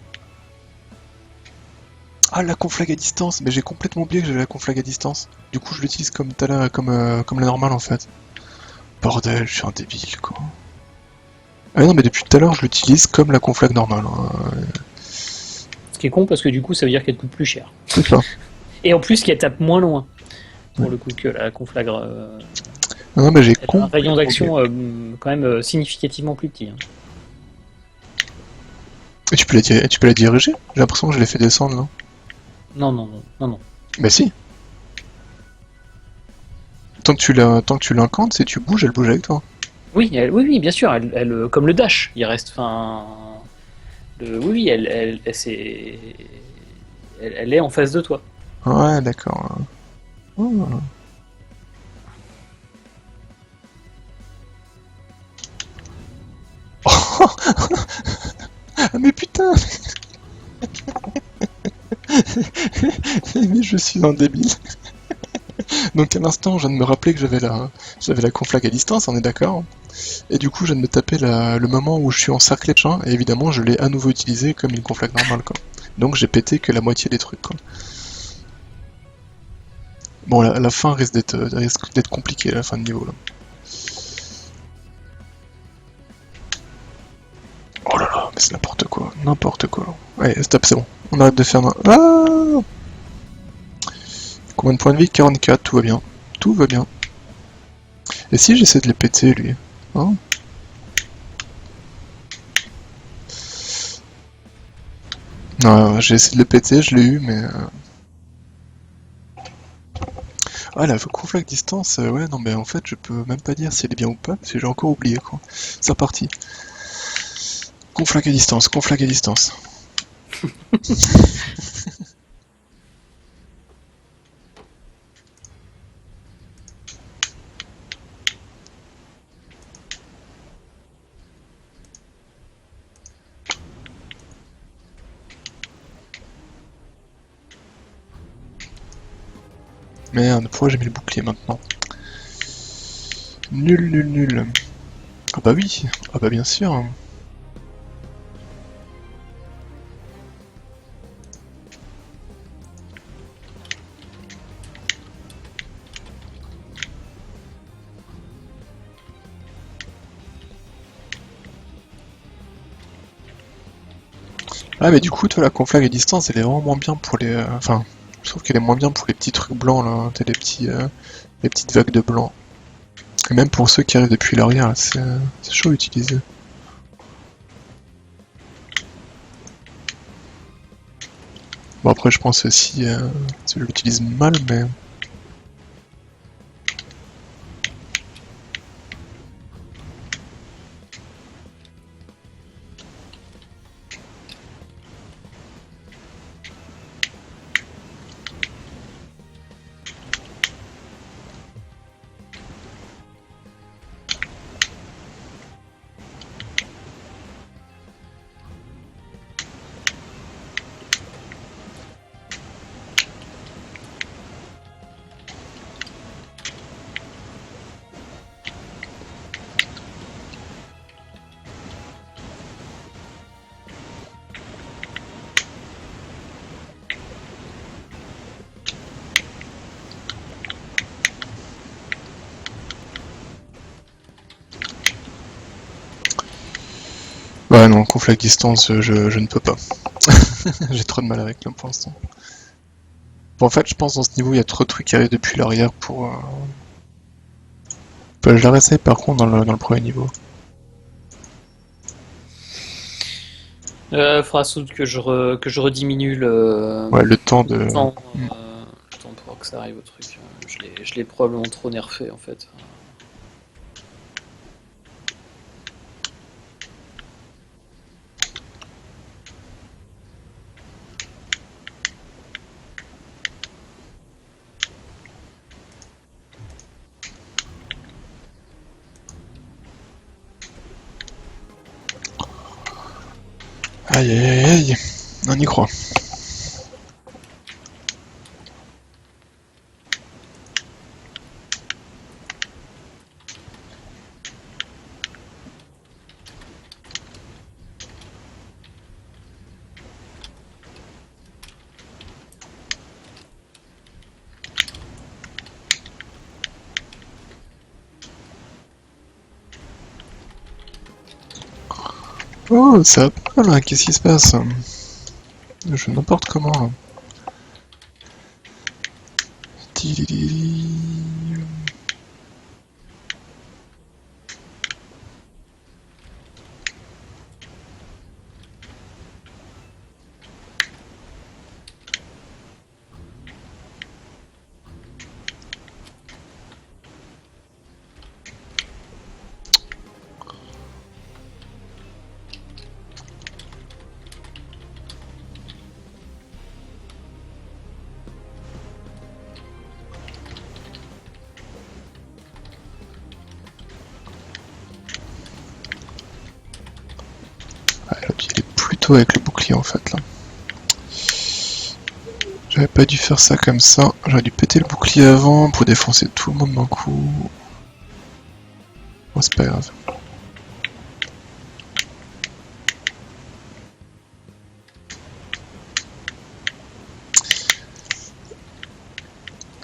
Ah, la conflag à distance! Mais j'ai complètement oublié que j'avais la conflag à distance. Du coup, je l'utilise comme, comme la normale, en fait. Bordel, je suis un débile, quoi. Ah non, mais depuis tout à l'heure, je l'utilise comme la conflag normale. Hein. Ce qui est con parce que du coup ça veut dire qu'elle coûte plus cher. C'est ça. Et en plus qu'elle tape moins loin Ouais. pour le coup que la conflagre. Non, non, mais j'ai Elle a un rayon complètement oublié. d'action quand même significativement plus petit. Hein. Et tu peux la diriger? J'ai l'impression que je l'ai fait descendre, là. Non, non, non, non, non. Bah si. Tant que tu l'incantes, si tu bouges, elle bouge avec toi. Oui, oui, oui, bien sûr. Comme le dash, il reste. Enfin, oui, oui, elle est en face de toi. Ouais, d'accord. Oh. Ah mais putain! Mais je suis un débile. Donc à l'instant, je viens de me rappeler que j'avais la conflag à distance, on est d'accord. Et du coup, je viens de me taper le moment où je suis encerclé de champ, et évidemment, je l'ai à nouveau utilisé comme une conflag normale, quoi. Donc j'ai pété que la moitié des trucs, quoi. Bon, la fin risque d'être compliquée, la fin de niveau, là. Oh là là, mais c'est n'importe quoi, n'importe quoi. Allez, stop, c'est bon. On arrête de faire... Ah, combien de points de vie? 44, tout va bien. Tout va bien. Et si j'essaie de les péter, lui? Hein? Non, j'ai essayé de le péter, je l'ai eu, mais... Ah, la conflag distance, ouais, non, mais en fait, je peux même pas dire si elle est bien ou pas, parce que j'ai encore oublié, quoi. C'est reparti. Conflag à distance, conflag à distance. Merde, pourquoi j'ai mis le bouclier maintenant? Nul, nul, nul. Ah bah oui, ah bah bien sûr. Ah, mais du coup, toi, la conflag à distance, elle est vraiment moins bien pour les. Enfin, je trouve qu'elle est moins bien pour les petits trucs blancs, là. T'as les petites vagues de blanc. Et même pour ceux qui arrivent depuis l'arrière, là, c'est chaud à utiliser. Bon, après, je pense aussi. Je l'utilise mal, mais. Ouais, non, conflag distance, je ne peux pas. J'ai trop de mal avec là pour l'instant. Bon, en fait, je pense dans ce niveau, il y a trop de trucs qui arrivent depuis l'arrière pour. Enfin, je la réessaye par contre dans le premier niveau. Faudra sans doute que je rediminue Ouais, le temps le de. temps, le temps pour que ça arrive au truc. Je l'ai probablement trop nerfé en fait. Aïe aïe aïe aïe, on y croit. Oh, ça va pas là, qu'est-ce qui se passe? Je fais n'importe comment là. Tidididi. Ah, l'autre, il est plutôt avec le bouclier en fait là. J'avais pas dû faire ça comme ça. J'aurais dû péter le bouclier avant pour défoncer tout le monde d'un coup. Bon, c'est pas grave.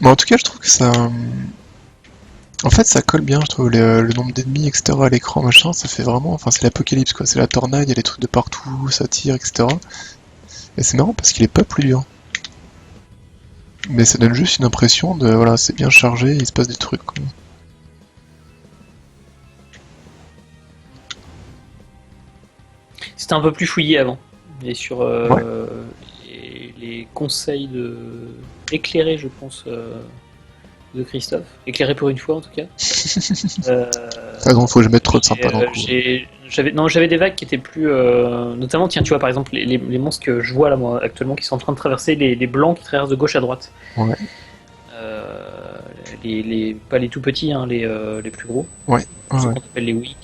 Bon, en tout cas, je trouve que ça. En fait, ça colle bien, je trouve, le nombre d'ennemis, etc. à l'écran, machin, ça fait vraiment. Enfin, c'est l'apocalypse quoi. C'est la tornade, il y a des trucs de partout, ça tire, etc. Et c'est marrant parce qu'il est pas plus dur. Mais ça donne juste une impression de. Voilà, c'est bien chargé, il se passe des trucs quoi. C'était un peu plus fouillé avant. Et sur Ouais. les conseils de éclairés, je pense, de Christophe. Éclairé pour une fois en tout cas. Euh, Ah non, faut que je mette trop de sympa dans le coup. j'avais des vagues qui étaient plus, notamment, tiens, tu vois par exemple les monstres que je vois là moi actuellement qui sont en train de traverser les blancs qui traversent de gauche à droite. Ouais. Pas les tout petits, hein, les plus gros. Ouais. Ceux Ouais. qu'on appelle les Wii